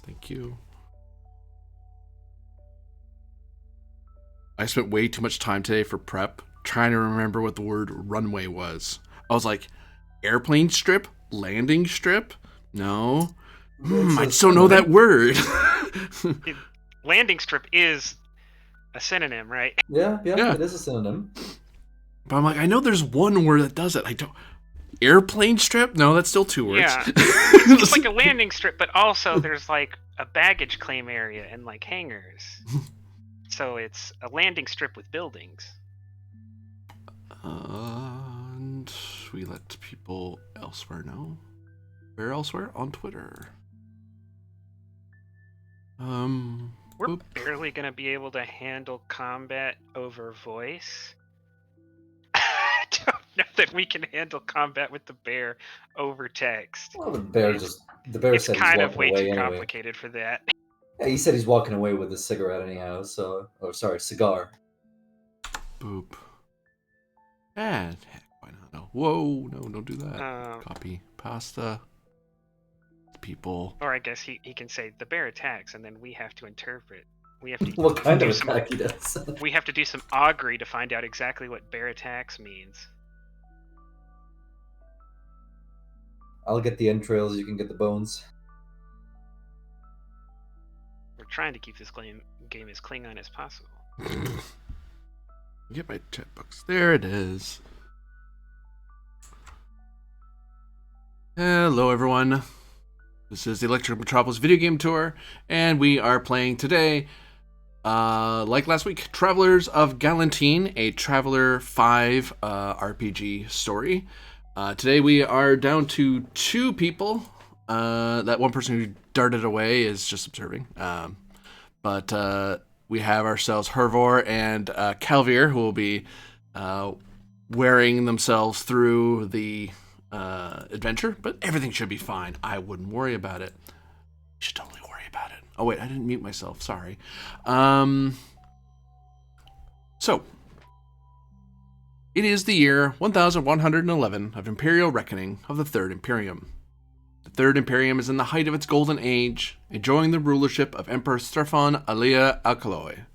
Thank you. I spent way too much time today for prep trying to remember what the word runway was. I was like, airplane strip? Landing strip? No. I just don't know that word. Landing strip is a synonym, right? Yeah, it is a synonym. But I'm like, I know there's one word that does it. I don't. Airplane strip? No, that's still two words. Yeah. It's like a landing strip, but also there's like a baggage claim area and like hangars. So it's a landing strip with buildings. And we let people elsewhere know. Where elsewhere? On Twitter. We're barely going to be able to handle combat over voice. I don't know that we can handle combat with the bear over text. Well, the bear it's said kind he's of walking way away too anyway. Complicated for that. Yeah, he said he's walking away with his cigarette anyhow, cigar. Boop. And heck, why not? No. Whoa, no, don't do that. Copy. Pasta. People. Or I guess he can say the bear attacks, and then we have to interpret. We have to what kind of attack he does? We have to do some augury to find out exactly what bear attacks means. I'll get the entrails, you can get the bones. We're trying to keep this game as Klingon as possible. Get my chat box. There it is. Hello, everyone. This is the Electric Metropolis video game tour, and we are playing today, like last week, Travelers of Galantine, a Traveler 5 RPG story. Today we are down to 2 people. That one person who darted away is just observing. But we have ourselves Hervor and Calvier, who will be wearing themselves through the adventure, but everything should be fine. I wouldn't worry about it. You should totally worry about it. Oh wait, I didn't mute myself. Sorry. So it is the year 1111 of Imperial Reckoning of the Third Imperium. The Third Imperium is in the height of its golden age, enjoying the rulership of Emperor Strefan Alia Alkaloi.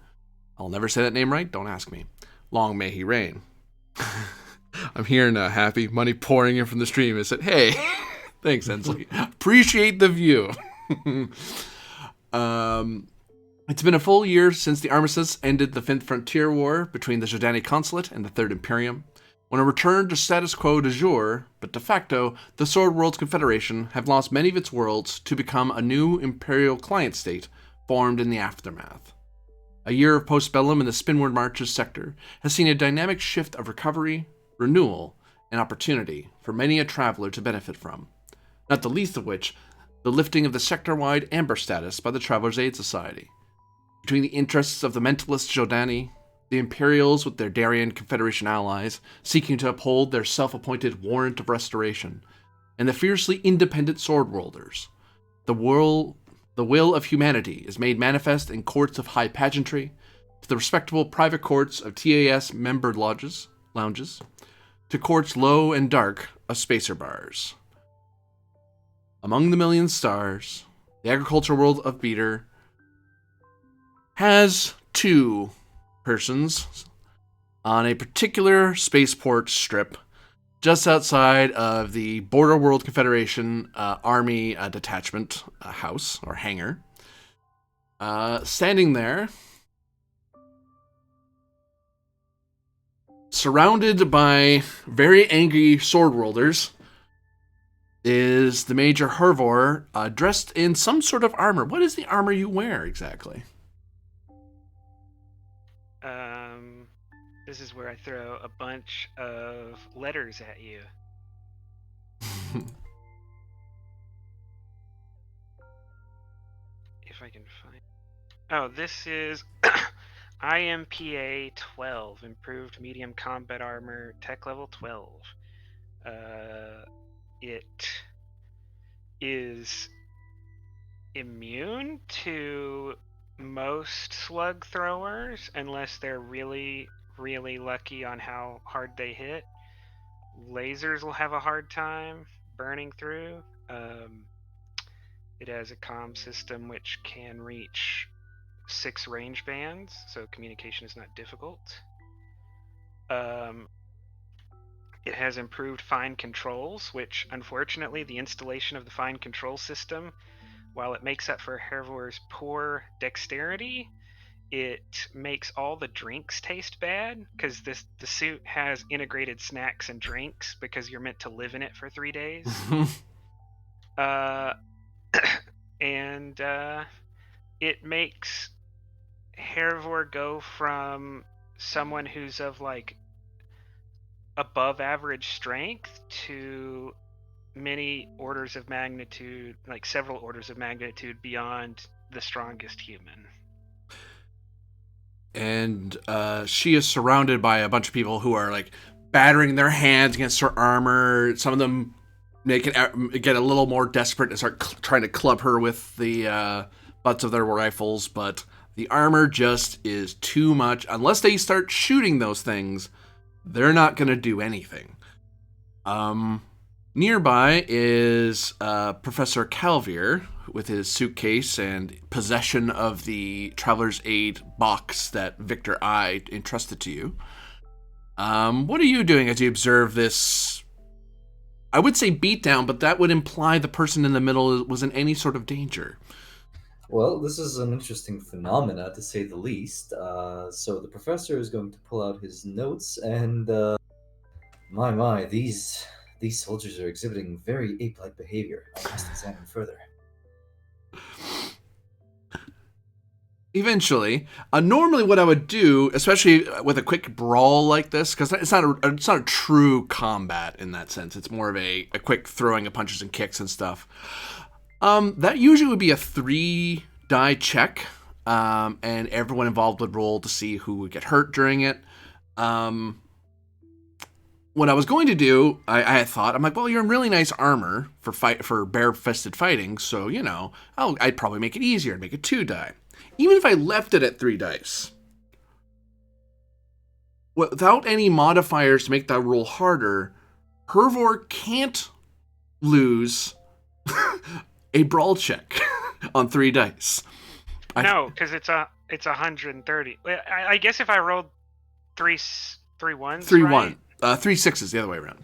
I'll never say that name right, don't ask me. Long may he reign. I'm hearing happy money pouring in from the stream. I said, hey, thanks, Ensley. Appreciate the view. It's been a full year since the armistice ended the Fifth Frontier War between the Jordani Consulate and the Third Imperium. When a return to status quo de jure, but de facto, the Sword Worlds Confederation have lost many of its worlds to become a new Imperial client state formed in the aftermath. A year of postbellum in the Spinward Marches sector has seen a dynamic shift of recovery, renewal, and opportunity for many a traveler to benefit from, not the least of which the lifting of the sector-wide amber status by the Travelers' Aid Society. Between the interests of the mentalist Jordani, the Imperials with their Darien Confederation allies seeking to uphold their self-appointed warrant of restoration, and the fiercely independent Swordworlders, the will of humanity is made manifest in courts of high pageantry, to the respectable private courts of TAS member lounges, to courts low and dark of spacer bars. Among the million stars, the agricultural world of Beater has 2 persons on a particular spaceport strip just outside of the Border World Confederation Army detachment house or hangar. Standing there, surrounded by very angry Swordworlders, is the Major Hervor, dressed in some sort of armor. What is the armor you wear exactly? This is where I throw a bunch of letters at you. If I can find... Oh, this is IMPA 12, Improved Medium Combat Armor, Tech Level 12. It is immune to most slug throwers unless they're really, really lucky on how hard they hit. Lasers will have a hard time burning through. It has a comm system which can reach 6 range bands, so communication is not difficult. It has improved fine controls, which unfortunately the installation of the fine control system, while it makes up for Hervor's poor dexterity, it makes all the drinks taste bad because the suit has integrated snacks and drinks because you're meant to live in it for 3 days. And it makes Hervor go from someone who's of like above average strength to many orders of magnitude, like several orders of magnitude beyond the strongest human. And she is surrounded by a bunch of people who are like battering their hands against her armor. Some of them get a little more desperate and start trying to club her with the butts of their rifles, but the armor just is too much. Unless they start shooting those things, they're not going to do anything. Nearby is Professor Calvier with his suitcase and possession of the Traveler's Aid box that Victor I entrusted to you. What are you doing as you observe this? I would say beatdown, but that would imply the person in the middle was in any sort of danger. Well, this is an interesting phenomena, to say the least. So the professor is going to pull out his notes, and my, these soldiers are exhibiting very ape-like behavior. I must examine further. Eventually, normally what I would do, especially with a quick brawl like this, because it's not a true combat in that sense. It's more of a quick throwing of punches and kicks and stuff. That usually would be a 3-die check, and everyone involved would roll to see who would get hurt during it. What I was going to do, I had thought, I'm like, well, you're in really nice armor for bare-fisted fighting, so, I'd probably make it easier and make it 2-die. Even if I left it at 3 dice, without any modifiers to make that roll harder, Hervor can't lose a brawl check on 3 dice. No, because it's 130. I guess if I rolled 3 ones, 3 right? 3 sixes the other way around.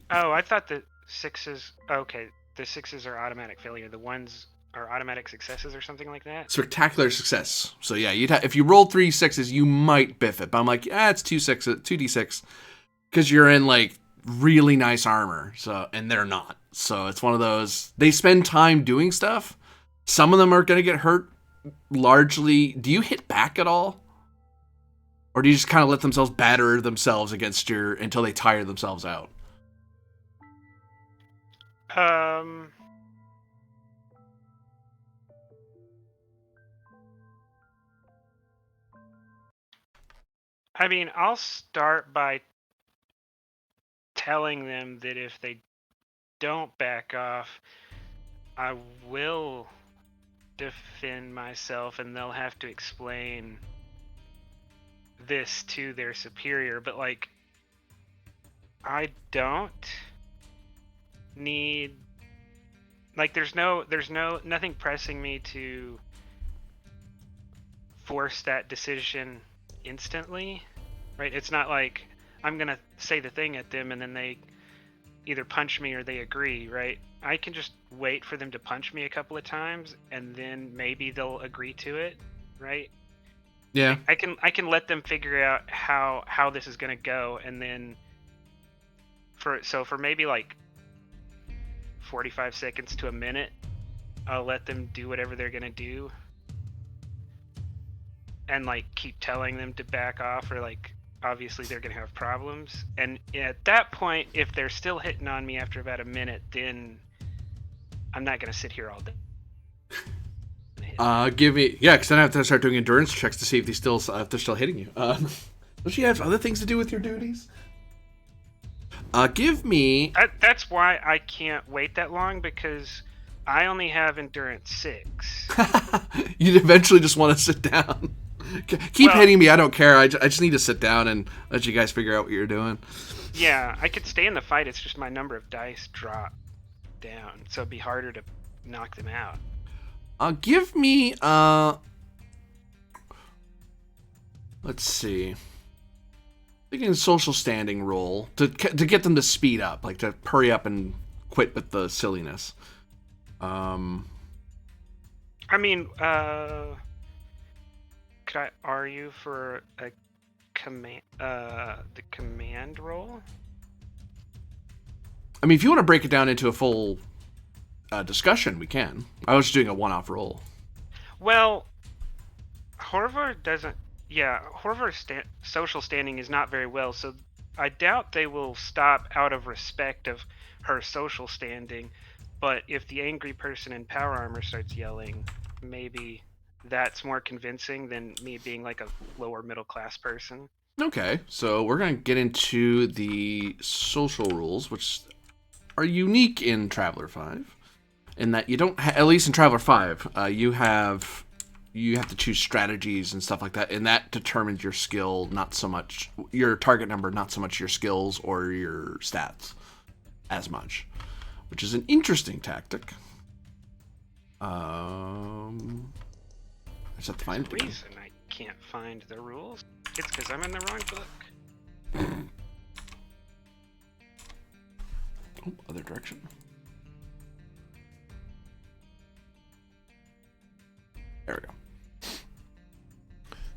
Oh, I thought the 6s. Okay, the 6s are automatic failure. The 1s are automatic successes or something like that. Spectacular success. So yeah, if you rolled 3 sixes, you might biff it. But I'm like, it's 2d6, because you're in like really nice armor. So and they're not. So it's one of those. They spend time doing stuff. Some of them are gonna get hurt. Largely, do you hit back at all, or do you just kind of let themselves batter themselves against until they tire themselves out? I mean, I'll start by telling them that if they don't back off, I will defend myself, and they'll have to explain this to their superior. But like, I don't need, like, there's nothing pressing me to force that decision instantly, right? It's not like I'm gonna say the thing at them and then they either punch me or they agree, right? I can just wait for them to punch me a couple of times and then maybe they'll agree to it, right? Yeah. I can let them figure out how this is gonna go, and then for maybe like 45 seconds to a minute, I'll let them do whatever they're gonna do, and like keep telling them to back off, or like obviously they're gonna have problems. And at that point, if they're still hitting on me after about a minute, then I'm not gonna sit here all day. Because then I have to start doing endurance checks to see if they're still hitting you. Don't you have other things to do with your duties? Give me. That's why I can't wait that long, because I only have endurance 6. You'd eventually just want to sit down. Keep hitting me. I don't care. I just need to sit down and let you guys figure out what you're doing. Yeah, I could stay in the fight. It's just my number of dice drop down, so it'd be harder to knock them out. Give me let's see. Thinking social standing roll to get them to speed up, like to hurry up and quit with the silliness. I mean, could I argue for a command, the command roll? I mean, if you want to break it down into a full discussion, we can. I was just doing a one-off roll. Well, Horvar doesn't. Yeah, Horvar's social standing is not very well, so I doubt they will stop out of respect of her social standing. But if the angry person in power armor starts yelling, maybe that's more convincing than me being like a lower middle class person. Okay, so we're going to get into the social rules, which are unique in Traveler 5, in that you don't, at least in Traveler 5, you have to choose strategies and stuff like that, and that determines your skill, not so much your target number, not so much your skills or your stats as much, which is an interesting tactic. I just have to find it again. Reason I can't find the rules. It's because I'm in the wrong book. Oh, other direction. There we go.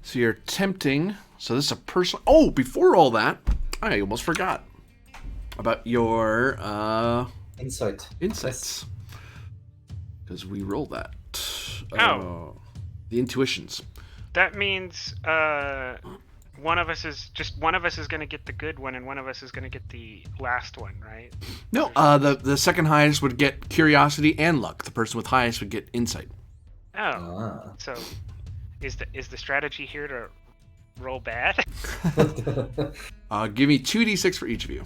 So you're attempting. So this is a personal. Oh, before all that, I almost forgot about your insights, because we rolled that. Oh, the intuitions. that means one of us is going to get the good one, and one of us is going to get the last one, right? No, the second highest would get curiosity and luck. The person with highest would get insight. Oh, so is the strategy here to roll bad? Give me 2d6 for each of you.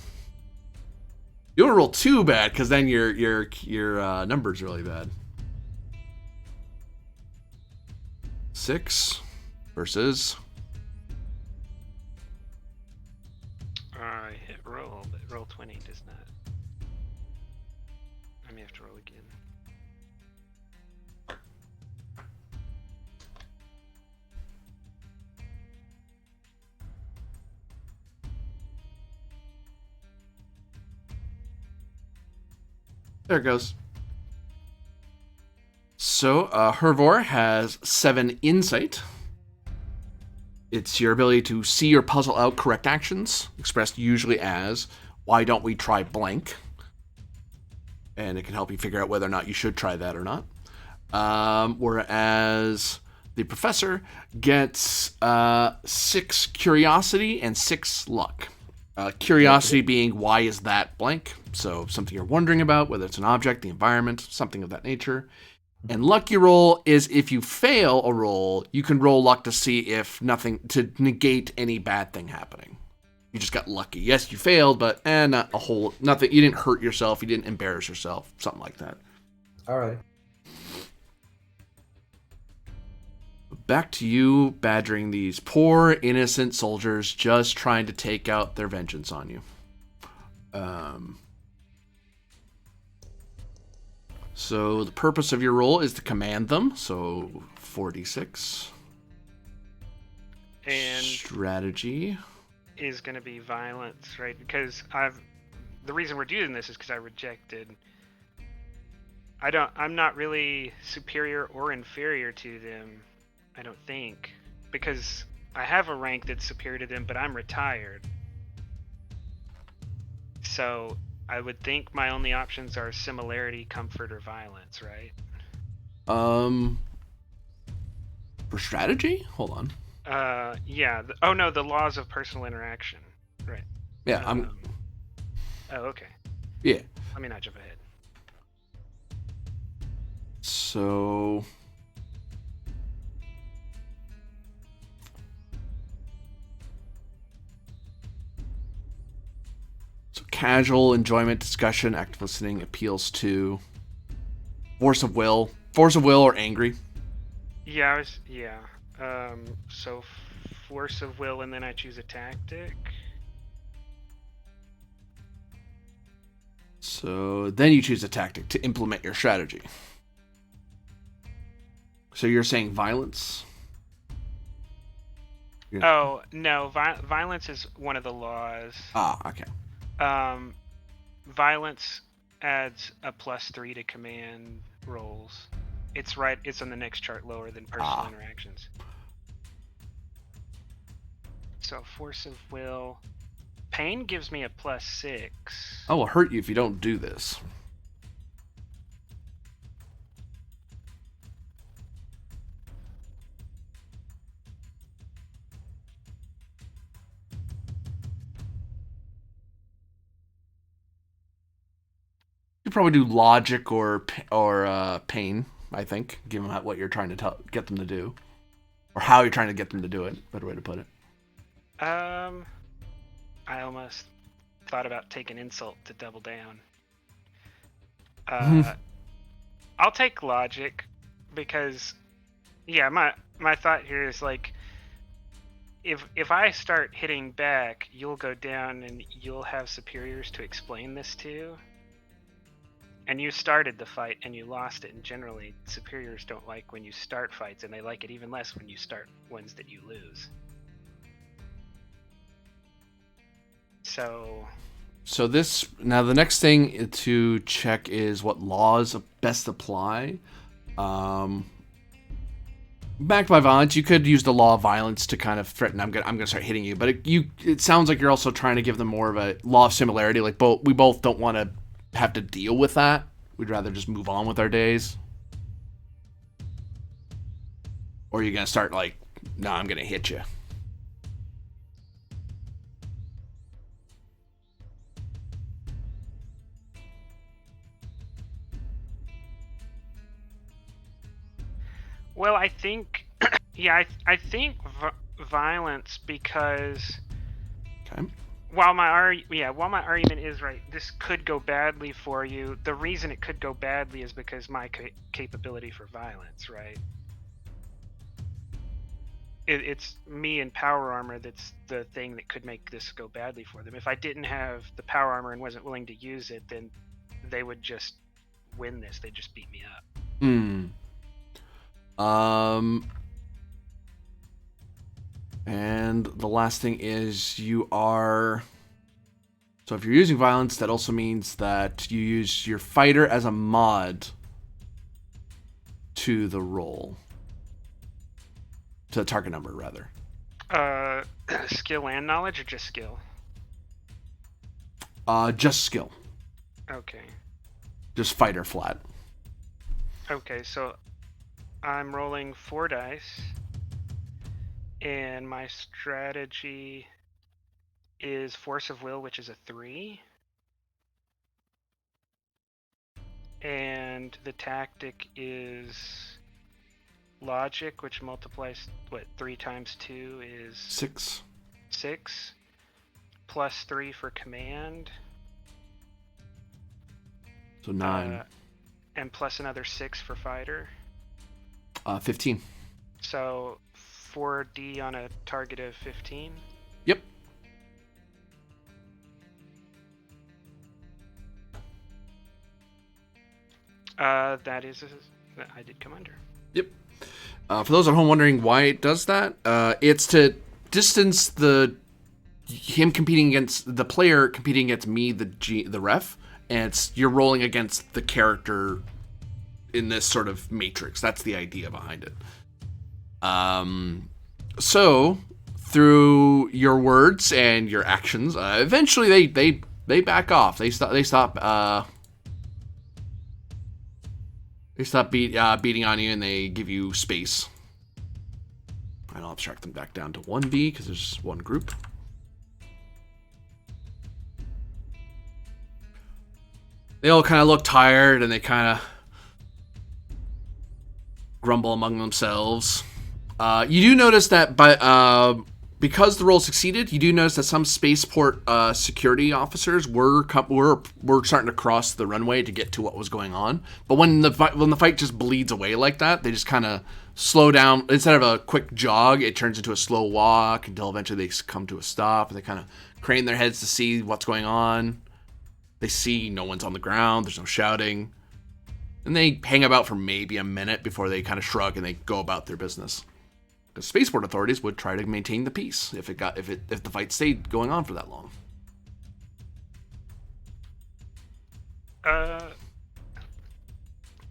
You don't want to roll too bad, because then your number's really bad. 6 versus. I hit roll, but roll 20 does not. I may have to roll again. There it goes. So, Hervor has 7 insight. It's your ability to see or puzzle out correct actions, expressed usually as, why don't we try blank? And it can help you figure out whether or not you should try that or not. Whereas the professor gets 6 curiosity and 6 luck. Curiosity being, why is that blank? So something you're wondering about, whether it's an object, the environment, something of that nature. And lucky roll is if you fail a roll, you can roll luck to see if nothing, to negate any bad thing happening. You just got lucky. Yes, you failed, but not a whole, nothing. You didn't hurt yourself. You didn't embarrass yourself. Something like that. All right. Back to you badgering these poor, innocent soldiers just trying to take out their vengeance on you. So the purpose of your role is to command them. So 4d6. And strategy is going to be violence, right? Because the reason we're doing this is because I rejected. I'm not really superior or inferior to them, I don't think, because I have a rank that's superior to them, but I'm retired. So I would think my only options are similarity, comfort, or violence, right? For strategy? Hold on. Yeah. Oh no, the laws of personal interaction. Right. Yeah, Oh, okay. Yeah. Let me not jump ahead. So casual enjoyment, discussion, active listening, appeals to force of will or angry. Yeah, so force of will, and then I choose a tactic. So then you choose a tactic to implement your strategy. So you're saying violence? Oh no, violence is one of the laws. Okay. Violence adds a +3 to command rolls. It's right. It's on the next chart lower than personal interactions. So force of will. Pain gives me a +6. I will hurt you if you don't do this. You probably do logic or pain. I think, given what you're trying to get them to do, or how you're trying to get them to do it. Better way to put it. I almost thought about taking insult to double down. I'll take logic because, yeah, my thought here is like, if I start hitting back, you'll go down and you'll have superiors to explain this to. And you started the fight and you lost it, and generally superiors don't like when you start fights, and they like it even less when you start ones that you lose. So this now the next thing to check is what laws best apply. Backed by violence, you could use the law of violence to kind of threaten. I'm gonna start hitting you, but it sounds like you're also trying to give them more of a law of similarity. Like we both don't want to have to deal with that. We'd rather just move on with our days. Or are you gonna start like, no, I'm gonna hit you. Well, I think, yeah, I think violence, because Okay. while my argument is right, this could go badly for you. The reason it could go badly is because my capability for violence, right? It's me and power armor that's the thing that could make this go badly for them. If I didn't have the power armor and wasn't willing to use it, then they would just win this. They'd just beat me up. And the last thing is you are... So if you're using violence, that also means that you use your fighter as a mod to the roll. To the target number, rather. Skill and knowledge, or just skill? Just skill. Okay. Just fighter flat. Okay, so I'm rolling 4 dice, and my strategy is force of will, which is a 3, and the tactic is logic, which multiplies 3 times 2 is 6. 6, plus 3 for command, So 9. and plus another 6 for fighter. 15. So 4d on a target of 15. Yep. That is, I did come under. Yep. For those at home wondering why it does that, it's to distance the player competing against me, the ref, and you're rolling against the character in this sort of matrix. That's the idea behind it. So through your words and your actions, eventually they back off. They stop beating on you, and they give you space. And I'll abstract them back down to 1B because there's just one group. They all kind of look tired, and they kind of grumble among themselves. You do notice that because the roll succeeded, you do notice that some spaceport security officers were starting to cross the runway to get to what was going on. But when the fight just bleeds away like that, they just kind of slow down. Instead of a quick jog, it turns into a slow walk until eventually they come to a stop, and they kind of crane their heads to see what's going on. They see no one's on the ground. There's no shouting. And they hang about for maybe a minute before they kind of shrug and they go about their business. The spaceport authorities would try to maintain the peace if the fight stayed going on for that long.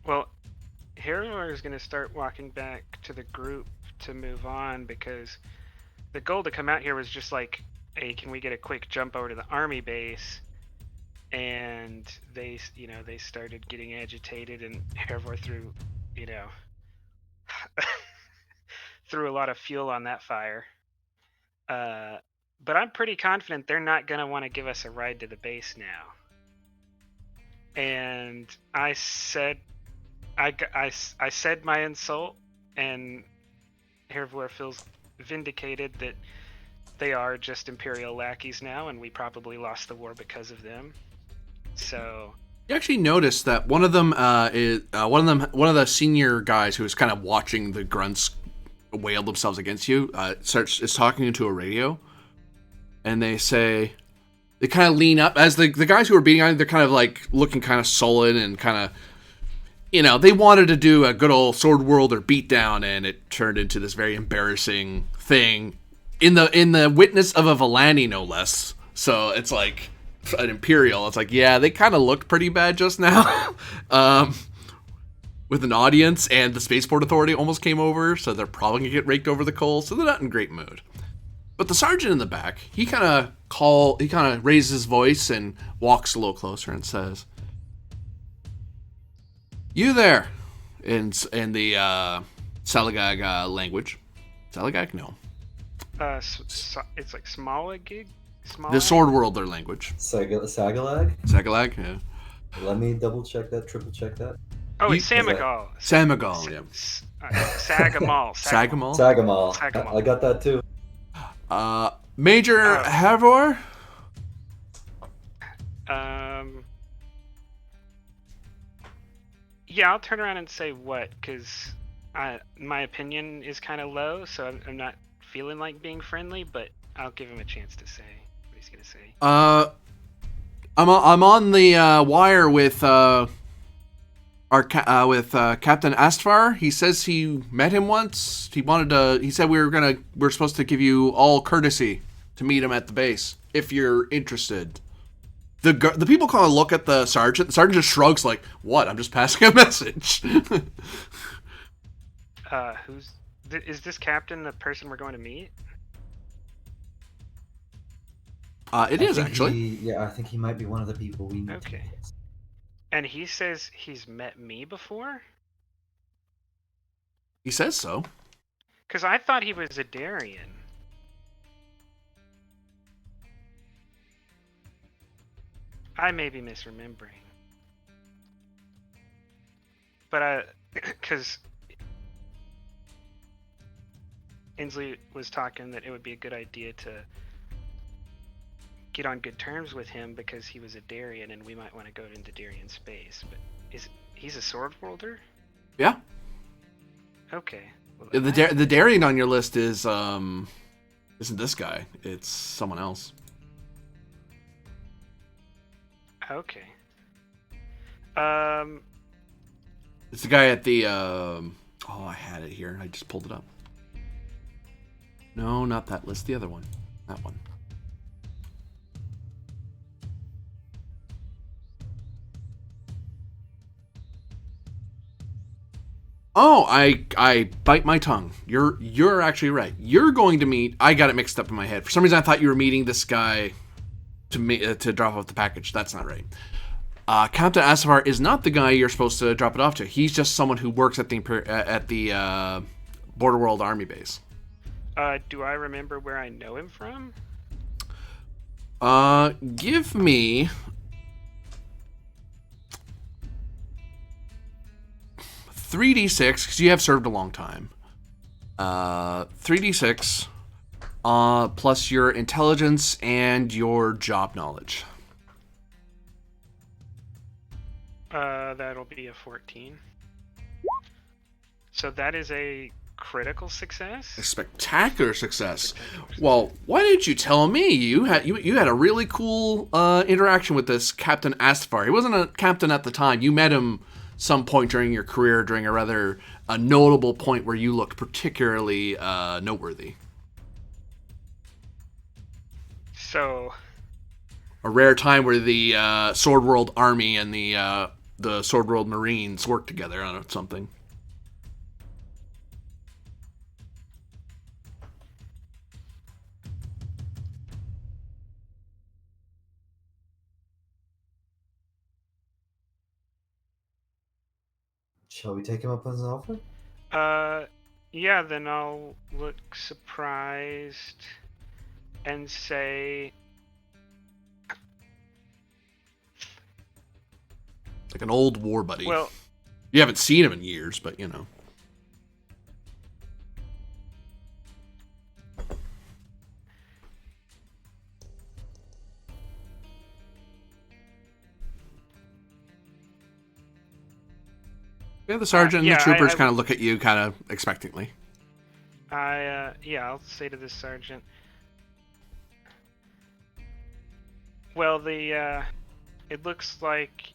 Well, Harrower is going to start walking back to the group to move on, because the goal to come out here was just like, hey, can we get a quick jump over to the army base? And they started getting agitated, and Harrower threw, threw a lot of fuel on that fire. But I'm pretty confident they're not going to want to give us a ride to the base now. And I said my insult, and Hervor feels vindicated that they are just Imperial lackeys now, and we probably lost the war because of them. So you actually notice that one of them is one of the senior guys who is kind of watching the grunts wail themselves against you is talking into a radio, and they kind of lean up as the guys who are beating on it. They're kind of like looking kind of sullen and kind of, they wanted to do a good old Sword World or beatdown, and it turned into this very embarrassing thing in the witness of a Vellani, no less. So it's like an Imperial. It's like, yeah, they kind of looked pretty bad just now. With an audience, and the Spaceport Authority almost came over, so they're probably gonna get raked over the coals, so they're not in great mood. But the sergeant in the back, he kind of raises his voice and walks a little closer and says, "You there," in the Salagag language. Salagag, no. It's like Smalagig. The Sword World, language. Sagalag. Sagalag, yeah. Let me double check that, triple check that. Oh, it's Samagal. Samagal, yeah. Sagamal. Sagamal. Sagamal. I got that too. Major Havor? Yeah, I'll turn around and say what, because my opinion is kind of low, so I'm not feeling like being friendly, but I'll give him a chance to say what he's going to say. I'm on the wire with Captain Astvar. He says he met him once. He said we're supposed to give you all courtesy to meet him at the base if you're interested. The people kind of look at the sergeant. The sergeant just shrugs like, "What? I'm just passing a message." Is this captain the person we're going to meet? It is actually. I think he might be one of the people we meet. Okay. And he says he's met me before? He says so. Because I thought he was a Darien. I may be misremembering. But, because Inslee was talking that it would be a good idea to get on good terms with him because he was a Darien and we might want to go into Darien space. But he's a Sword Worlder? Yeah. Okay. Well, the Darien on your list isn't this guy. It's someone else. Okay. It's the guy at the I had it here. I just pulled it up. No, not that list. The other one. That one. Oh, I bite my tongue. You're actually right. You're going to meet. I got it mixed up in my head. For some reason, I thought you were meeting this guy to drop off the package. That's not right. Captain Asavar is not the guy you're supposed to drop it off to. He's just someone who works at the Border World Army base. Do I remember where I know him from? Give me 3d6 because you have served a long time. 3d6 plus your intelligence and your job knowledge. That'll be a 14. So that is a critical success? A spectacular success. Well, why didn't you tell me? You had a really cool interaction with this Captain Astvar. He wasn't a captain at the time. You met him some point during your career, during a rather notable point where you looked particularly noteworthy. So, A rare time where the Sword World Army and the Sword World Marines work together on something. Shall we take him up on his offer? yeah, then I'll look surprised and say, Like an old war buddy. well, You haven't seen him in years, but you know. Yeah, the sergeant and the troopers kind of look at you kind of expectantly. I'll say to the sergeant, well, it looks like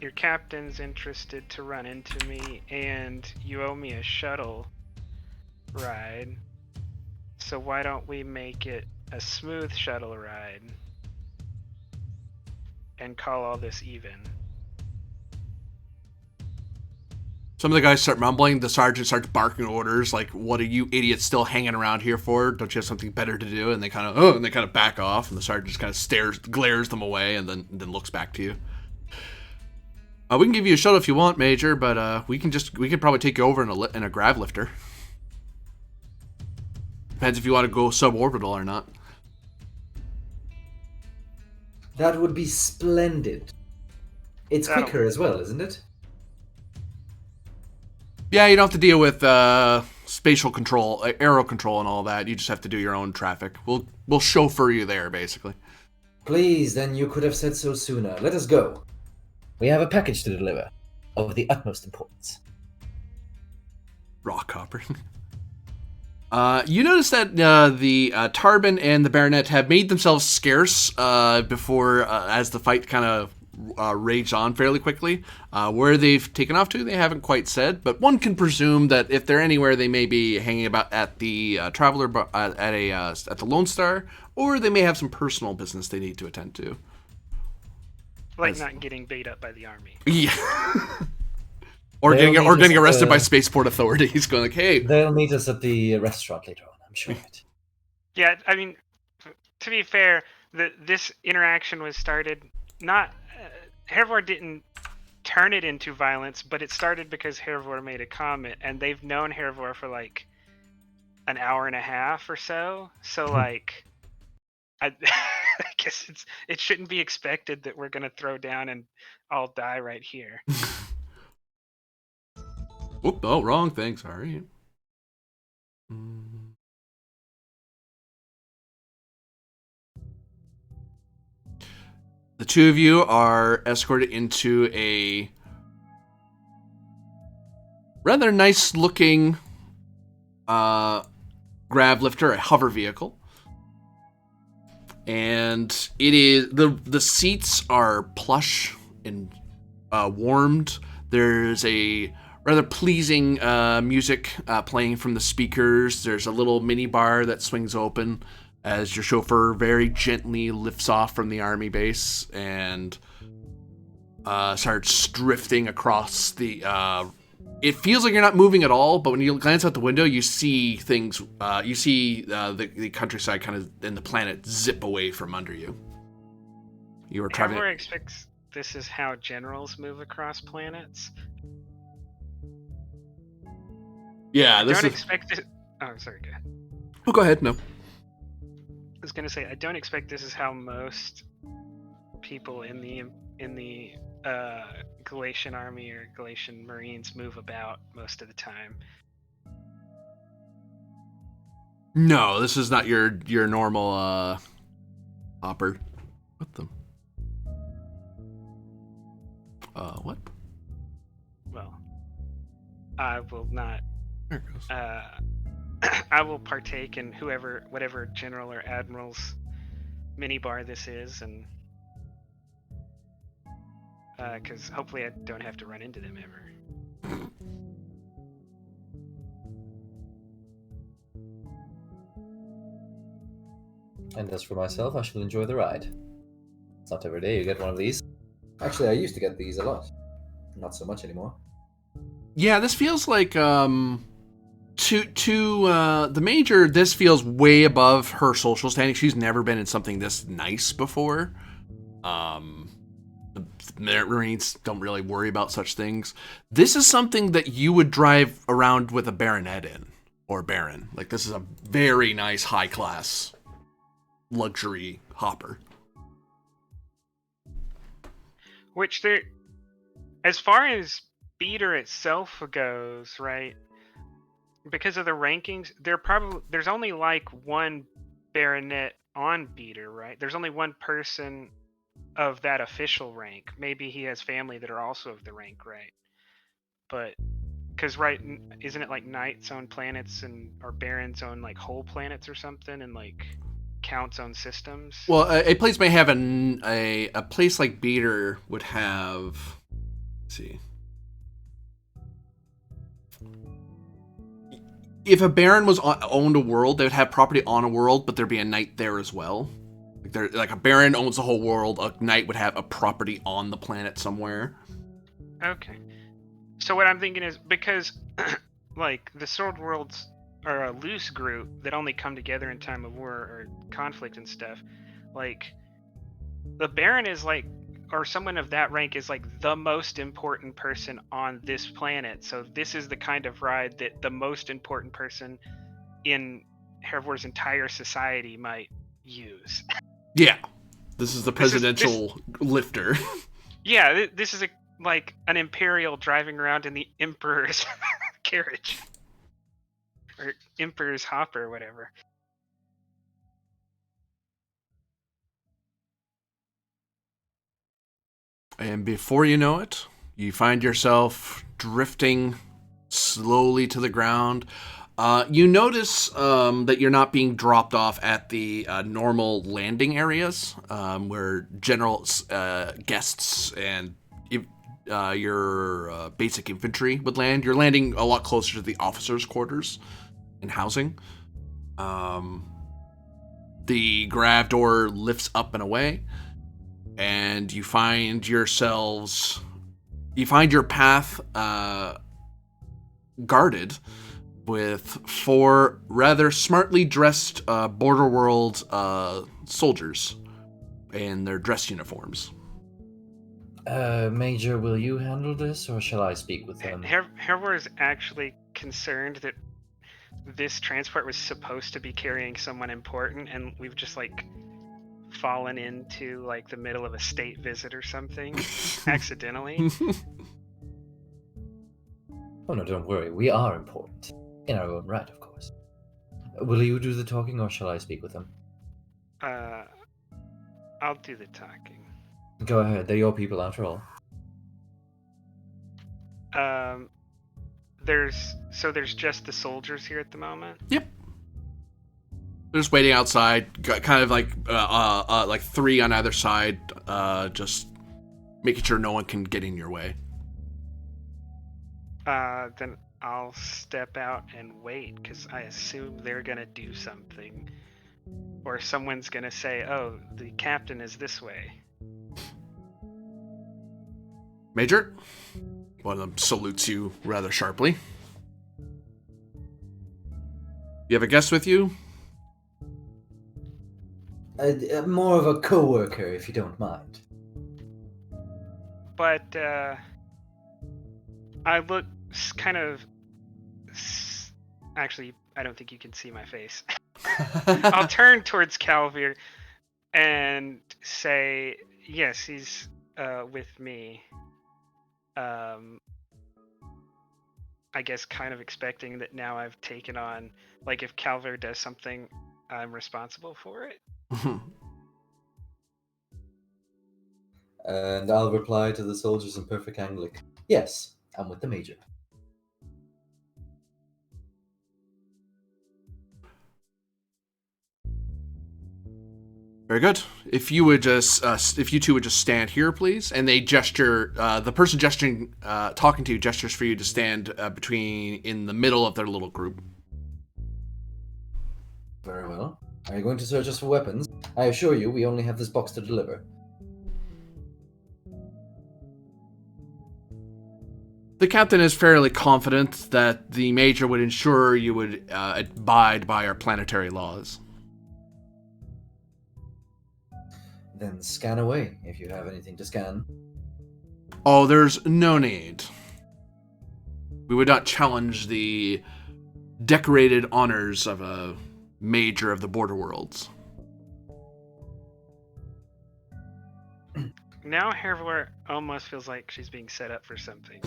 your captain's interested to run into me, and you owe me a shuttle ride. So why don't we make it a smooth shuttle ride and call all this even? Some of the guys start mumbling. The sergeant starts barking orders like, "What are you idiots still hanging around here for? Don't you have something better to do?" And they kind of back off, and the sergeant just kind of glares them away, and then looks back to you. We can give you a shuttle if you want, Major, but we could probably take you over in a grav lifter. Depends if you want to go suborbital or not. That would be splendid. It's quicker as well, isn't it? Yeah, you don't have to deal with spatial control, aero control, and all that. You just have to do your own traffic. We'll chauffeur you there, basically. Please, then you could have said so sooner. Let us go. We have a package to deliver of the utmost importance. Rock hopper. You notice that the Tarbin and the Baronet have made themselves scarce before, as the fight kind of raged on fairly quickly. Where they've taken off to, they haven't quite said, but one can presume that if they're anywhere, they may be hanging about at the Traveler at the Lone Star, or they may have some personal business they need to attend to. Like not getting beat up by the army. Yeah. Or getting arrested by spaceport authorities. Going like, hey. They'll meet us at the restaurant later on, I'm sure of it. Yeah, I mean, to be fair, this interaction was started not... Hervor didn't turn it into violence, but it started because Hervor made a comment, and they've known Hervor for like an hour and a half or so. So like, I guess it shouldn't be expected that we're gonna throw down and all die right here. Oop, oh, wrong thing, sorry. The two of you are escorted into a rather nice looking grav lifter, a hover vehicle. And it is the seats are plush and warmed. There's a rather pleasing music playing from the speakers. There's a little mini bar that swings open as your chauffeur very gently lifts off from the army base and starts drifting across the... it feels like you're not moving at all, but when you glance out the window, you see things... you see the countryside kind of and the planet zip away from under you. You are traveling... Hervor expects this is how generals move across planets. Yeah, I don't expect it... Oh, sorry, go ahead. Oh, go ahead, no. I was gonna say, I don't expect this is how most people in the Galatian army or Galatian Marines move about most of the time. No, this is not your normal hopper. What the? What? Well, I will not. There it goes. I will partake in whatever general or admiral's minibar this is, and because hopefully I don't have to run into them ever. And as for myself, I shall enjoy the ride. It's not every day you get one of these. Actually, I used to get these a lot. Not so much anymore. Yeah, this feels like to the Major, this feels way above her social standing. She's never been in something this nice before. The Marines don't really worry about such things. This is something that you would drive around with a baronet in, or baron. Like, this is a very nice, high class luxury hopper. Which there, as far as Beater itself goes, right? Because of the rankings, there's only like one baronet on Beater, right? There's only one person of that official rank. Maybe he has family that are also of the rank, right? But because isn't it like Knight's own planets and or Baron's own like whole planets or something, and like Count's own systems? Well, a place may have a place like Beater would have. Let's see. If a baron was owned a world, they would have property on a world, but there'd be a knight there as well. Like a baron owns the whole world, a knight would have a property on the planet somewhere. Okay. So what I'm thinking is, because like the Sword Worlds are a loose group that only come together in time of war or conflict and stuff, like the Baron is like, or someone of that rank is like the most important person on this planet. So this is the kind of ride that the most important person in Hervor's entire society might use. Yeah. This is the presidential lifter. Yeah, this is like an Imperial driving around in the Emperor's carriage. Or Emperor's hopper, or whatever. And before you know it, you find yourself drifting slowly to the ground. You notice that you're not being dropped off at the normal landing areas where general guests and your basic infantry would land. You're landing a lot closer to the officers' quarters and housing. The grav door lifts up and away, and you find your path guarded with 4 rather smartly dressed Border World soldiers in their dress uniforms. Major, will you handle this, or shall I speak with them? Hervor is actually concerned that this transport was supposed to be carrying someone important, and we've just like fallen into like the middle of a state visit or something accidentally. Oh no, don't worry. We are important. In our own right, of course. Will you do the talking, or shall I speak with them? I'll do the talking. Go ahead. They're your people, after all. There's just the soldiers here at the moment? Yep. They're just waiting outside, kind of like 3 on either side, just making sure no one can get in your way. Then I'll step out and wait, because I assume they're gonna do something. Or someone's gonna say, oh, the captain is this way. Major? One of them salutes you rather sharply. You have a guest with you? More of a co-worker, if you don't mind. But, I look kind of... Actually, I don't think you can see my face. I'll turn towards Calvir and say, yes, he's with me. I guess kind of expecting that now I've taken on, like, if Calvir does something, I'm responsible for it. And I'll reply to the soldiers in perfect Anglic. Yes, I'm with the Major. Very good. If you would just, if you two would just stand here, please, and they gesture. The person gesturing, talking to you, gestures for you to stand in the middle of their little group. Very well. Are you going to search us for weapons? I assure you, we only have this box to deliver. The captain is fairly confident that the major would ensure you would abide by our planetary laws. Then scan away, if you have anything to scan. Oh, there's no need. We would not challenge the decorated honors of a major of the border worlds. Now Hervor almost feels like she's being set up for something.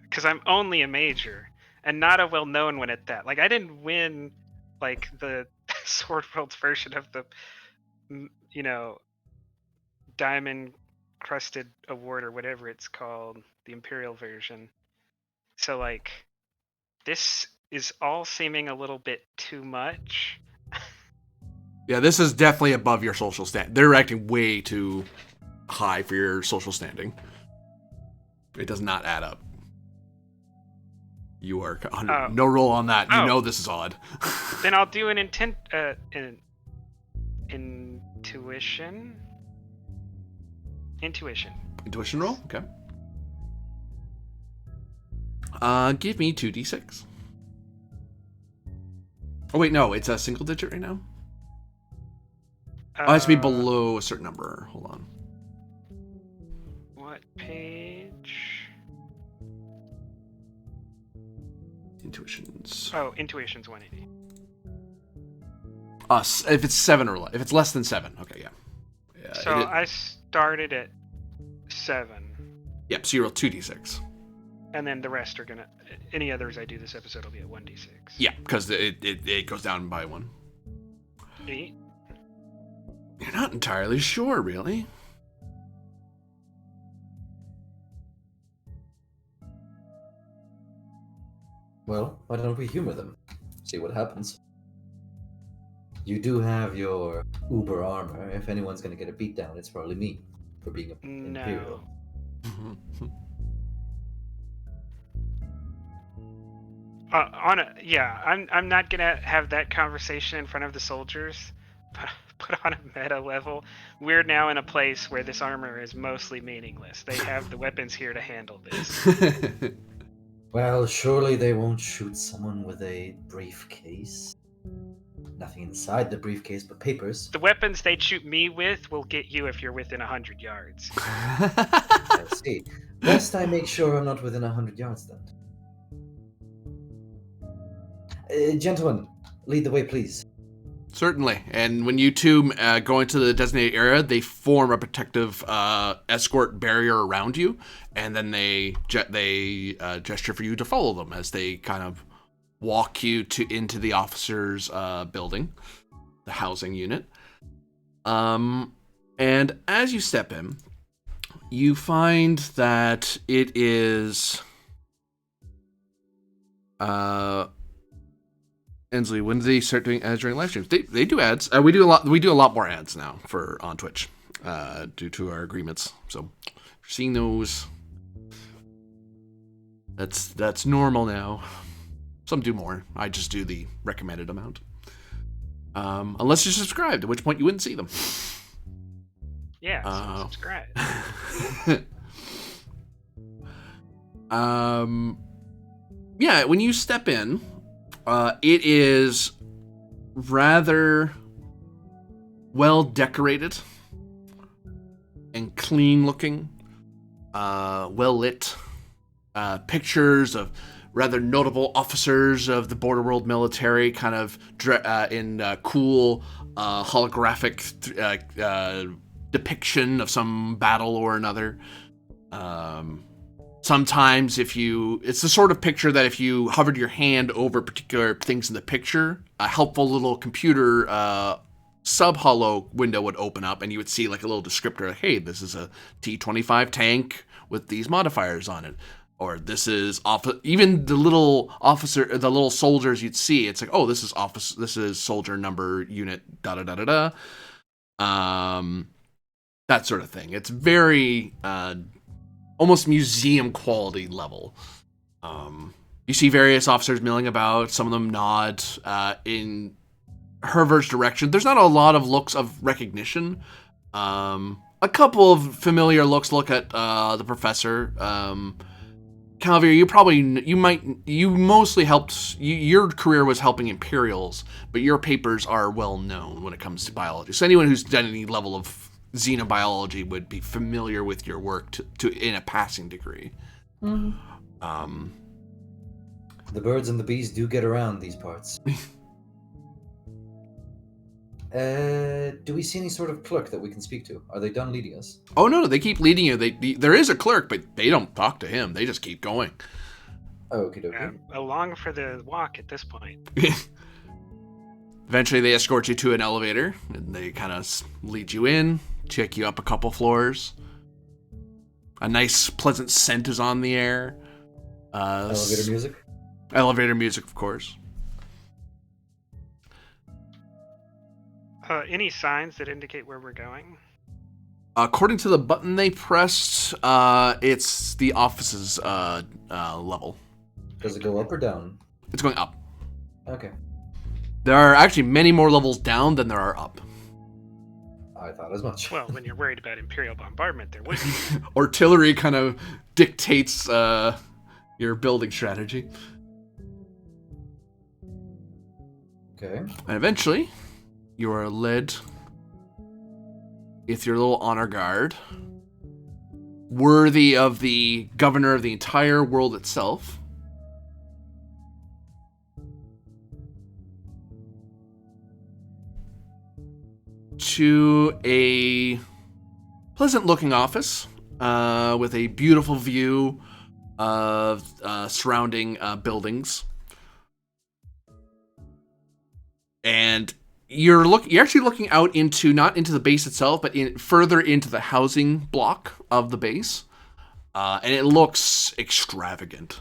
Because I'm only a major, and not a well-known one at that. Like, I didn't win, like, the Sword World version of the, diamond-crusted award or whatever it's called, the Imperial version. So, like, this is all seeming a little bit too much. Yeah, this is definitely above your social stand. They're acting way too high for your social standing. It does not add up. You are no roll on that. You know this is odd. Then I'll do an intuition. Intuition roll? Okay. Give me 2d6. Oh wait, no, it's a single digit right now. It has to be below a certain number. Hold on. What page? Intuitions. Oh, intuition's 180. If it's 7 or less. If it's less than 7. Okay, yeah. So I started at 7. Yep, so you roll 2d6. And then the rest are gonna... Any others I do this episode will be at 1d6. Yeah, because it goes down by 1. 8? You're not entirely sure, really. Well, why don't we humor them? See what happens. You do have your uber armor. If anyone's gonna get a beat down, it's probably me for being an Imperial. I'm not gonna have that conversation in front of the soldiers, but on a meta level, we're now in a place where this armor is mostly meaningless. They have the weapons here to handle this. Well, surely they won't shoot someone with a briefcase. Nothing inside the briefcase but papers. The weapons they'd shoot me with will get you if you're within 100 yards. I see. Best I make sure I'm not within 100 yards then. Gentlemen, lead the way, please. Certainly. And when you two go into the designated area, they form a protective escort barrier around you, and then they gesture for you to follow them as they kind of walk you into the officers' building, the housing unit. And as you step in, you find that it is... Ensley, when do they start doing ads during live streams? They do ads. We do a lot more ads now on Twitch, due to our agreements. So seeing those, that's normal now. Some do more. I just do the recommended amount. Unless you're subscribed, at which point you wouldn't see them. Yeah, so subscribe. Yeah, when you step in, it is rather well decorated and clean looking, well lit. Pictures of rather notable officers of the Border World military, kind of in cool holographic depiction of some battle or another. Sometimes it's the sort of picture that if you hovered your hand over particular things in the picture, a helpful little computer sub-hollow window would open up and you would see like a little descriptor, like, hey, this is a T-25 tank with these modifiers on it. Or this is even the little soldiers you'd see. It's like, oh, this is soldier number unit, da da da da da. that sort of thing. It's very almost museum quality level. You see various officers milling about. Some of them nod in Herver's direction. There's not a lot of looks of recognition. A couple of familiar looks look at the professor. Calvier, you mostly helped. Your career was helping Imperials, but your papers are well known when it comes to biology. So anyone who's done any level of xenobiology would be familiar with your work to in a passing degree. Mm-hmm. The birds and the bees do get around these parts. Do we see any sort of clerk that we can speak to? Are they done leading us? Oh no, they keep leading you. There is a clerk, but they don't talk to him. They just keep going. Okie dokie. Along for the walk at this point. Eventually, they escort you to an elevator, and they kind of lead you in, check you up a couple floors. A nice, pleasant scent is on the air. Elevator music? Elevator music, of course. Any signs that indicate where we're going? According to the button they pressed, it's the office's level. Does it go up or down? It's going up. Okay. There are actually many more levels down than there are up. I thought as much. Well, when you're worried about Imperial bombardment, there would be. Artillery kind of dictates your building strategy. Okay. And eventually, you are led with your little honor guard, worthy of the governor of the entire world itself. To a pleasant-looking office with a beautiful view of surrounding buildings. And you're actually looking out into, not into the base itself, but further into the housing block of the base. And it looks extravagant.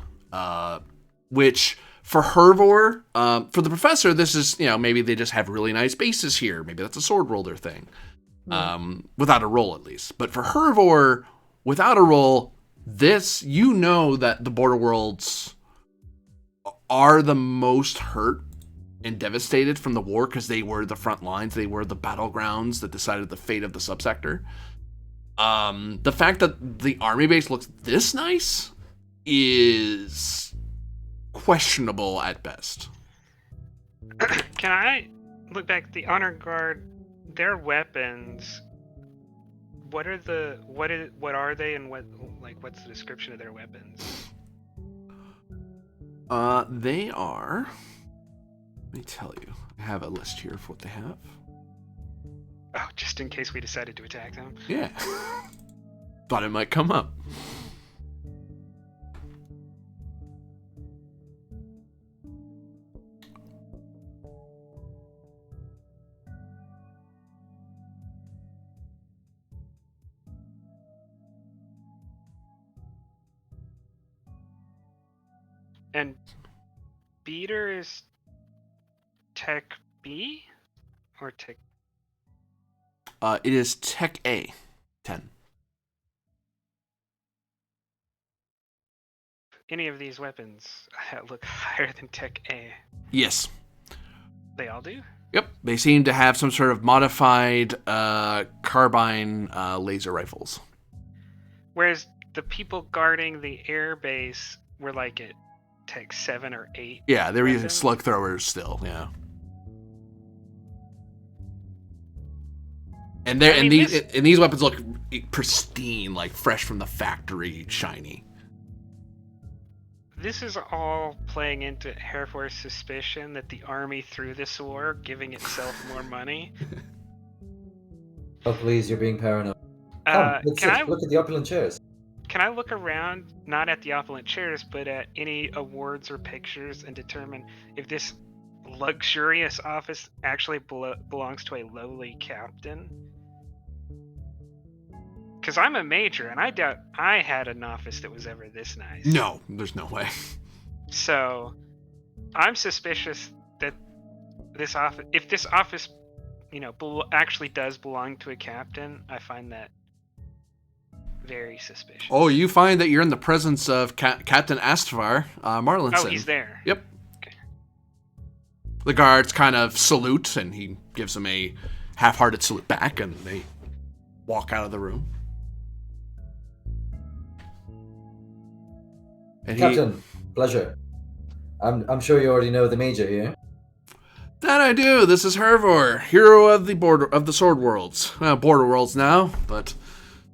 Which, for Hervor, for the professor, this is, maybe they just have really nice bases here. Maybe that's a sword roller thing. Without a roll, at least. But for Hervor, without a roll, this, that the Border Worlds are the most hurt and devastated from the war because they were the front lines, they were the battlegrounds that decided the fate of the subsector. The fact that the army base looks this nice is questionable at best. Can I look back at the honor guard? Their weapons. What are they, and what's the description of their weapons? They are. Let me tell you. I have a list here of what they have. Oh, just in case we decided to attack them? Yeah. Thought it might come up. And Beater is Tech B? Or Tech... It is Tech A, 10. Any of these weapons look higher than Tech A? Yes. They all do? Yep. They seem to have some sort of modified carbine laser rifles. Whereas the people guarding the air base were like at Tech 7 or 8. Yeah, they were using weapons. slug throwers still, yeah. And these weapons look pristine, like fresh from the factory, shiny. This is all playing into Air Force suspicion that the army threw this war, giving itself more money. Oh, please, you're being paranoid. Look at the opulent chairs. Can I look around, not at the opulent chairs, but at any awards or pictures and determine if this luxurious office actually belongs to a lowly captain? Because I'm a major, and I doubt I had an office that was ever this nice. No, there's no way. So, I'm suspicious that this office, if this office actually does belong to a captain, I find that very suspicious. Oh, you find that you're in the presence of Captain Astvar Marlinson. Oh, he's there. Yep. Okay. The guards kind of salute, and he gives them a half-hearted salute back, and they walk out of the room. And Captain, pleasure. I'm sure you already know the Major here. That I do. This is Hervor, hero of the Sword Worlds. Border Worlds now, but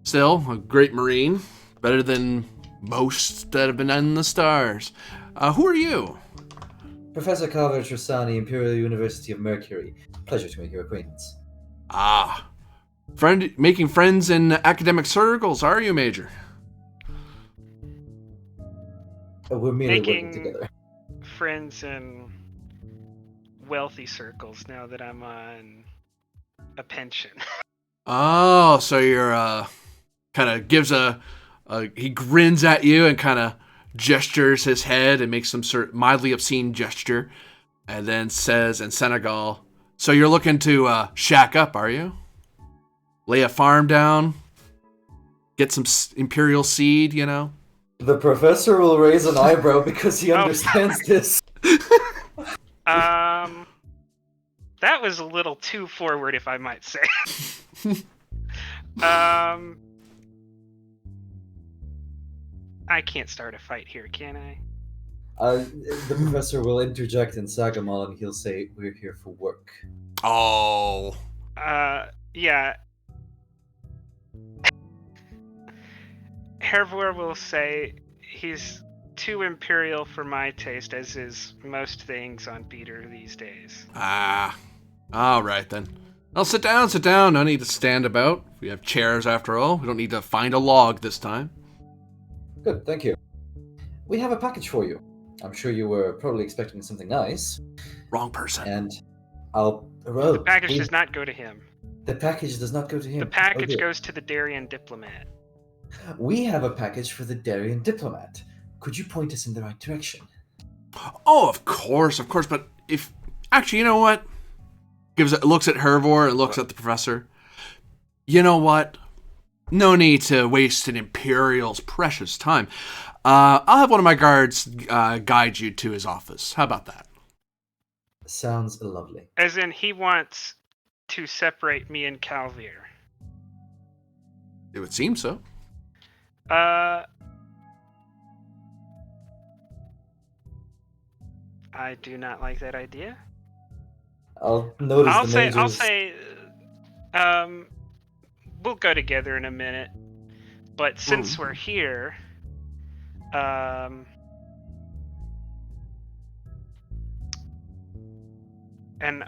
still a great marine, better than most that have been in the stars. Who are you? Professor Carver Trasani, Imperial University of Mercury. Pleasure to make your acquaintance. Making friends in academic circles, are you, Major? We're merely Making working together. friends in wealthy circles now that I'm on a pension. Oh, so you're kind of gives he grins at you and kind of gestures his head and makes some sort of mildly obscene gesture, and then says in Senegal, "So you're looking to shack up, are you? Lay a farm down, get some imperial seed, you know?" The professor will raise an eyebrow because he understands this. That was a little too forward, if I might say. I can't start a fight here, can I? The professor will interject in Sagamal and he'll say, "We're here for work." Oh. Yeah. Hervor will say he's too imperial for my taste, as is most things on Peter these days. All right then. I'll sit down. No need to stand about. We have chairs after all. We don't need to find a log this time. Good, thank you. We have a package for you. I'm sure you were probably expecting something nice. Wrong person. And The package does not go to him. The package does not go to him. The package goes to the Darien diplomat. We have a package for the Darien diplomat. Could you point us in the right direction? Oh, of course. But if actually, you know what? Looks at Hervor and looks at the professor. You know what? No need to waste an Imperial's precious time. I'll have one of my guards guide you to his office. How about that? Sounds lovely. As in, he wants to separate me and Calvier. It would seem so. I do not like that idea. I'll say, we'll go together in a minute. But since we're here, and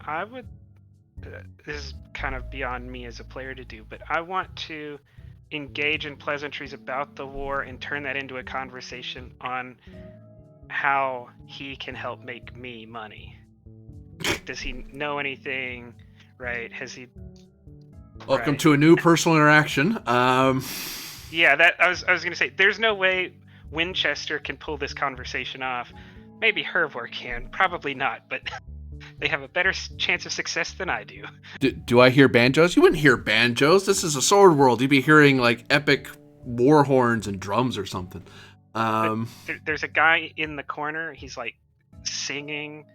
I would, this is kind of beyond me as a player to do, but I want to engage in pleasantries about the war and turn that into a conversation on how he can help make me money. Does he know anything? Right? Has he? Welcome to a new personal interaction. Yeah, that I was gonna say. There's no way Winchester can pull this conversation off. Maybe Hervor can. Probably not, but they have a better chance of success than I do. Do I hear banjos? You wouldn't hear banjos. This is a sword world. You'd be hearing like epic war horns and drums or something. There's a guy in the corner. He's like singing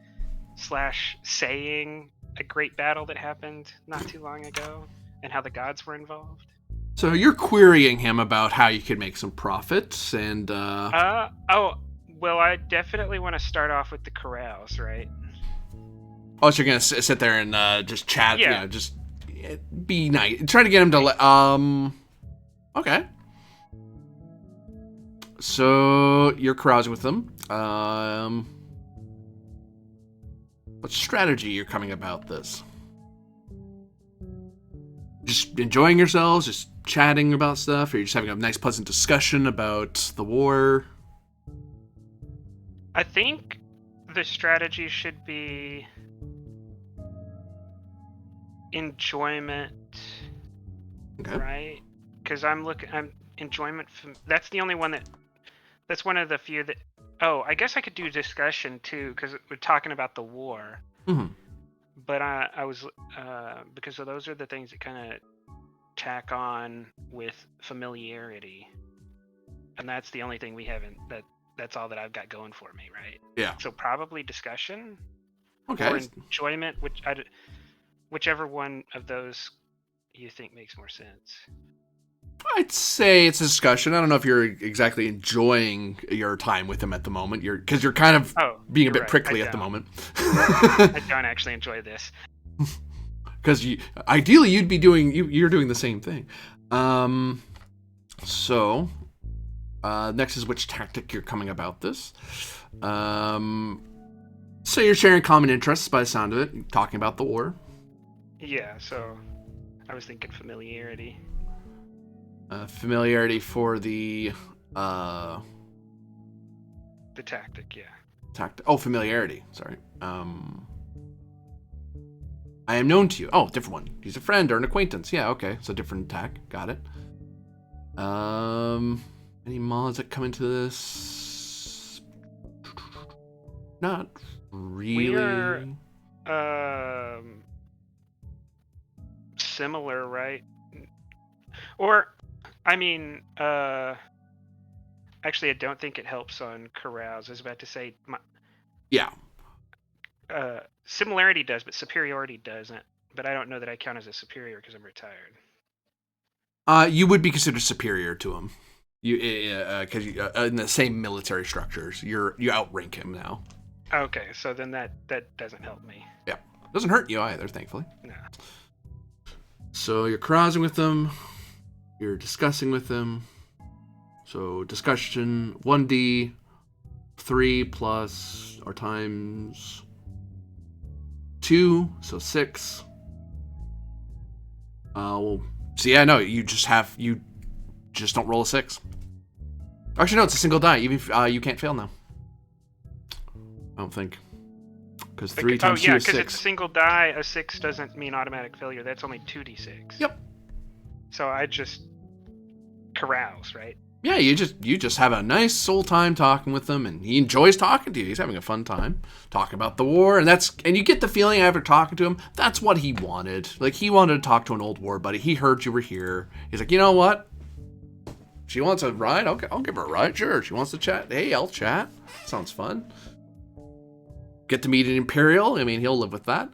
/ saying a great battle that happened not too long ago and how the gods were involved. So you're querying him about how you could make some profits and well, I definitely want to start off with the corrals, right? Oh, so you're gonna sit there and just chat, yeah. You know, just be nice. Try to get him to okay. So you're carousing with them. What strategy you're coming about this? Just enjoying yourselves, just chatting about stuff, or you're just having a nice, pleasant discussion about the war? I think the strategy should be enjoyment, Okay. right? Because I'm enjoyment. That's the only one that's one of the few that. Oh, I guess I could do discussion too, because we're talking about the war. Mm-hmm. but I was because those are the things that kind of tack on with familiarity, and that's the only thing we haven't. That's all that I've got going for me, right? Yeah. So probably discussion Okay. or enjoyment, whichever one of those you think makes more sense. I'd say it's a discussion. I don't know if you're exactly enjoying your time with him at the moment. Because you're kind of being a bit right. prickly at the moment. I don't actually enjoy this. Because ideally you'd be doing you're doing the same thing. So next is which tactic you're coming about this. So you're sharing common interests by the sound of it, talking about the war. Yeah. So I was thinking familiarity. Familiarity for the tactic, yeah. Familiarity. Sorry. I am known to you. Oh, different one. He's a friend or an acquaintance. Yeah, okay. So different attack. Got it. Any mods that come into this? Not really. We're similar, right? Or I mean, actually, I don't think it helps on carouse. I was about to say, yeah. Similarity does, but superiority doesn't. But I don't know that I count as a superior because I'm retired. You would be considered superior to him. Because in the same military structures, you outrank him now. Okay, so then that doesn't help me. Yeah, doesn't hurt you either, thankfully. No. So you're carousing with them. You're discussing with them. So discussion 1d 3 plus or times 2, so 6. So yeah, no, you just don't roll a 6. Actually, no, it's a single die. Even if, you can't fail now. I don't think. Because 3 times 2 is 6. Because it's a single die. A 6 doesn't mean automatic failure. That's only 2d6. Yep. So I just carouse, right? Yeah, you just have a nice soul time talking with him, and he enjoys talking to you. He's having a fun time talking about the war, and you get the feeling after talking to him, that's what he wanted. Like, he wanted to talk to an old war buddy. He heard you were here. He's like, you know what? She wants a ride? Okay, I'll give her a ride. Sure. She wants to chat? Hey, I'll chat. Sounds fun. Get to meet an Imperial. I mean, he'll live with that.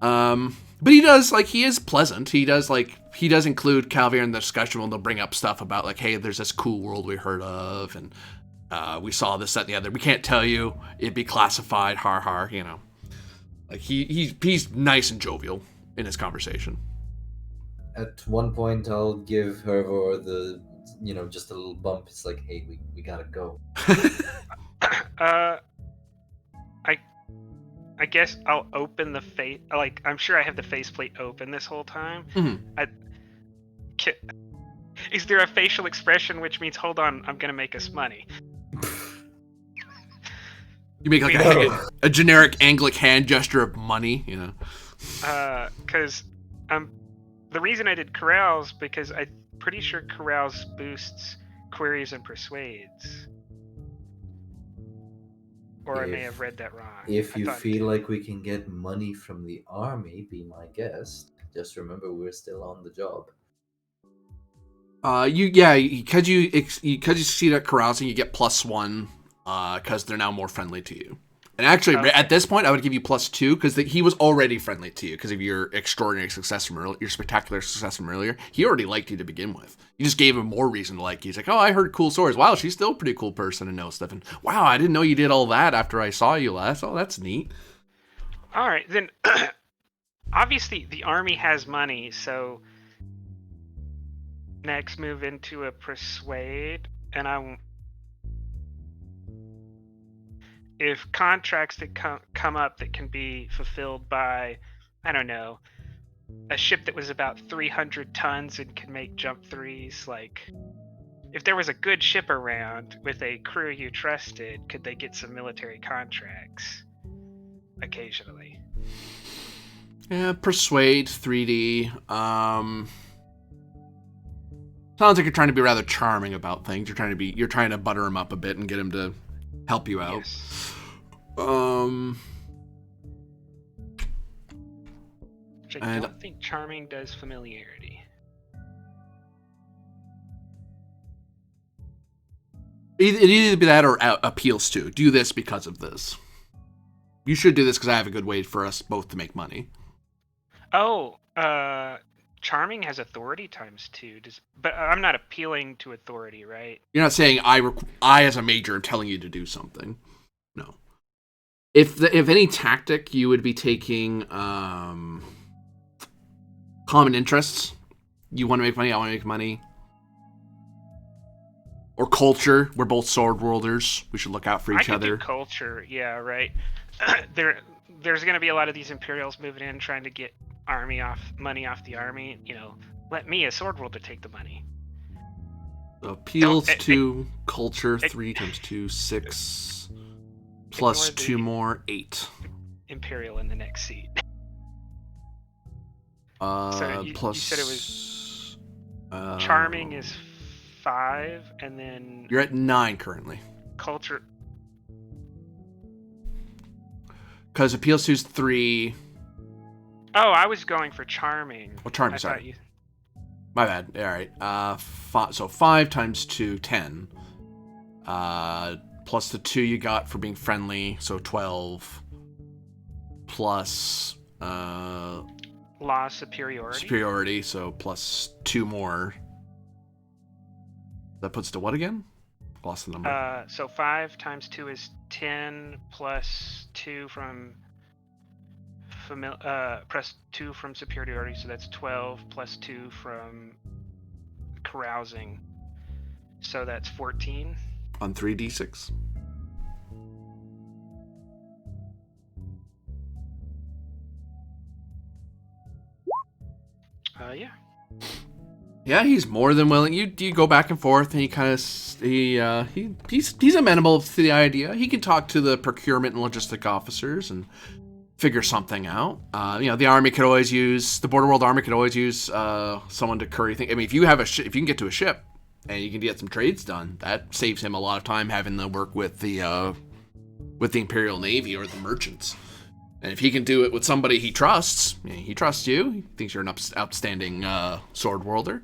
But he does, he is pleasant. He does include Calvier in the discussion when they'll bring up stuff about, hey, there's this cool world we heard of, and we saw this, that, and the other. We can't tell you. It'd be classified, har, you know. He's nice and jovial in his conversation. At one point, I'll give her just a little bump. It's like, hey, we gotta go. I guess I'll open the face. I'm sure I have the faceplate open this whole time. Mm-hmm. Is there a facial expression which means, hold on, I'm going to make us money? You make a generic Anglic hand gesture of money, you know? Because the reason I did carouse, because I'm pretty sure carouse boosts queries and persuades. Or I may have read that wrong. If you feel like we can get money from the army, be my guest. Just remember, we're still on the job. Because you succeed at carousing, you get +1 because they're now more friendly to you. And actually, at this point, I would give you +2 because he was already friendly to you because of your extraordinary success from earlier, your spectacular success from earlier. He already liked you to begin with. You just gave him more reason to like you. He's like, oh, I heard cool stories. Wow, she's still a pretty cool person and knows stuff. And wow, I didn't know you did all that after I saw you last. Oh, that's neat. All right, then. Obviously, the army has money, so next move into a persuade, and if contracts that come up that can be fulfilled by, I don't know, a ship that was about 300 tons and can make jump threes, if there was a good ship around with a crew you trusted, could they get some military contracts occasionally? Yeah, persuade 3D. Sounds like you're trying to be rather charming about things. You're trying to butter him up a bit and get him to help you out. Yes. Which I don't think charming does familiarity. It either be that or appeals to. Do this because of this. You should do this because I have a good way for us both to make money. Oh, charming has authority ×2. But I'm not appealing to authority, right? You're not saying I as a major am telling you to do something. No. If any tactic, you would be taking common interests. You want to make money, I want to make money. Or culture. We're both sword worlders. We should look out for each other. Do culture, yeah, right. There's going to be a lot of these Imperials moving in, trying to get money off the army. You know, let me, a sword worlder, take the money. Appeals to culture 3 × 2, 6. Plus 2 more, 8. Imperial in the next seat. So you said it was charming is 5, and then you're at 9 currently. Culture, because appeals to is 3. Oh, I was going for charming. Well, charming, sorry. My bad. All right. So 5 × 2, 10. Plus the 2 you got for being friendly, so 12. Plus law superiority. Superiority, so plus 2 more. That puts to what again? Lost the number. So 5 × 2 is 10, plus 2 from plus 2 from superiority, so that's 12, plus 2 from carousing, so that's 14. On 3d6. Yeah. Yeah, he's more than willing. You go back and forth, and he kind of he's amenable to the idea. He can talk to the procurement and logistic officers and figure something out. The army could always use the Border World Army could always use someone to curry things. I mean, if you have if you can get to a ship and you can get some trades done, that saves him a lot of time having to work with the Imperial Navy or the merchants. And if he can do it with somebody he trusts, he trusts you. He thinks you're an outstanding sword worlder.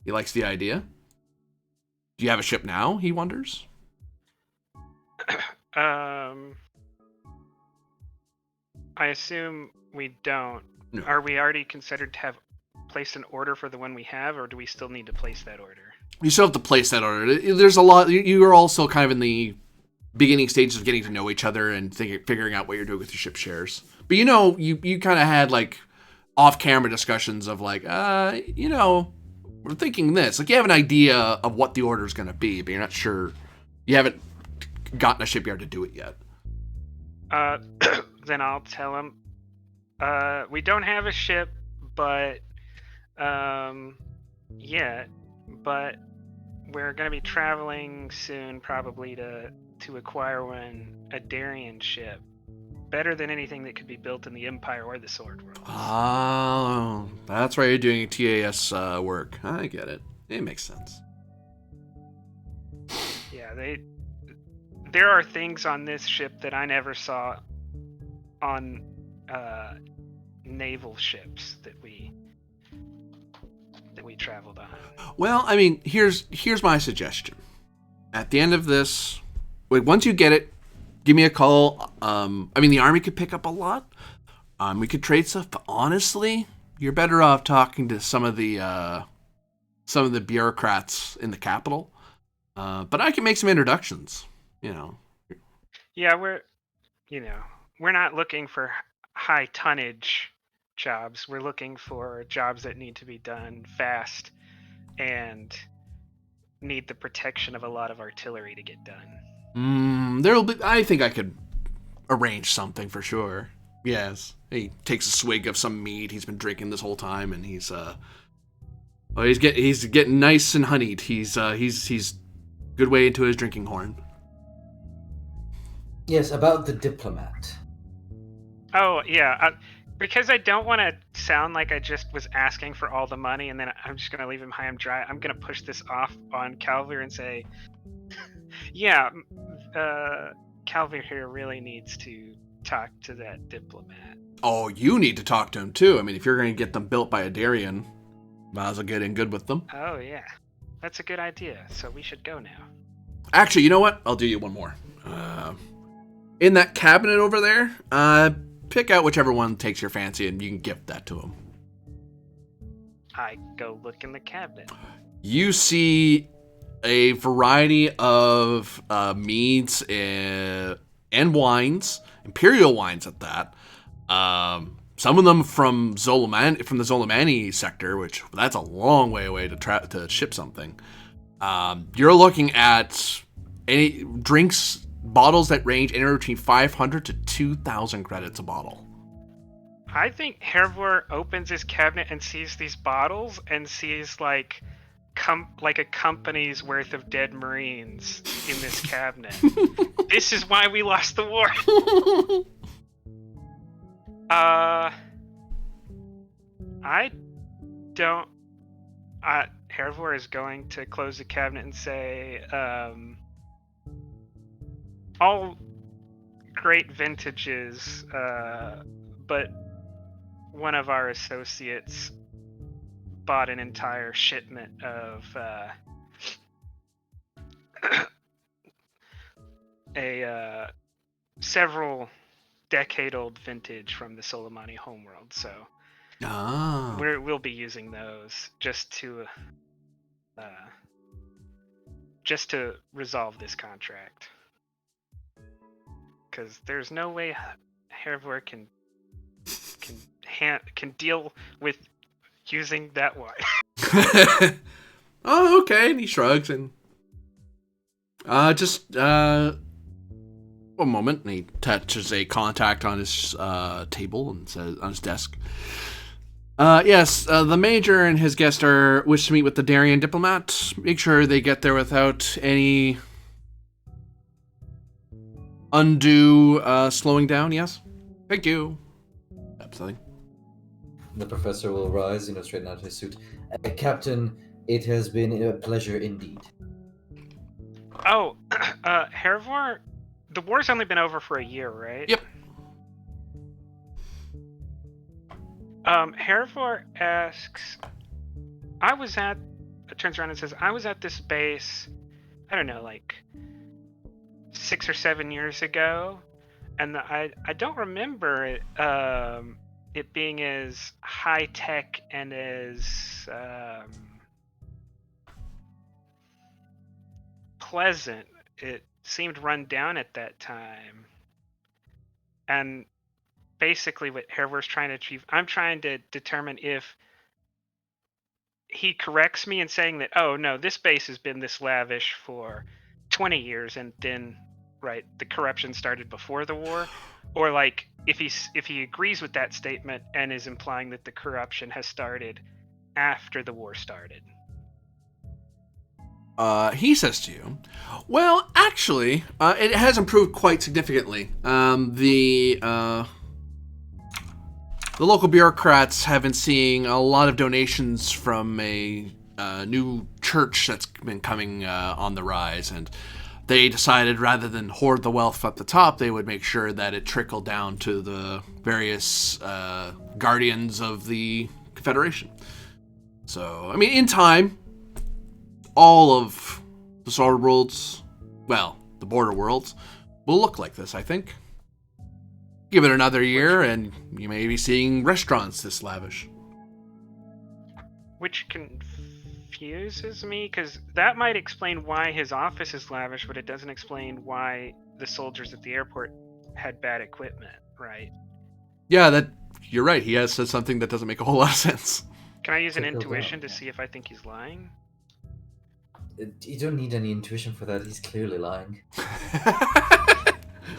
He likes the idea. Do you have a ship now? He wonders. I assume we don't. No. Are we already considered to have placed an order for the one we have, or do we still need to place that order? You still have to place that order. There's a lot. You are also kind of in the beginning stages of getting to know each other and figuring out what you're doing with your ship shares. But you kind of had like off-camera discussions of like, we're thinking this. Like you have an idea of what the order is going to be, but you're not sure. You haven't gotten a shipyard to do it yet. Then I'll tell him. We don't have a ship, but yet, but we're going to be traveling soon, probably to acquire a Darien ship. Better than anything that could be built in the Empire or the Sword World. Oh, that's why you're doing TAS work. I get it. It makes sense. Yeah, there are things on this ship that I never saw on naval ships that we traveled on. Well, I mean, here's my suggestion. At the end of this, once you get it, give me a call. The army could pick up a lot. We could trade stuff, but honestly, you're better off talking to some of the bureaucrats in the capital. But I can make some introductions. Yeah, we're not looking for high tonnage jobs. We're looking for jobs that need to be done fast and need the protection of a lot of artillery to get done. I think I could arrange something for sure. Yes. He takes a swig of some mead he's been drinking this whole time, and he's getting nice and honeyed. He's good way into his drinking horn. Yes, about the diplomat. Oh, yeah. Because I don't want to sound like I just was asking for all the money and then I'm just going to leave him high and dry. I'm going to push this off on Calvir and say, yeah, Calvir here really needs to talk to that diplomat. Oh, you need to talk to him too. I mean, if you're going to get them built by a Darien, might as well get in good with them. Oh, yeah. That's a good idea. So we should go now. Actually, you know what? I'll do you one more. In that cabinet over there, pick out whichever one takes your fancy and you can gift that to him. I go look in the cabinet. You see a variety of meads and wines, imperial wines at that. Some of them from the Zolamani sector, which that's a long way away to ship something. You're looking at any drinks bottles that range anywhere between 500 to 2,000 credits a bottle. I think Hervor opens his cabinet and sees these bottles and sees like a company's worth of dead Marines in this cabinet. This is why we lost the war. I don't. Hervor is going to close the cabinet and say, all great vintages, but one of our associates bought an entire shipment of a several decade-old vintage from the Soleimani homeworld. So we'll be using those just to resolve this contract. Because there's no way Hervor can deal with using that wine. Oh, okay. And he shrugs and just one moment. And he touches a contact on his table and says on his desk. Yes, the major and his guest wish to meet with the Darien diplomat. Make sure they get there without any undue slowing down. Yes, thank you. Absolutely. The professor will rise, straighten out his suit. Captain, it has been a pleasure indeed. Oh, Hervor, the war's only been over for a year, right? Yep. Hervor asks, turns around and says, I was at this base, I don't know, like 6 or 7 years ago, and I don't remember it being as high tech and as pleasant. It seemed run down at that time, and basically what Hervor's trying to achieve, I'm trying to determine if he corrects me in saying that, oh no, this base has been this lavish for 20 years and then the corruption started before the war, or like if he agrees with that statement and is implying that the corruption has started after the war started. He says to you, well, actually, it has improved quite significantly. The local bureaucrats have been seeing a lot of donations from a new church that's been coming on the rise, and they decided rather than hoard the wealth at the top, they would make sure that it trickled down to the various guardians of the Confederation. So, I mean, in time, all of the Sword Worlds, well, the Border Worlds, will look like this, I think. Give it another year, and you may be seeing restaurants this lavish. Which confuses me, because that might explain why his office is lavish, but it doesn't explain why the soldiers at the airport had bad equipment, right? Yeah, you're right. He has said something that doesn't make a whole lot of sense. Can I use an intuition to see if I think he's lying? You don't need any intuition for that. He's clearly lying.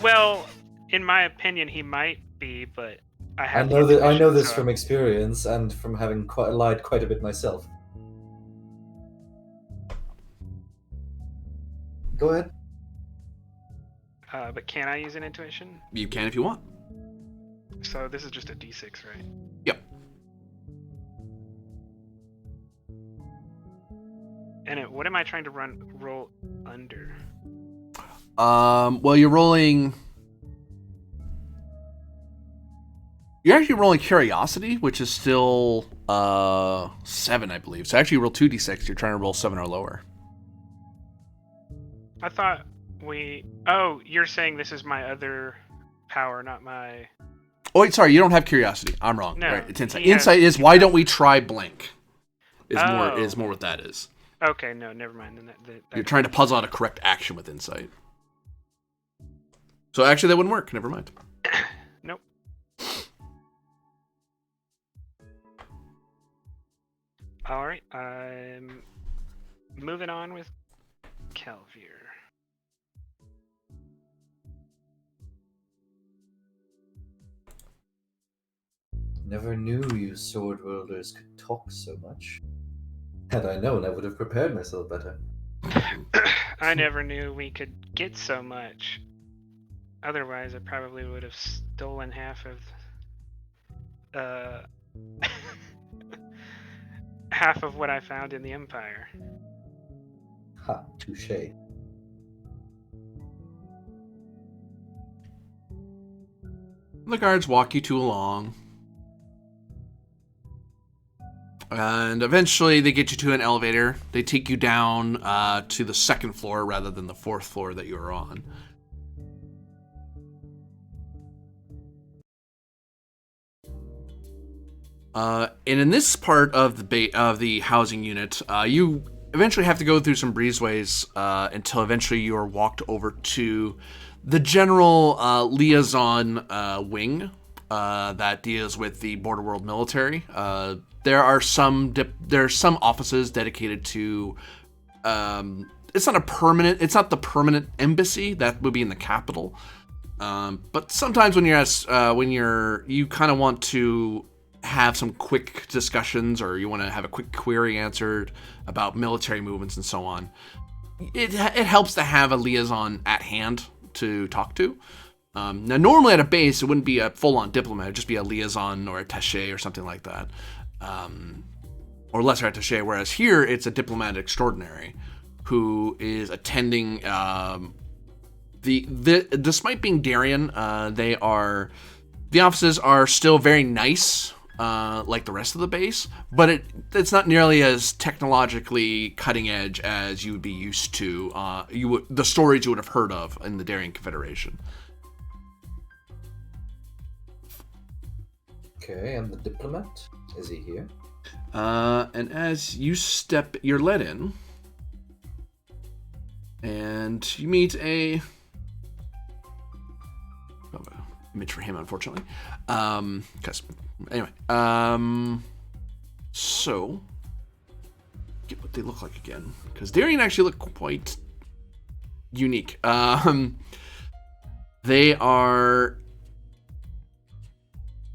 Well, in my opinion, he might be, but I know this from experience and from having lied quite a bit myself. Go ahead. But can I use an intuition? You can if you want. So this is just a d6, right? Yep. And what am I trying to roll under? Well, you're rolling You're actually rolling curiosity, which is still 7, I believe. So actually you roll 2d6. You're trying to roll 7 or lower. I thought we... Oh, you're saying this is my other power, not my... Oh, wait, sorry. You don't have curiosity. I'm wrong. No, Right, it's insight. he has- Insight is why don't we try blank? Is Oh. more what that is. Okay, no, never mind. Then that You're trying to puzzle out a correct action with insight. So actually that wouldn't work. Never mind. Nope. All right, I'm moving on with Kelvier. Never knew you sword wielders could talk so much. Had I known, I would have prepared myself better. I never knew we could get so much. Otherwise, I probably would have stolen half of, half of what I found in the Empire. Ha, touche. The guards walk you two along. And eventually they get you to an elevator. They take you down to the 2nd floor rather than the 4th floor that you were on. And in this part of the housing unit, you eventually have to go through some breezeways until eventually you are walked over to the general liaison wing that deals with the border world military. There are some offices dedicated to. It's not the permanent embassy that would be in the capital. But sometimes when you kind of want to have some quick discussions, or you want to have a quick query answered about military movements and so on, it helps to have a liaison at hand to talk to. Now, normally at a base, it wouldn't be a full-on diplomat. It'd just be a liaison or attaché or something like that. Or lesser attaché, whereas here, it's a diplomat extraordinary who is attending... despite being Darien, the offices are still very nice, like the rest of the base, but it's not nearly as technologically cutting edge as you would be used to. The stories you would have heard of in the Darien Confederation. Okay, and the diplomat? Is he here? And as you're let in, and you meet a image for him, unfortunately. So get what they look like again, because Darien actually look quite unique. They are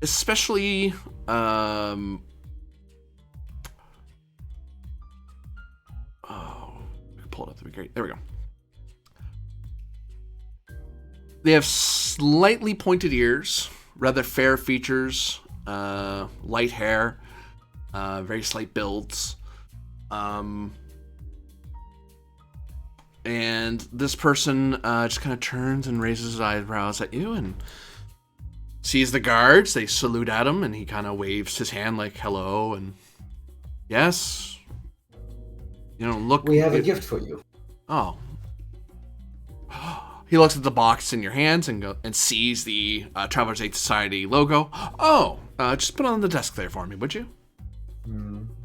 especially pull it up, that'd be great. There we go. They have slightly pointed ears, rather fair features, light hair, very slight builds. And this person just kind of turns and raises his eyebrows at you and sees the guards. They salute at him, and he kind of waves his hand like hello and yes. Look. We have a gift for you. Oh. He looks at the box in your hands and sees the Traveler's Aid Society logo. Oh, just put it on the desk there for me, would you?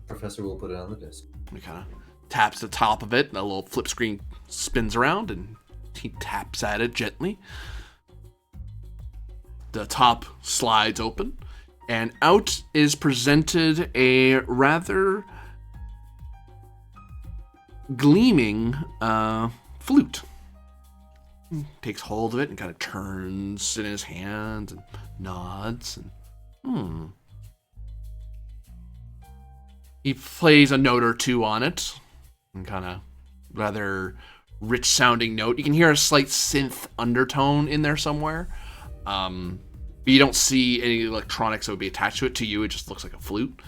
Professor will put it on the desk. He kind of taps the top of it, and a little flip screen spins around, and he taps at it gently. The top slides open, and out is presented a rather gleaming flute. Takes hold of it and kind of turns it in his hand and nods. And he plays a note or two on it, and kind of rather rich sounding note. You can hear a slight synth undertone in there somewhere. But you don't see any electronics that would be attached to it. To you, it just looks like a flute.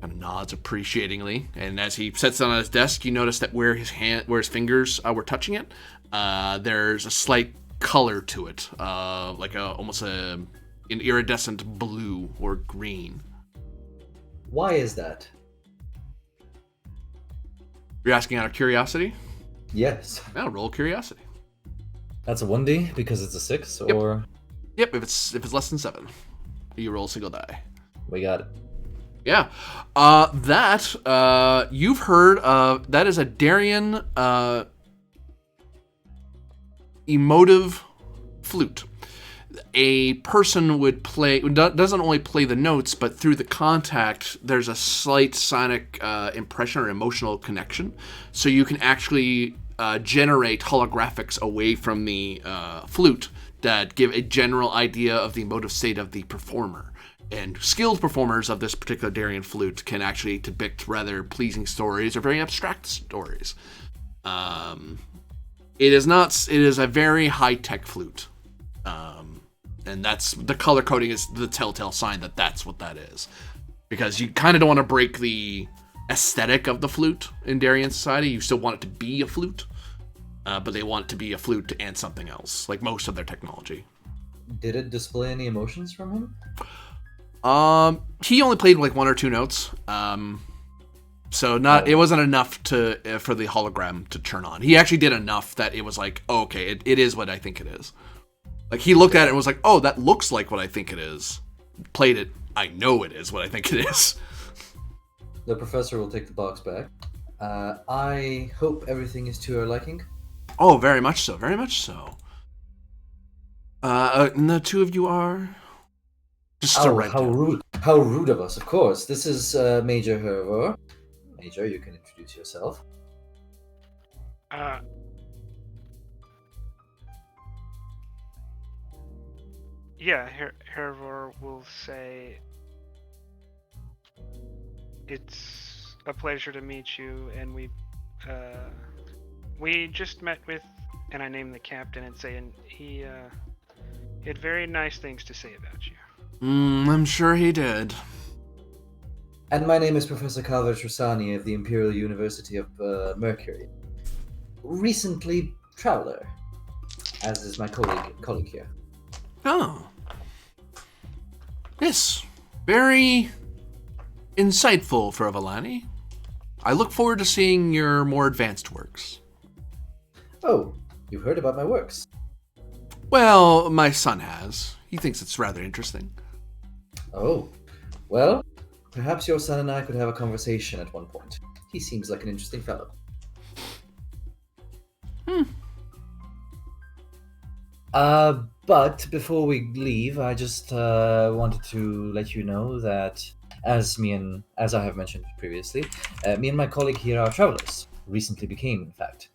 Kind of nods appreciatingly, and as he sets it on his desk, you notice that where his fingers were touching it, there's a slight color to it, like almost a an iridescent blue or green. Why is that? You're asking out of curiosity? Yes. I'll roll curiosity. That's a 1D because it's a 6, Yep. or Yep, if it's less than 7, you roll a single die. we got it. Yeah. You've heard of, that is a Darien emotive flute. A person would play, doesn't only play the notes, but through the contact, there's a slight sonic impression or emotional connection. So you can actually generate holographics away from the flute that give a general idea of the emotive state of the performer. And skilled performers of this particular Darien flute can actually depict rather pleasing stories or very abstract stories. It is a very high-tech flute. And that's, the color coding is the telltale sign that that's what that is. Because you kind of don't want to break the aesthetic of the flute in Darien society. You still want it to be a flute. But they want it to be a flute and something else, like most of their technology. Did it display any emotions from him? He only played like 1 or 2 notes. So it wasn't enough for the hologram to turn on. He actually did enough that it was like, oh, okay, it is what I think it is. Like, he looked at it and was like, oh, that looks like what I think it is. Played it, I know it is what I think it is. The professor will take the box back. I hope everything is to your liking. Oh, very much so, very much so. And the two of you are? Just How rude! How rude of us! Of course, this is Major Hervor. Major, you can introduce yourself. Yeah, Hervor will say, it's a pleasure to meet you, and we just met with, and I named the captain and saying he had very nice things to say about you. I'm sure he did. And my name is Professor Calvert Trusani of the Imperial University of Mercury. Recently traveler, as is my colleague here. Oh. Yes. Very insightful for a Villani. I look forward to seeing your more advanced works. Oh, you've heard about my works? Well, my son has. He thinks it's rather interesting. Oh, well, perhaps your son and I could have a conversation at one point. He seems like an interesting fellow. But before we leave, I just wanted to let you know that, as I have mentioned previously, me and my colleague here are travelers. Recently became, in fact.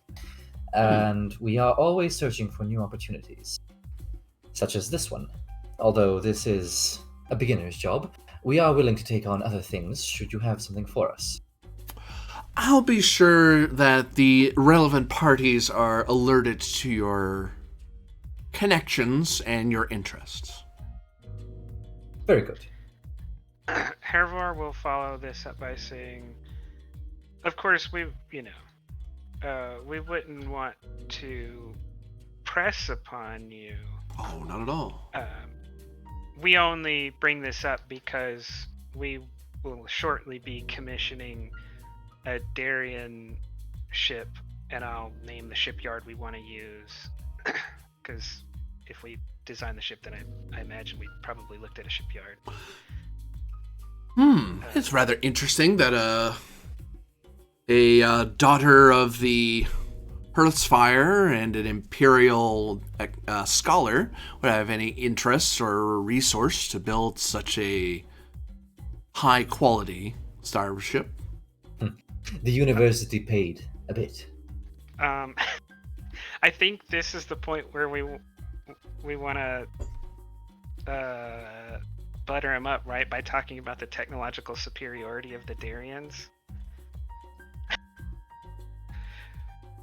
And we are always searching for new opportunities, such as this one. Although this is a beginner's job, we are willing to take on other things should you have something for us. I'll be sure that the relevant parties are alerted to your connections and your interests. Very good. Hervor will follow this up by saying, of course, we wouldn't want to press upon you. Oh, not at all. We only bring this up because we will shortly be commissioning a Darien ship, and I'll name the shipyard we want to use. Because if we design the ship, then I imagine we probably looked at a shipyard. It's rather interesting that a daughter of the Hearthsfire and an Imperial scholar would have any interest or resource to build such a high-quality starship. The university paid a bit. I think this is the point where we want to butter him up, right? By talking about the technological superiority of the Darians.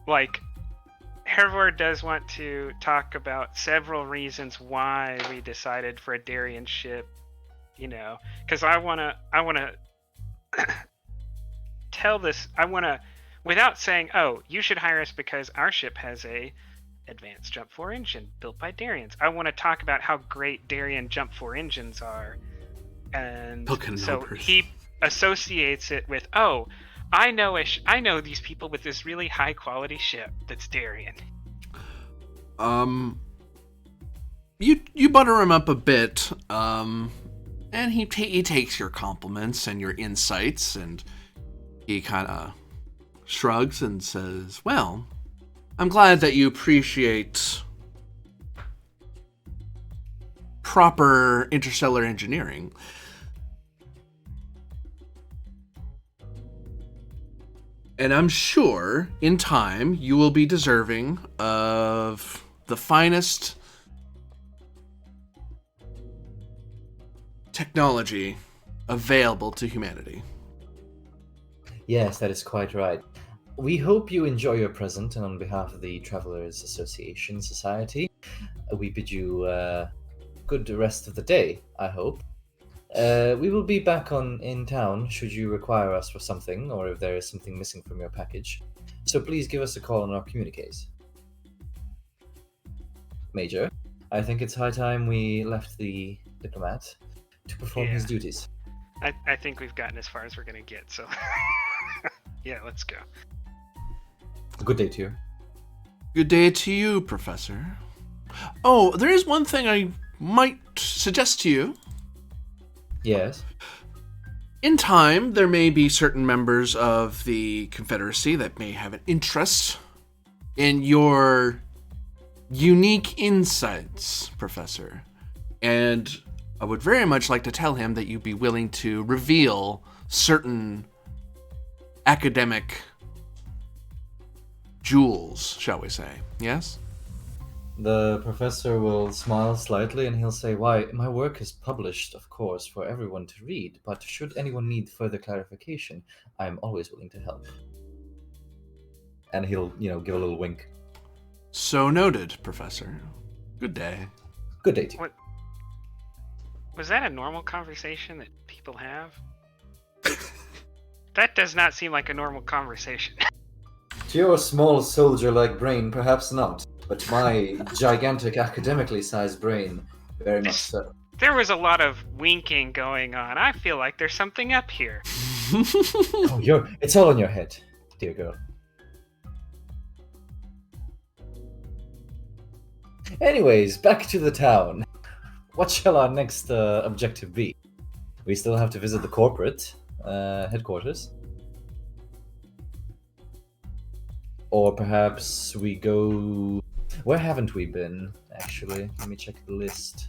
Like, Hervor does want to talk about several reasons why we decided for a Darien ship, because I want to tell this, without saying, oh, you should hire us because our ship has a advanced Jump 4 engine built by Darians. I want to talk about how great Darien Jump 4 engines are. And so he associates it with, oh, I know these people with this really high quality ship that's Darien. You butter him up a bit, and he takes your compliments and your insights, and he kind of shrugs and says, well, I'm glad that you appreciate proper interstellar engineering. And I'm sure, in time, you will be deserving of the finest technology available to humanity. Yes, that is quite right. We hope you enjoy your present, and on behalf of the Travelers Association Society, we bid you good rest of the day, I hope. We will be back in town should you require us for something, or if there is something missing from your package. So please give us a call on our communiques. Major, I think it's high time we left the diplomat to perform his duties. I think we've gotten as far as we're going to get, so yeah, let's go. Good day to you. Good day to you, Professor. Oh, there is one thing I might suggest to you. Yes? In time, there may be certain members of the Confederacy that may have an interest in your unique insights, Professor. And I would very much like to tell him that you'd be willing to reveal certain academic jewels, shall we say. Yes? The professor will smile slightly and he'll say, why, my work is published, of course, for everyone to read, but should anyone need further clarification, I am always willing to help. And he'll, give a little wink. So noted, Professor. Good day. Good day to you. What? Was that a normal conversation that people have? That does not seem like a normal conversation. To your small soldier-like brain, perhaps not, but my gigantic academically sized brain, very much so. There was a lot of winking going on. I feel like there's something up here. Oh, it's all in your head, dear girl. Anyways, back to the town. What shall our next objective be? We still have to visit the corporate headquarters. Or perhaps we go... Where haven't we been, actually? Let me check the list.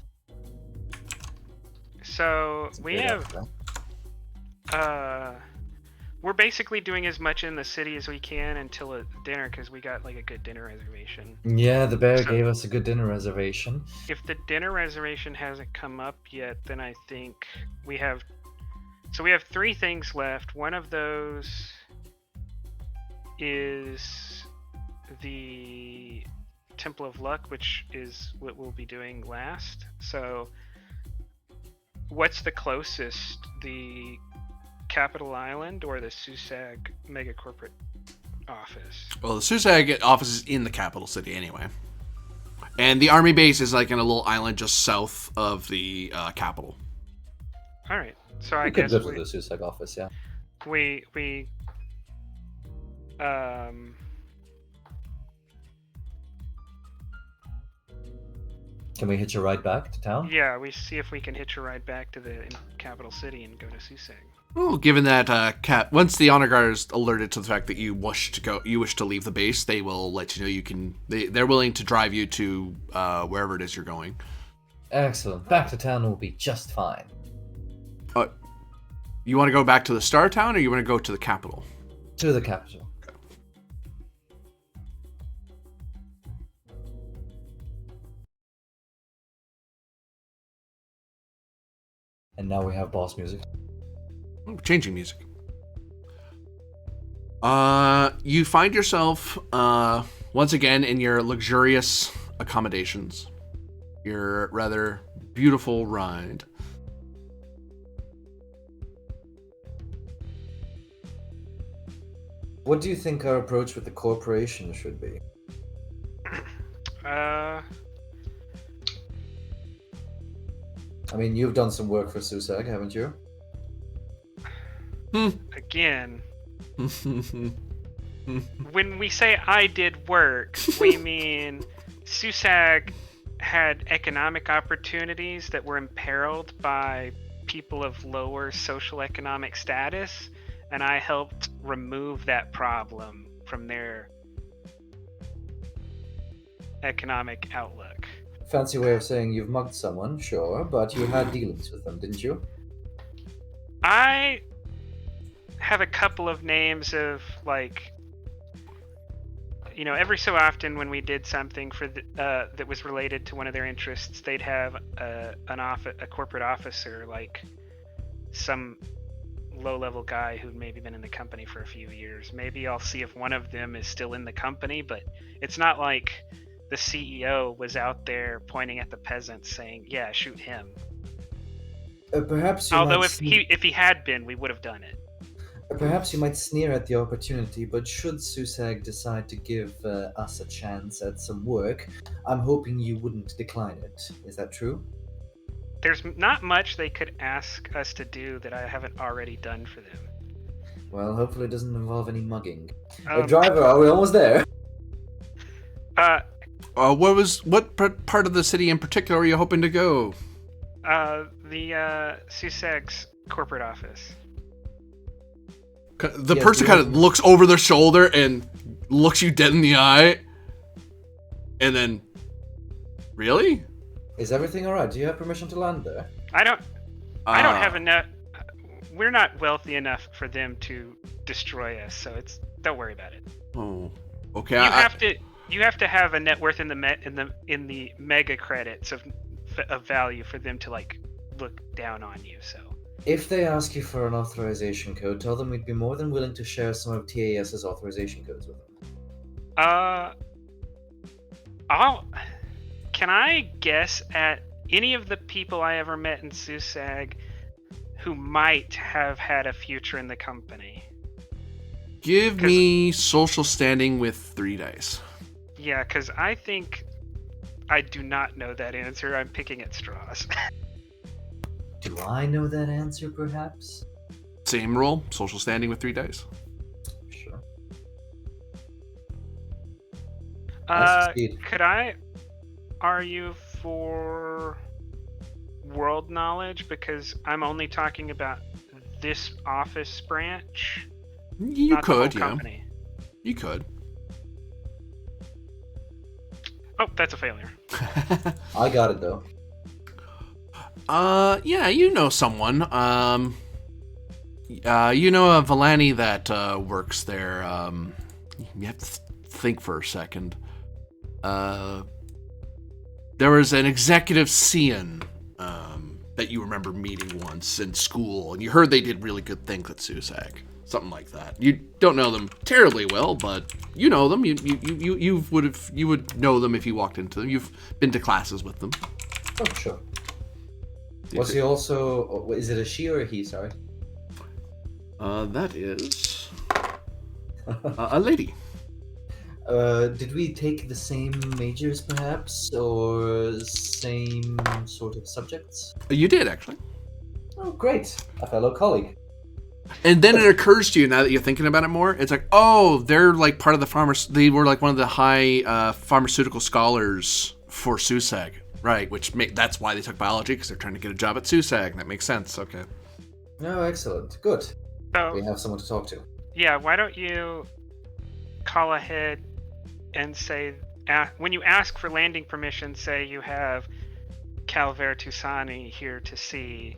So, we have... we're basically doing as much in the city as we can until dinner, because we got like a good dinner reservation. Yeah, the bear gave us a good dinner reservation. If the dinner reservation hasn't come up yet, then I think we have... So we have 3 things left. One of those is the Temple of Luck, which is what we'll be doing last. So what's the closest? The Capital Island or the Susag mega corporate office? Well, the Susag office is in the capital city anyway. And the army base is like in a little island just south of the capital. All right. So I we guess could go to the Susag office, yeah. We Can we hitch a ride back to town? Yeah, we see if we can hitch a ride back to the capital city and go to Susag. Well, given that once the honor guard is alerted to the fact that you wish to leave the base, they will let you know you can. They're willing to drive you to wherever it is you're going. Excellent. Back to town will be just fine. You want to go back to the Star Town, or you want to go to the capital? To the capital. Okay. And now we have boss music. Changing music. You find yourself once again in your luxurious accommodations. Your rather beautiful ride. What do you think our approach with the corporation should be? I mean, you've done some work for Susag, haven't you? Again, when we say I did work, we mean Susag had economic opportunities that were imperiled by people of lower social economic status, and I helped remove that problem from their economic outlook. Fancy way of saying you've mugged someone, sure, but you had dealings with them, didn't you? I have a couple of names of, like, you know, every so often when we did something for that was related to one of their interests, they'd have a corporate officer, like some low-level guy who'd maybe been in the company for a few years. Maybe I'll see if one of them is still in the company, but it's not like the CEO was out there pointing at the peasants saying, "Yeah, shoot him." Perhaps you Although might if he had been, we would have done it. Perhaps you might sneer at the opportunity, but should Susag decide to give us a chance at some work, I'm hoping you wouldn't decline it. Is that true? There's not much they could ask us to do that I haven't already done for them. Well, hopefully it doesn't involve any mugging. Driver, are we almost there? What part of the city in particular are you hoping to go? The Susag's corporate office. The person kind of looks over their shoulder and looks you dead in the eye, and then, really? Is everything alright? Do you have permission to land there? I don't have enough. We're not wealthy enough for them to destroy us, so don't worry about it. Oh, okay. You have to have a net worth in the mega credits of value for them to, like, look down on you. So if they ask you for an authorization code, tell them we'd be more than willing to share some of TAS's authorization codes with them. Can I guess at any of the people I ever met in Susag who might have had a future in the company? Give me social standing with 3 dice. Yeah, because I think I do not know that answer. I'm picking at straws. Do I know that answer, perhaps? Same roll, social standing with 3 dice. Sure. Could I argue for world knowledge, because I'm only talking about this office branch? You could, yeah. Company. You could. Oh, that's a failure. I got it though. Yeah, you know someone. You know a Villani that works there. You have to think for a second. There was an executive Cian that you remember meeting once in school, and you heard they did really good things at Susag. Something like that. You don't know them terribly well, but you know them. You would know them if you walked into them. You've been to classes with them. Oh, sure. Was he also... Is it a she or a he, sorry? That is... a lady. Did we take the same majors, perhaps? Or same sort of subjects? You did, actually. Oh, great. A fellow colleague. And then it occurs to you, now that you're thinking about it more, it's like, oh, they're like part of the they were like one of the high pharmaceutical scholars for Susag. Right, that's why they took biology, because they're trying to get a job at Susag. That makes sense. Okay. Oh, excellent. Good. So, we have someone to talk to. Yeah, why don't you call ahead and say, when you ask for landing permission, say you have Calver Tusani here to see.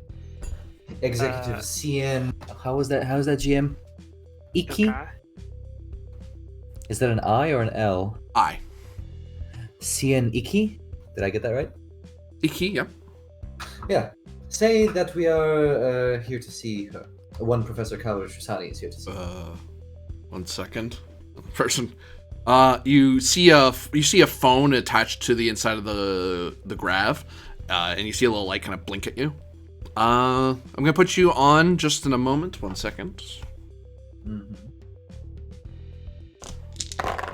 Executive CN. How is that GM? Iki? Okay. Is that an I or an L? I. CN Iki? Did I get that right? Iki, yeah. Yeah. Say that we are here to see her. One Professor Calver Tusani is here to see her. 1 second. Person. You see a phone attached to the inside of the grav, and you see a little light kind of blink at you. I'm gonna put you on just in a moment. 1 second. Mm-hmm.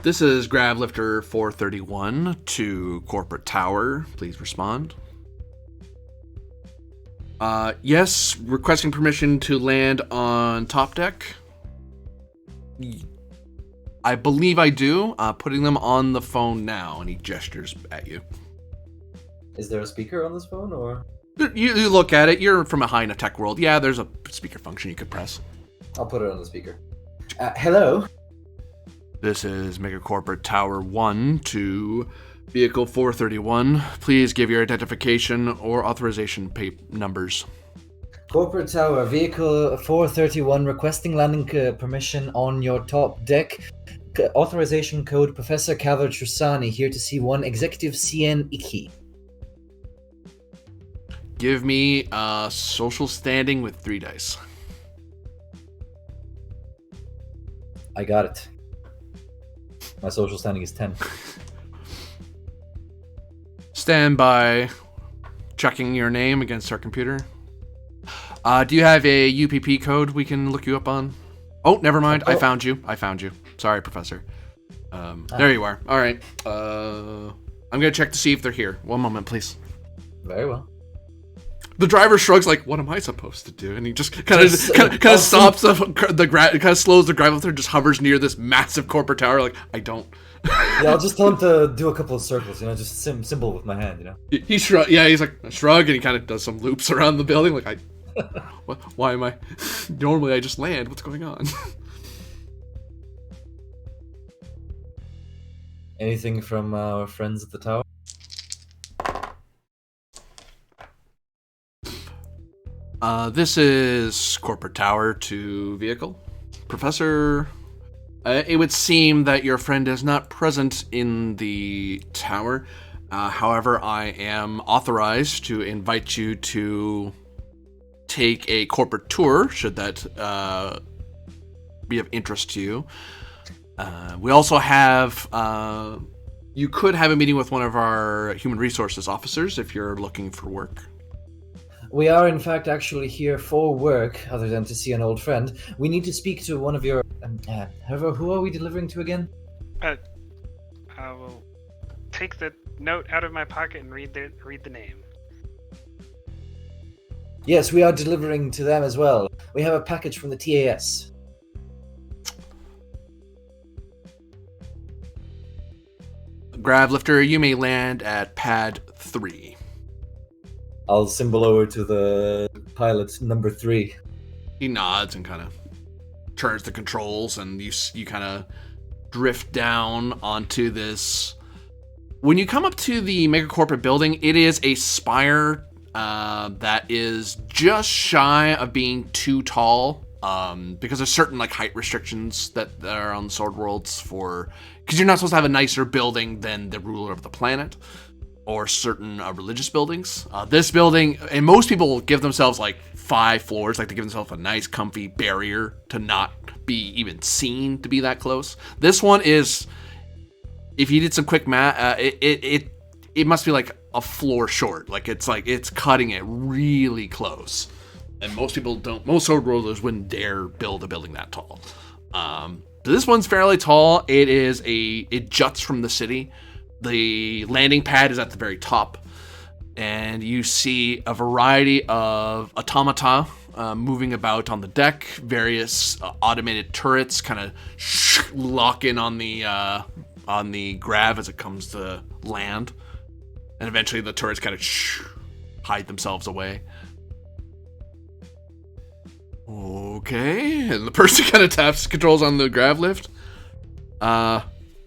This is Gravlifter 431 to Corporate Tower. Please respond. Yes, requesting permission to land on top deck. I believe I do. Putting them on the phone now, and he gestures at you. Is there a speaker on this phone, or? You look at it. You're from a high enough tech world. Yeah, there's a speaker function you could press. I'll put it on the speaker. Hello? This is Mega Corporate Tower 1 to Vehicle 431. Please give your identification or authorization numbers. Corporate Tower, Vehicle 431, requesting landing permission on your top deck. Authorization code Professor Kavor Trusani, here to see one Executive CN Iki. Give me a social standing with 3 dice. I got it. My social standing is 10. Stand by. Checking your name against our computer. Do you have a UPP code we can look you up on? Oh, never mind. I found you. Sorry, Professor. There you are. All right. I'm going to check to see if they're here. One moment, please. Very well. The driver shrugs like, "What am I supposed to do?" And he just kind of stops kind of slows the drive up there, just hovers near this massive corporate tower. Like, I don't. Yeah, I'll just tell him to do a couple of circles. Just symbol with my hand. He shrug. Yeah, he's like shrug, and he kind of does some loops around the building. Like, why am I? Normally, I just land. What's going on? Anything from our friends at the tower? This is Corporate Tower to Vehicle. Professor, it would seem that your friend is not present in the tower. However, I am authorized to invite you to take a corporate tour, should that be of interest to you. We also have... you could have a meeting with one of our human resources officers if you're looking for work. We are, in fact, actually here for work, other than to see an old friend. We need to speak to one of your... however, who are we delivering to again? I will take the note out of my pocket and read the name. Yes, we are delivering to them as well. We have a package from the TAS. Gravlifter, you may land at pad 3. I'll symbol over to the pilot number 3. He nods and kind of turns the controls, and you kind of drift down onto this. When you come up to the mega corporate building, it is a spire that is just shy of being too tall, because there's certain height restrictions that are on the Sword Worlds because you're not supposed to have a nicer building than the ruler of the planet. Or certain religious buildings. This building, and most people give themselves 5 floors, they give themselves a nice comfy barrier to not be even seen to be that close. This one is, if you did some quick math, it must be a floor short. It's cutting it really close. And most sword worlders wouldn't dare build a building that tall. This one's fairly tall. It juts from the city. The landing pad is at the very top, and you see a variety of automata moving about on the deck, various automated turrets kind of lock in on the grav as it comes to land, and eventually the turrets kind of hide themselves away. Okay, and the person kind of taps controls on the grav lift.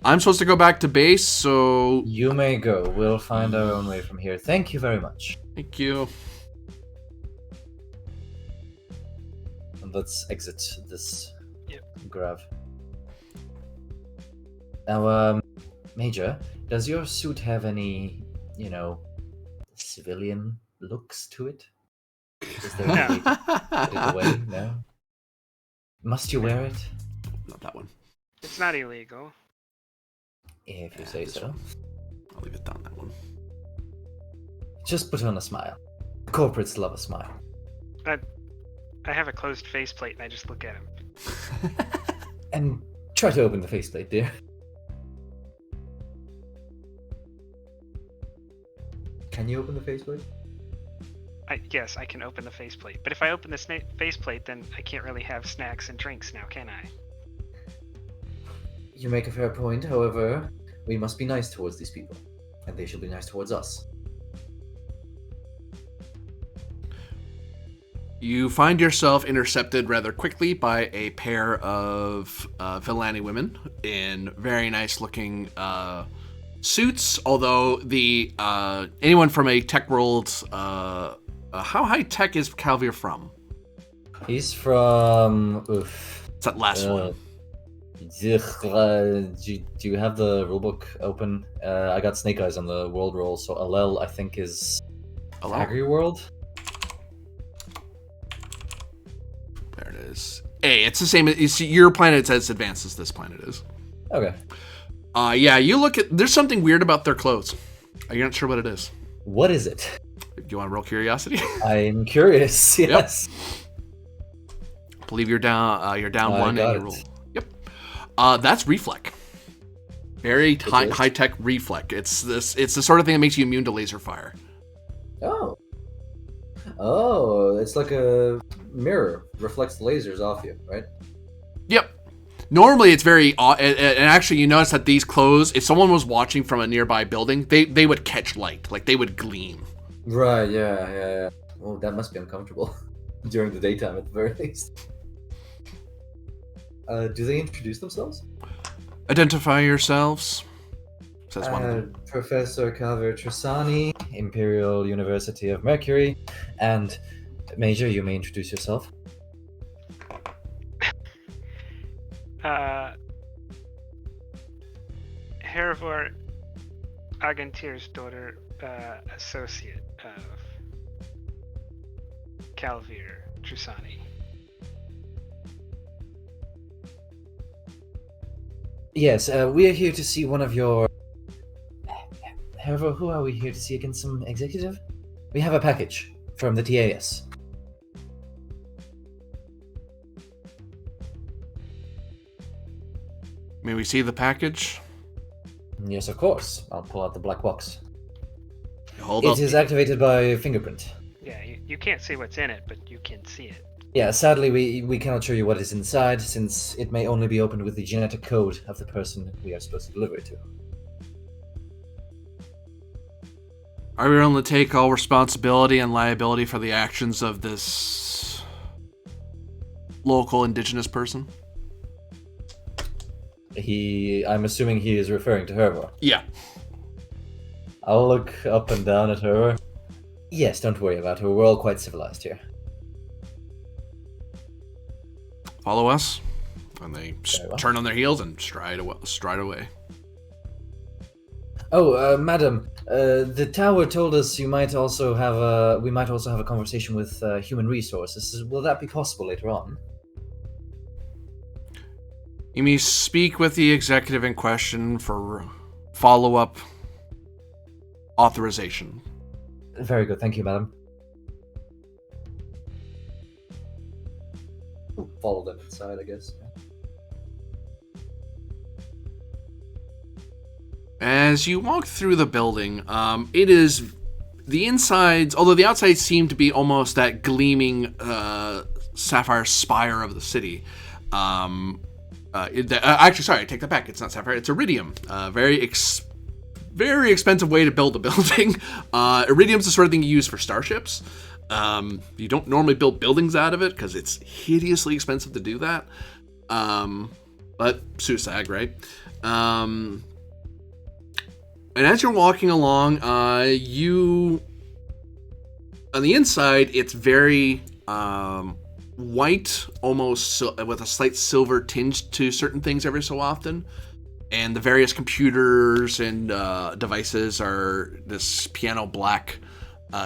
I'm supposed to go back to base, so... You may go. We'll find our own way from here. Thank you very much. Thank you. And let's exit this grav. Now, Major, does your suit have any, civilian looks to it? Is there any way to put it away? No? Must you wear it? Not that one. It's not illegal. If you say so. I'll leave it down that one. Just put on a smile. Corporates love a smile. I have a closed faceplate and I just look at him. And try to open the faceplate, dear. Can you open the faceplate? Yes, I can open the faceplate. But if I open the faceplate, then I can't really have snacks and drinks now, can I? You make a fair point. However, we must be nice towards these people, and they shall be nice towards us. You find yourself intercepted rather quickly by a pair of Villani women in very nice-looking suits. Although the anyone from a tech world, how high tech is Calvier from? He's from. Oof. It's that last one. Do you have the rulebook open? I got Snake Eyes on the world roll, so Alel I think is Agri World. There it is. Hey, it's the same. You see, your planet as advanced as this planet is. Okay. Yeah, you look at. There's something weird about their clothes. Are you not sure what it is? What is it? Do you want to roll curiosity? I'm curious. Yes. Yep. I believe you're down. You're down one, and you roll. Yep. That's reflect. Very high tech reflect. It's the sort of thing that makes you immune to laser fire. Oh. Oh, it's like a mirror, reflects the lasers off you, right? Yep. Normally it's very odd, and actually you notice that these clothes, if someone was watching from a nearby building, they would catch light, like they would gleam. Right, yeah. Well, that must be uncomfortable during the daytime at the very least. Do they introduce themselves? Identify yourselves, says one of them. Professor Calver Trasani, Imperial University of Mercury, and Major, you may introduce yourself. Hervor Agentir's daughter, associate of Calvir Trusani. Yes, we are here to see one of your... However, who are we here to see again? Some executive? We have a package from the TAS. May we see the package? Yes, of course. I'll pull out the black box. Hold up. It is activated by fingerprint. Yeah, you can't see what's in it, but you can see it. Yeah, sadly we cannot show you what is inside, since it may only be opened with the genetic code of the person we are supposed to deliver it to. Are we willing to take all responsibility and liability for the actions of this local indigenous person? I'm assuming he is referring to Hervor. Yeah. I'll look up and down at Hervor. Yes, don't worry about her. We're all quite civilized here. Follow us. And they turn on their heels and stride away. Oh, madam, the tower told us we might also have a conversation with human resources. Will that be possible later on? You may speak with the executive in question for follow-up authorization. Very good, thank you, madam. Follow them inside, I guess. As you walk through the building, it is the insides, although the outsides seem to be almost that gleaming sapphire spire of the city. Actually, sorry, I take that back. It's not sapphire, it's iridium. Very expensive way to build a building. Iridium's the sort of thing you use for starships. You don't normally build buildings out of it because it's hideously expensive to do that. But Susag, right? And as you're walking along, you on the inside, it's very white, almost with a slight silver tinge to certain things every so often. And the various computers and devices are this piano black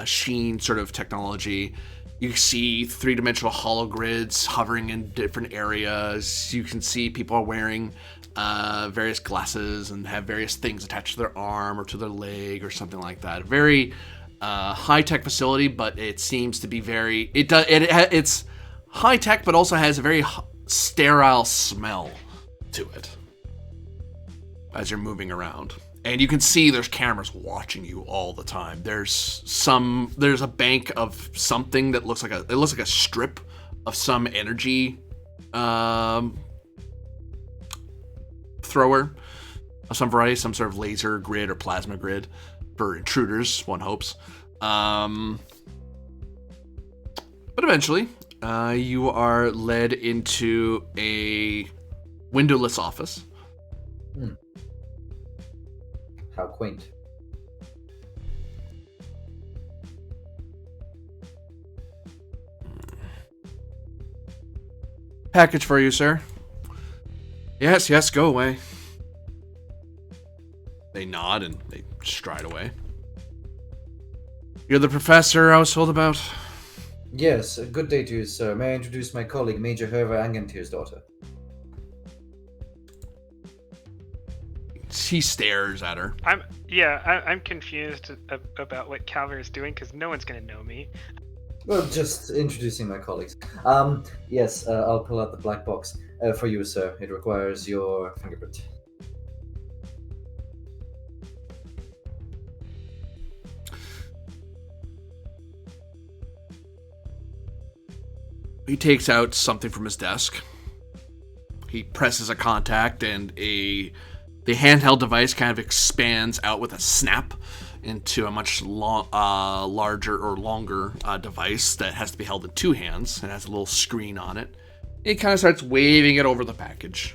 sheen sort of technology. You see three-dimensional hologrids hovering in different areas. You can see people are wearing various glasses and have various things attached to their arm or to their leg or something like that. Very high-tech facility, but it seems to be very... It's high-tech, but also has a very sterile smell to it as you're moving around. And you can see there's cameras watching you all the time. There's a bank of something that looks like a strip of some energy thrower of some variety, some sort of laser grid or plasma grid for intruders, one hopes. But eventually, you are led into a windowless office. How quaint. Package for you, sir. Yes, go away. They nod and they stride away. You're the professor I was told about? Yes, good day to you, sir. May I introduce my colleague, Major Herva Angantir's daughter? He stares at her. I'm confused about what Calvert is doing because no one's gonna know me. Well, just introducing my colleagues. Yes, I'll pull out the black box for you, sir. It requires your fingerprint. He takes out something from his desk. He presses a contact, and the handheld device kind of expands out with a snap into a much larger or longer device that has to be held in two hands and has a little screen on it. He kind of starts waving it over the package.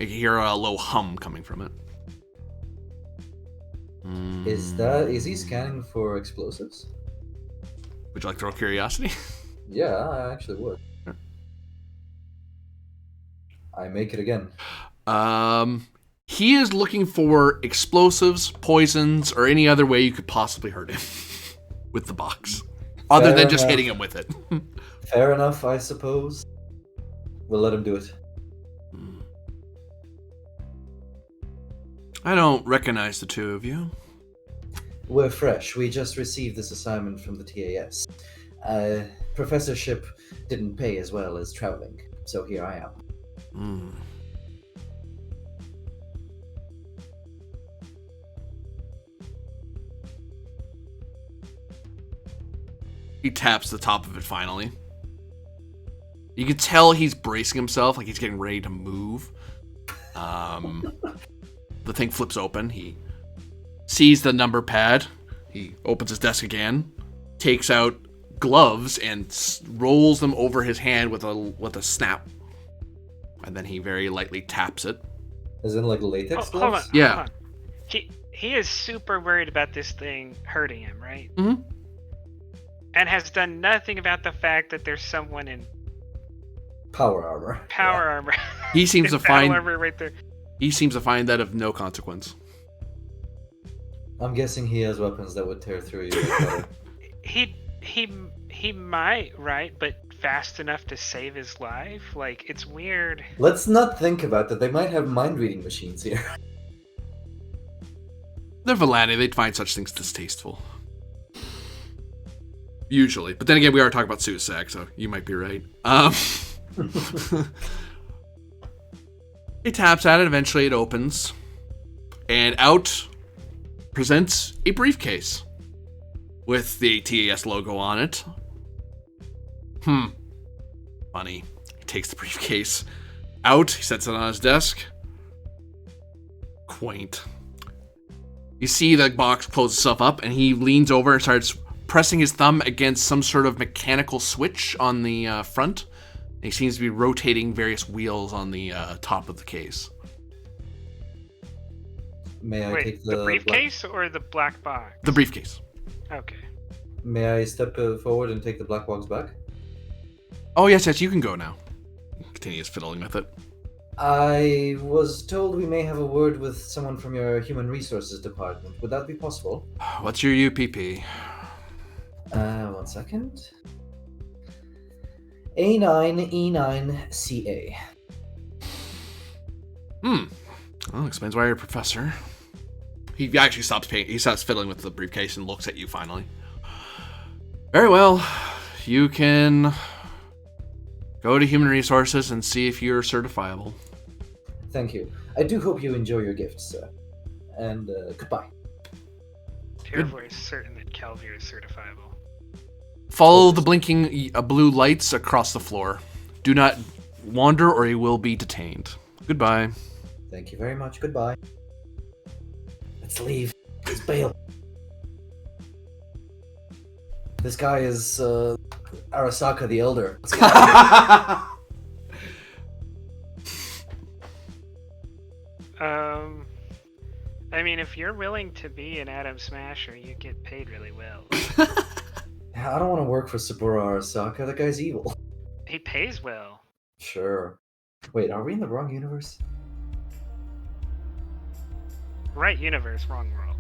You can hear a low hum coming from it. Is he scanning for explosives? Would you like to roll curiosity? Yeah, I actually would. Sure. I make it again. He is looking for explosives, poisons, or any other way you could possibly hurt him with the box. Other Fair than just enough. hitting him with it. Fair enough, I suppose. We'll let him do it. I don't recognize the two of you. We're fresh. We just received this assignment from the TAS. Professorship didn't pay as well as traveling, so here I am. He taps the top of it finally. You can tell he's bracing himself, like he's getting ready to move. The thing flips open. He sees the number pad. He opens his desk again, takes out gloves and rolls them over his hand with a snap. And then he very lightly taps it. As in, like, latex Hold gloves? on. Yeah. Hold on. He is super worried about this thing hurting him, right? Mm-hmm. And has done nothing about the fact that there's someone in Power armor. power armor. He seems to In battle find armor right there. he seems to find that of no consequence. I'm guessing he has weapons that would tear through you. He might, right? But fast enough to save his life? Like, it's weird. Let's not think about that. They might have mind-reading machines here. They're Villani, they'd find such things distasteful. Usually. But then again, we are talking about Suicide, so you might be right. He taps at it, eventually it opens. And out presents a briefcase with the TAS logo on it. Funny. He takes the briefcase out, he sets it on his desk. Quaint. You see the box close itself up, and he leans over and starts pressing his thumb against some sort of mechanical switch on the front. He seems to be rotating various wheels on the top of the case. May I Wait, take the briefcase or the black box? The briefcase. Okay. May I step forward and take the black box back? Oh, yes, you can go now. He continues fiddling with it. I was told we may have a word with someone from your human resources department. Would that be possible? What's your UPP? 1 second. A9E9CA. Well, explains why you're a professor. He actually stops paying. He stops fiddling with the briefcase and looks at you finally. Very well. You can go to human resources and see if you're certifiable. Thank you. I do hope you enjoy your gift, sir. and goodbye. Therefore, is certain that Calvier is certifiable. Follow the blinking blue lights across the floor. Do not wander or you will be detained. Goodbye. Thank you very much. Goodbye. Let's leave. Let's bail. This guy is Arasaka the Elder. Let's go. I mean, if you're willing to be an Atom Smasher, you get paid really well. I don't want to work for Saburo Arasaka. That guy's evil. He pays well. Sure. Wait, are we in the wrong universe? Right universe, wrong world.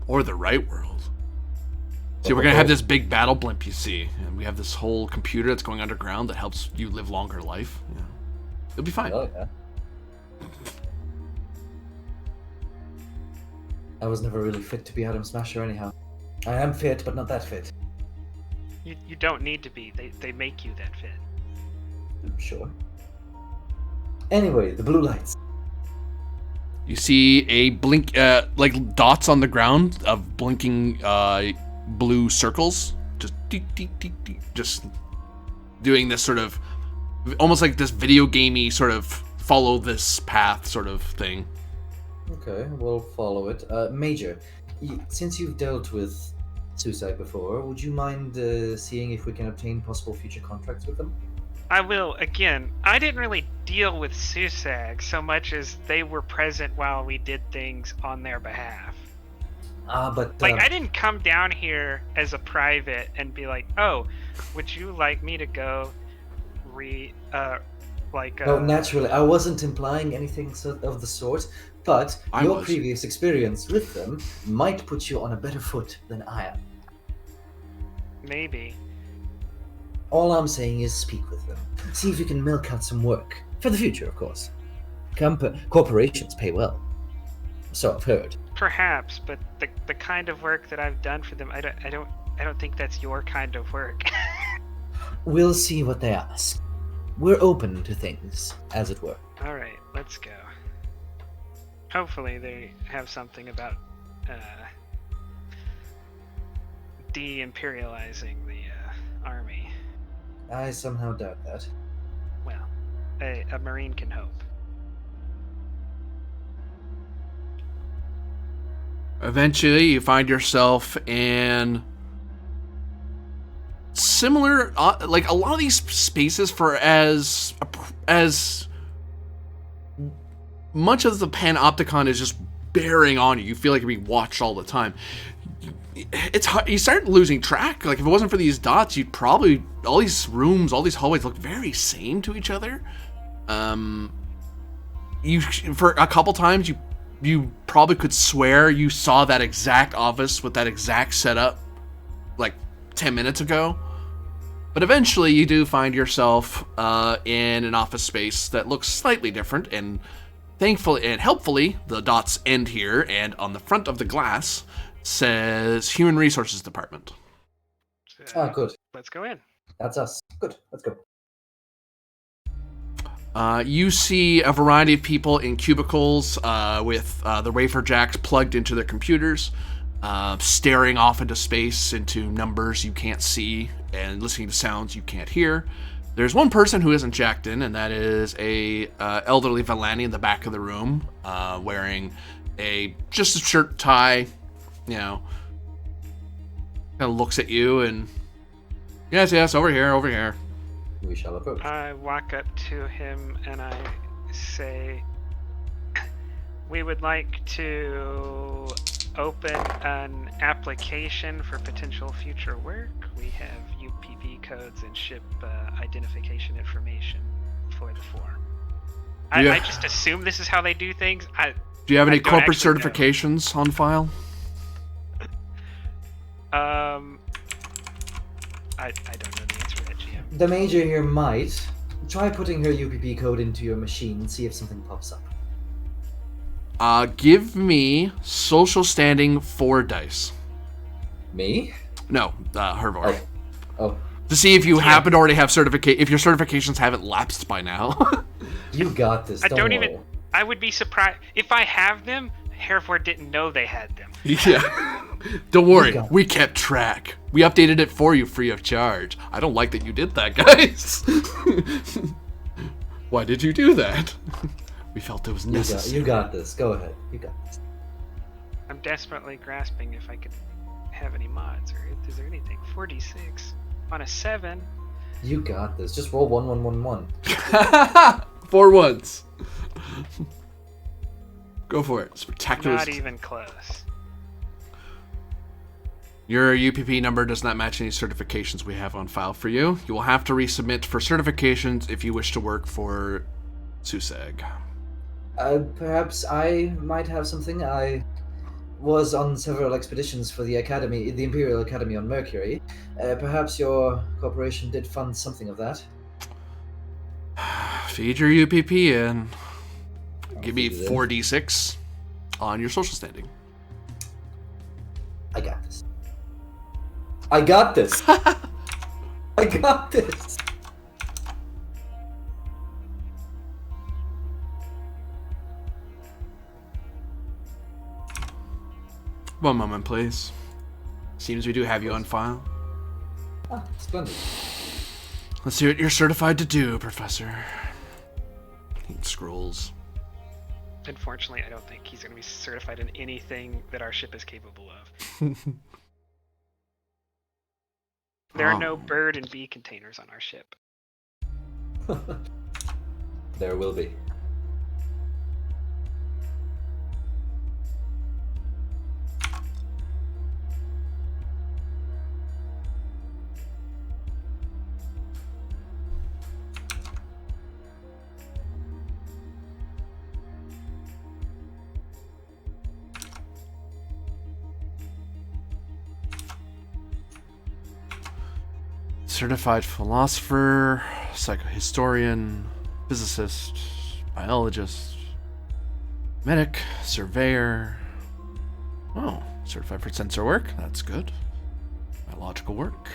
Or the right world. See, we're going to have this big battle blimp, you see. And we have this whole computer that's going underground that helps you live longer life. Yeah. It'll be fine. Oh, yeah. I was never really fit to be Atom Smasher anyhow. I am fit, but not that fit. You don't need to be. They make you that fit. I'm sure. Anyway, the blue lights. You see a blink, like dots on the ground of blinking blue circles. Just deek, deek, deek, deek, just doing this sort of, almost like this video gamey sort of follow this path sort of thing. Okay, we'll follow it. Major, since you've dealt with Suicide before, would you mind seeing if we can obtain possible future contracts with them? I will. Again, I didn't really deal with Susag so much as they were present while we did things on their behalf. But Like, I didn't come down here as a private and be like, oh, would you like me to go No, naturally, I wasn't implying anything of the sort, but your previous experience with them might put you on a better foot than I am. Maybe. All I'm saying is speak with them. See if you can milk out some work. For the future, of course. Corporations pay well. So I've heard. Perhaps, but the kind of work that I've done for them, I don't think that's your kind of work. We'll see what they ask. We're open to things, as it were. Alright, let's go. Hopefully they have something about de-imperializing the army. I somehow doubt that. Well, a Marine can hope. Eventually, you find yourself in similar, like a lot of these spaces, for as much of the panopticon is just bearing on you. You feel like you're being watched all the time. It's hard, you start losing track. Like, if it wasn't for these dots, you'd probably, all these rooms, all these hallways look very same to each other. You, for a couple times, you probably could swear you saw that exact office with that exact setup like 10 minutes ago. But eventually you do find yourself in an office space that looks slightly different, and thankfully and helpfully the dots end here, and on the front of the glass says Human Resources Department. Good. Let's go in. That's us. Good. Let's go. You see a variety of people in cubicles with the wafer jacks plugged into their computers, staring off into space, into numbers you can't see, and listening to sounds you can't hear. There's one person who isn't jacked in, and that is a elderly Valani in the back of the room, wearing just a shirt, tie, you know, kind of looks at you and, yes, over here. We shall approach. I walk up to him and I say, we would like to open an application for potential future work. We have UPP codes and ship identification information for the form. I just assume this is how they do things. Do you have any corporate certifications on file? I don't know the answer to that, GM. The Major here might. Try putting her UPP code into your machine and see if something pops up. Give me social standing 4 dice. Me? No, Hervor. Oh. To see if you happen to already have if your certifications haven't lapsed by now. You got this. Don't worry. I would be surprised if I have them. Hereford didn't know they had them. Yeah. Don't worry, got- we kept track. We updated it for you free of charge. I don't like that you did that, guys. Why did you do that? We felt it was necessary. You got this. Go ahead. You got this. I'm desperately grasping if I could have any mods, or is there anything. 46 on a 7. You got this. Just roll 1 1 1 1. 4 ones. Go for it. Spectacular. Not even close. Your UPP number does not match any certifications we have on file for you. You will have to resubmit for certifications if you wish to work for SUSAG. Perhaps I might have something. I was on several expeditions for the Academy, the Imperial Academy on Mercury. Perhaps your corporation did fund something of that. Feed your UPP in. Give me feed it in. 4d6 on your social standing. I got this. I got this. I got this. One moment, please. Seems we do have you on file. Ah, splendid. Let's see what you're certified to do, Professor. Scrolls. Unfortunately, I don't think he's going to be certified in anything that our ship is capable of. There are no bird and bee containers on our ship. There will be. Certified philosopher, psychohistorian, physicist, biologist, medic, surveyor. Oh, certified for sensor work. That's good. Biological work.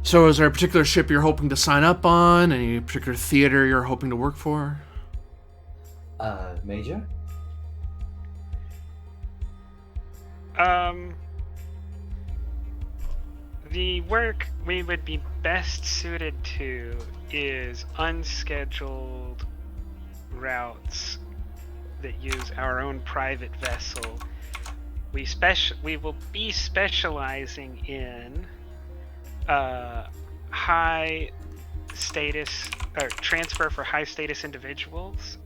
So is there a particular ship you're hoping to sign up on? Any particular theater you're hoping to work for? Major? The work we would be best suited to is unscheduled routes that use our own private vessel. We will be specializing in high status or transfer for high status individuals,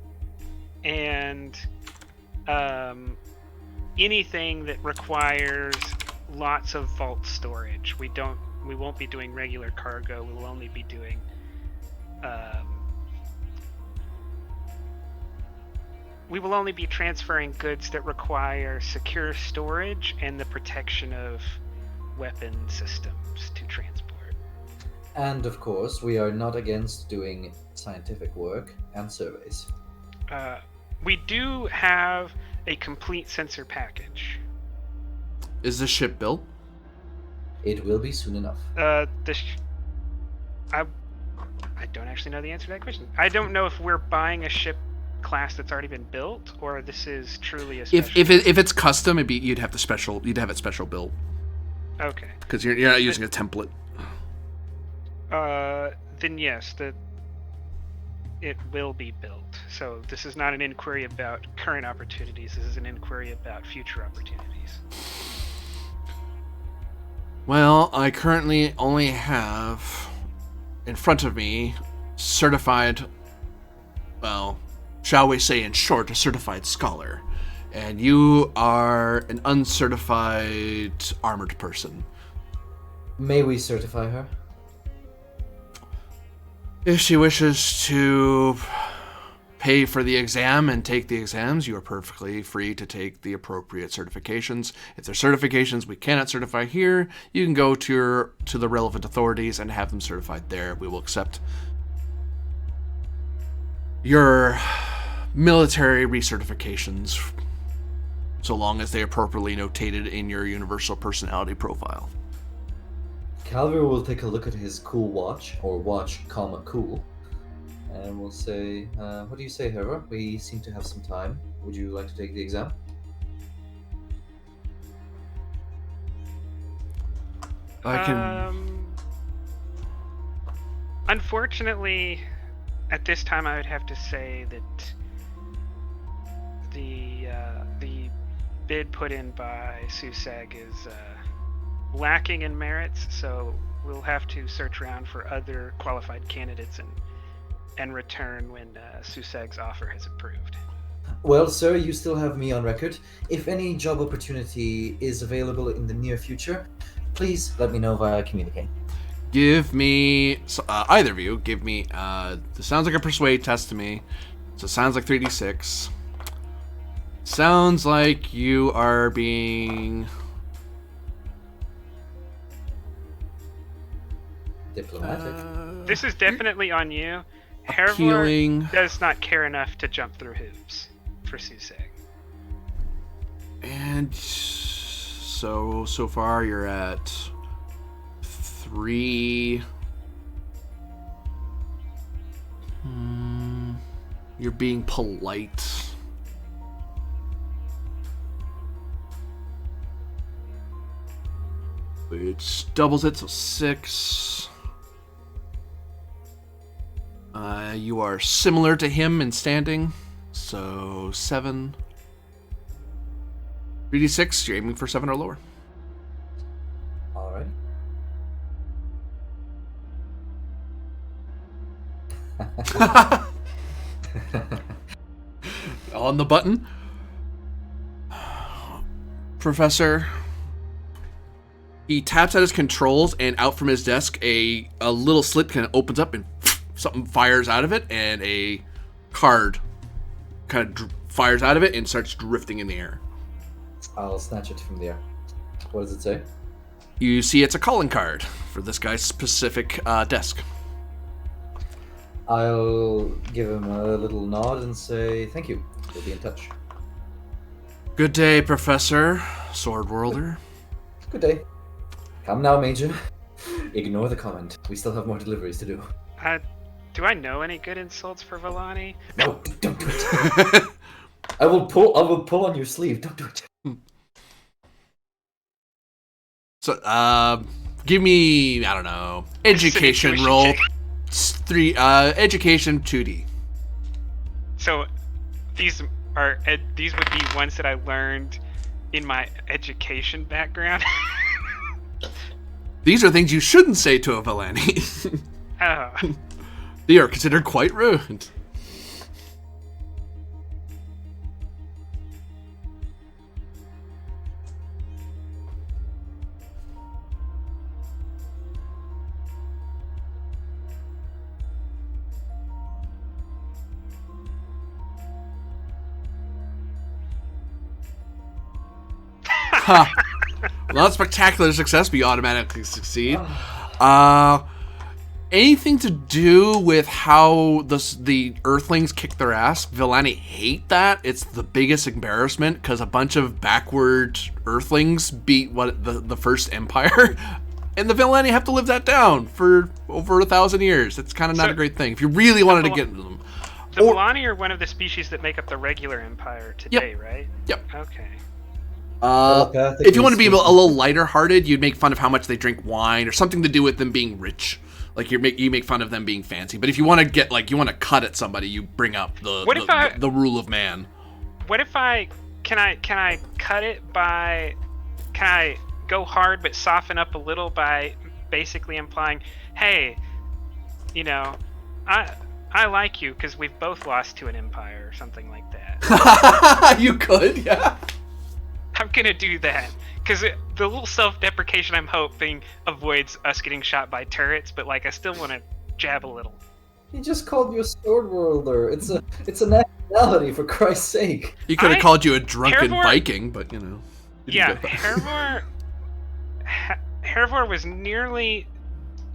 and anything that requires lots of vault storage. We won't be doing regular cargo. We will only be doing we will only be transferring goods that require secure storage and the protection of weapon systems to transport. And of course, we are not against doing scientific work and surveys. We do have a complete sensor package. Is this ship built? It will be soon enough. I don't actually know the answer to that question. I don't know if we're buying a ship class that's already been built, or this is truly a special. If it's custom, you'd have it special built. Okay. Because you're not using a template. Then yes, it will be built. So this is not an inquiry about current opportunities. This is an inquiry about future opportunities. Well, I currently only have in front of me certified, well, shall we say in short, a certified scholar. And you are an uncertified armored person. May we certify her? If she wishes to pay for the exam and take the exams, you are perfectly free to take the appropriate certifications. If there's certifications we cannot certify here, you can go to the relevant authorities and have them certified there. We will accept your military recertifications so long as they are properly notated in your universal personality profile. Calvary will take a look at his cool watch, or watch, comma, cool, and we'll say, what do you say, Hera? We seem to have some time. Would you like to take the exam? I can. Unfortunately, at this time, I would have to say that the bid put in by Susag is lacking in merits, so we'll have to search around for other qualified candidates and return when Susag's offer has approved. Well, sir, you still have me on record. If any job opportunity is available in the near future, please let me know via communicate. Give me, either of you, give me, this sounds like a persuade test to me. So it sounds like 3d6. Sounds like you are being... Diplomatic. This is definitely on you. Appealing. Hervor does not care enough to jump through hoops for Susag. And so far you're at 3. You're being polite. Which doubles it, so 6. You are similar to him in standing, so 7. 3d6, you're aiming for 7 or lower. All right. On the button. Professor. He taps at his controls, and out from his desk, a little slit kind of opens up, and something fires out of it, and a card kind of fires out of it and starts drifting in the air. I'll snatch it from the air. What does it say? You see it's a calling card for this guy's specific desk. I'll give him a little nod and say, thank you. We'll be in touch. Good day, Professor Sword Worlder. Good day. Come now, Major. Ignore the comment. We still have more deliveries to do. Do I know any good insults for Villani? No, don't do it. I will pull on your sleeve. Don't do it. So, give me, I don't know, education roll. 3, education 2D. So, these would be ones that I learned in my education background. These are things you shouldn't say to a Villani. Oh. They are considered quite rude. Huh. Not spectacular success, but you automatically succeed. Anything to do with how the Earthlings kick their ass? Villani hate that. It's the biggest embarrassment because a bunch of backward Earthlings beat the first Empire, and the Villani have to live that down for over 1,000 years. It's kind of not a great thing if you really wanted to get into them. The Villani are one of the species that make up the regular Empire today, right? Yep. Okay. If you want to be a little lighter-hearted, you'd make fun of how much they drink wine or something to do with them being rich. Like you make fun of them being fancy. But if you want to get you want to cut at somebody, you bring up the rule of man. What if can I cut it by, can I go hard but soften up a little by basically implying, hey, I like you because we've both lost to an empire or something like that. You could, yeah. I'm gonna do that because the little self-deprecation I'm hoping avoids us getting shot by turrets, but I still want to jab a little. He just called you a sword worlder. It's a nationality, for Christ's sake. He could have called you a drunken Viking, but Yeah, Hervor was nearly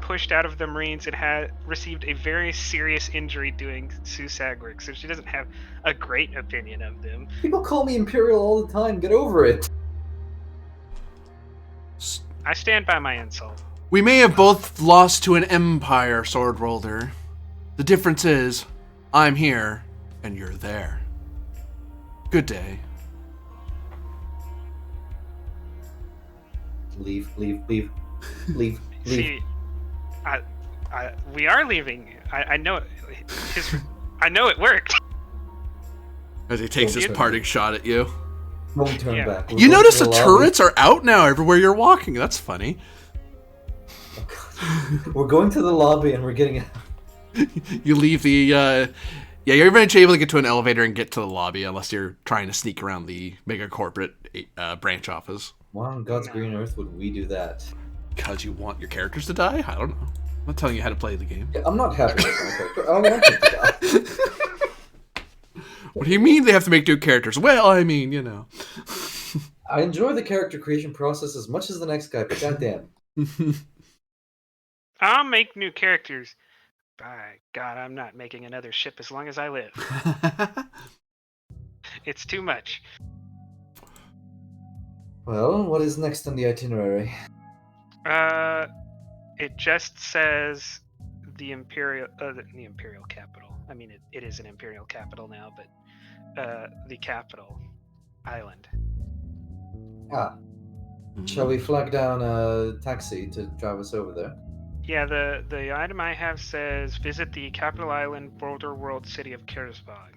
pushed out of the Marines and had received a very serious injury doing Susag work, so she doesn't have a great opinion of them. People call me Imperial all the time. Get over it. I stand by my insult. We may have both lost to an Empire, Sword Worlder, The difference is, I'm here and you're there. Good day. Leave, leave, leave, leave, leave. See, we are leaving. I know it. I know it worked. As he takes his parting shot at you. Won't turn Yeah. back. You notice the turrets are out now everywhere you're walking. That's funny. Oh, God. We're going to the lobby and we're getting out. You leave the, you're eventually able to get to an elevator and get to the lobby, unless you're trying to sneak around the mega corporate branch office. Why on God's green earth would we do that? Because you want your characters to die? I don't know. I'm not telling you how to play the game. Yeah, I'm not happy with my character. I want him to die. What do you mean they have to make new characters? Well, I mean, you know. I enjoy the character creation process as much as the next guy, but goddamn. I'll make new characters. By God, I'm not making another ship as long as I live. It's too much. Well, what is next on the itinerary? It just says the imperial capital. I mean, it is an imperial capital now, but the capital island. Ah. Shall we flag down a taxi to drive us over there? Yeah, the item I have says visit the capital island border world city of Kirzbog.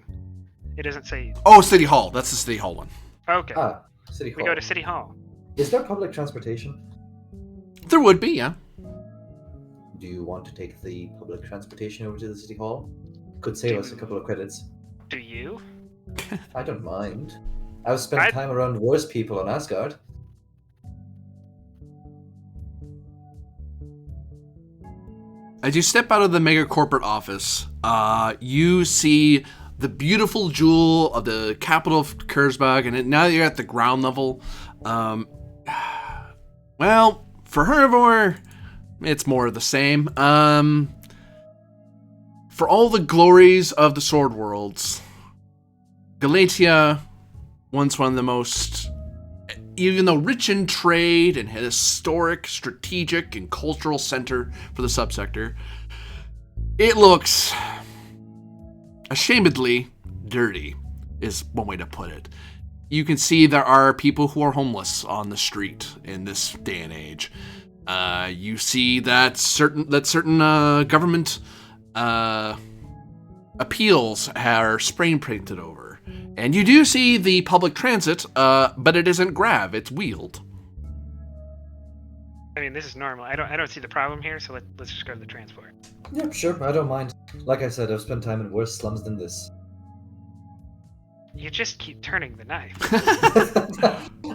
It doesn't say. Oh, City Hall. That's the City Hall one. Okay. Ah, City Hall. We go to City Hall. Is there public transportation? There would be, yeah. Do you want to take the public transportation over to the City Hall? Could save us a couple of credits. Do you? I don't mind. I've spent time around worse people on Asgard. As you step out of the mega corporate office, you see the beautiful jewel of the capital of Kurzbag, and now that you're at the ground level, well, for Herbivore, it's more of the same. For all the glories of the Sword Worlds, Galatia, once one of the most, even though rich in trade and historic, strategic, and cultural center for the subsector, it looks ashamedly dirty, is one way to put it. You can see there are people who are homeless on the street in this day and age. You see that certain government appeals are spray painted over. And you do see the public transit, but it isn't grav, it's wheeled. I mean, this is normal. I don't see the problem here, so let's just go to the transport. Yep, sure, I don't mind. Like I said, I've spent time in worse slums than this. You just keep turning the knife.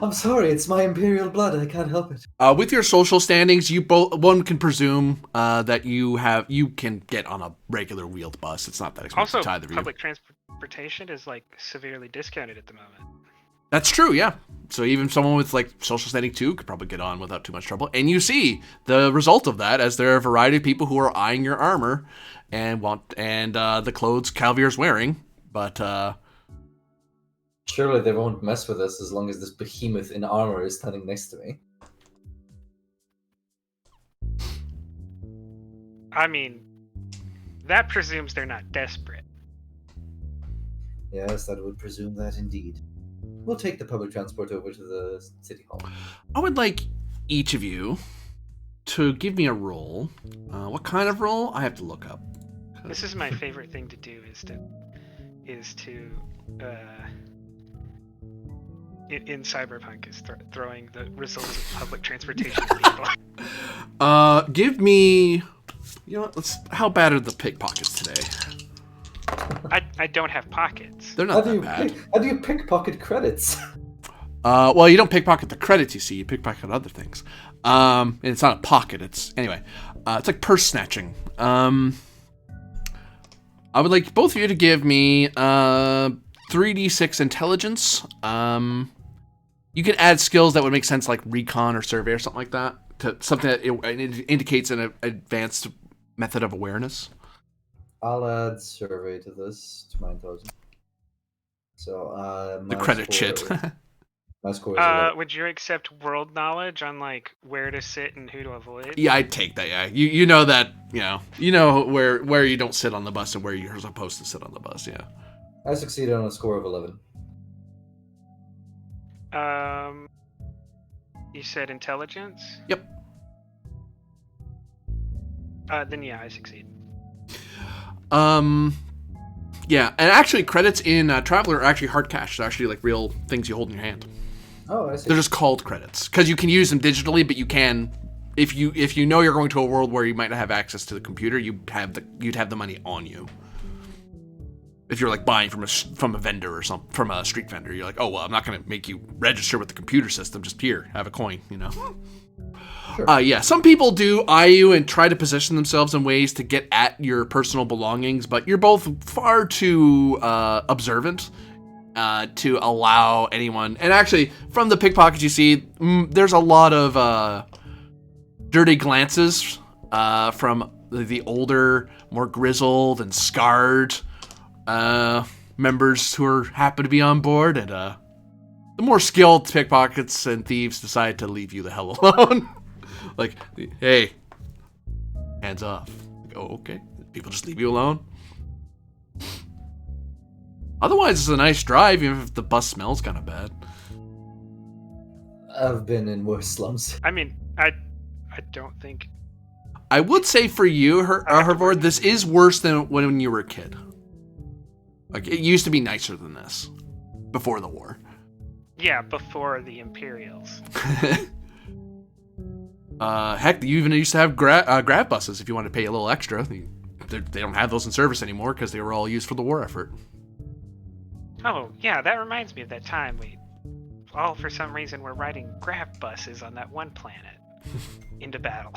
I'm sorry, it's my imperial blood. I can't help it. With your social standings, one can presume that you can get on a regular wheeled bus. It's not that expensive Also, to either of you. public transportation is like severely discounted at the moment. That's true, yeah. So even someone with like social standing 2 could probably get on without too much trouble. And you see the result of that as there are a variety of people who are eyeing your armor and the clothes Calvier's wearing, but surely they won't mess with us as long as this behemoth in armor is standing next to me. I mean, that presumes they're not desperate. Yes, that would presume that indeed. We'll take the public transport over to the City Hall. I would like each of you to give me a roll. What kind of roll? I have to look up. This is my favorite thing to do is to in Cyberpunk is throwing the results of public transportation at people. Give me, you know what, how bad are the pickpockets today? I don't have pockets. They're not that bad. How do you pickpocket credits? Well, you don't pickpocket the credits, you see. You pickpocket other things. And it's not a pocket. It's like purse snatching. I would like both of you to give me 3d6 intelligence. You can add skills that would make sense, like recon or survey or something like that, to something that it indicates an advanced method of awareness. I'll add survey to this, to my intelligence. So, The credit shit. My score is 11. Would you accept world knowledge on like where to sit and who to avoid? Yeah, I'd take that. Yeah, you know that. You know where you don't sit on the bus and where you're supposed to sit on the bus. Yeah. I succeeded on a score of 11. You said intelligence? Yep. Then yeah, I succeed. Yeah, and actually, credits in Traveler are actually hard cash. They're actually like real things you hold in your hand. Oh, I see. They're just called credits because you can use them digitally, but you can, if you know you're going to a world where you might not have access to the computer, you'd have the money on you. If you're like buying from a vendor or from a street vendor, you're like, oh well, I'm not going to make you register with the computer system. Just here, have a coin, Sure. Yeah, some people do eye you and try to position themselves in ways to get at your personal belongings, but you're both far too observant to allow anyone. And actually, from the pickpockets you see, there's a lot of dirty glances from the older, more grizzled and scarred members who happen to be on board, and the more skilled pickpockets and thieves decide to leave you the hell alone. Like, hey, hands off. Like, oh, okay. People just leave you alone. Otherwise, it's a nice drive, even if the bus smells kind of bad. I've been in worse slums. I mean, I don't think. I would say for you, Hervor, this is worse than when you were a kid. Like, it used to be nicer than this before the war. Yeah, before the Imperials. Heck, you even used to have grab buses if you wanted to pay a little extra. They don't have those in service anymore because they were all used for the war effort. Oh, yeah, that reminds me of that time we all, for some reason, were riding grab buses on that one planet into battle.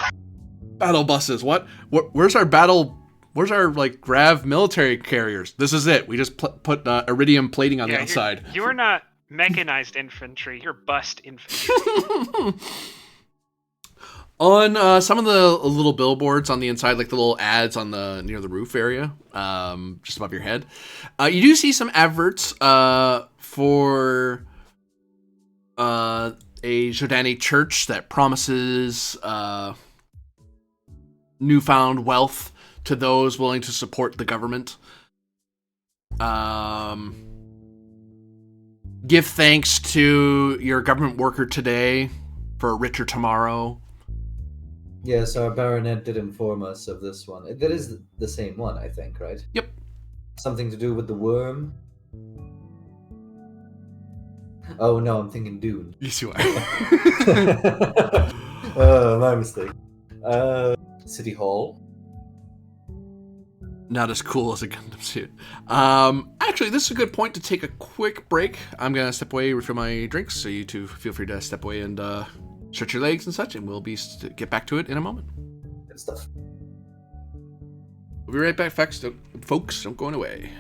Battle buses, what? Where's our battle? Where's our, like, grav military carriers? This is it. We just put iridium plating on the outside. You are not mechanized infantry, you're bust infantry. On some of the little billboards on the inside, like the little ads on near the roof area, just above your head, you do see some adverts for a Jordani church that promises newfound wealth to those willing to support the government. Give thanks to your government worker today for a richer tomorrow. Yes, our baronet did inform us of this one. That is the same one, I think, right? Yep. Something to do with the worm? Oh no, I'm thinking Dune. Yes, you are. My mistake. City Hall. Not as cool as a Gundam suit. Actually, this is a good point to take a quick break. I'm going to step away, refill my drinks, so you two feel free to step away and stretch your legs and such, and we'll get back to it in a moment. Good stuff. We'll be right back, folks. Don't go away.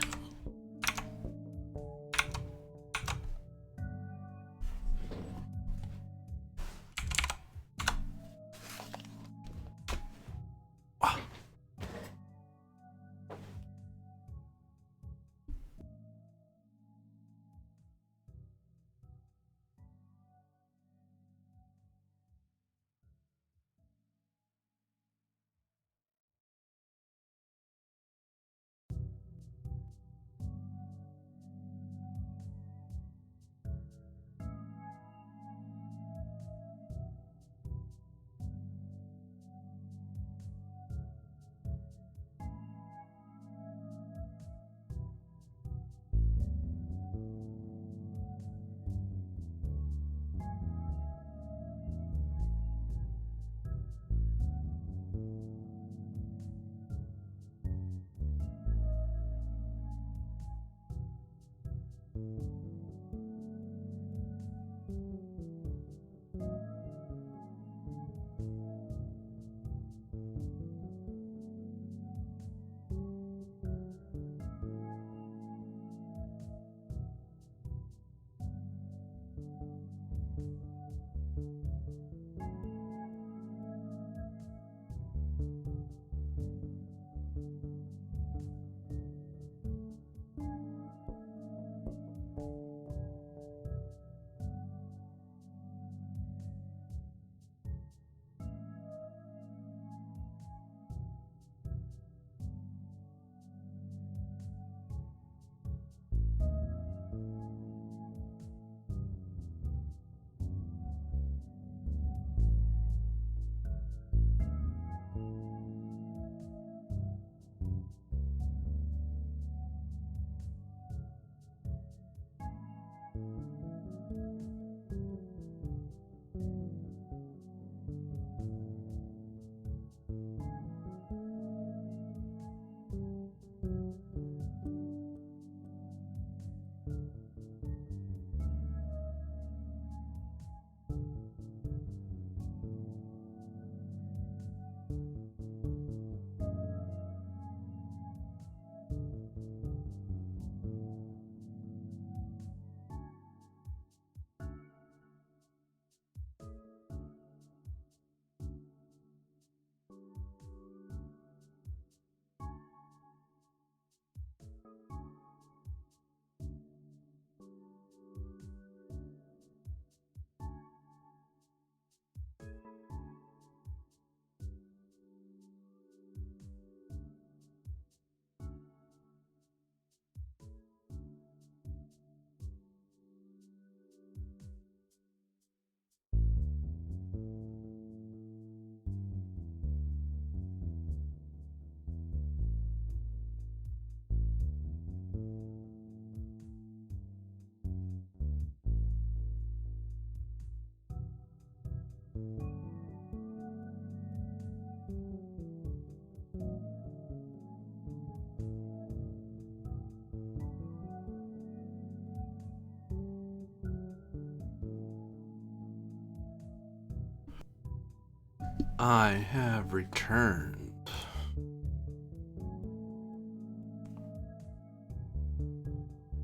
I have returned.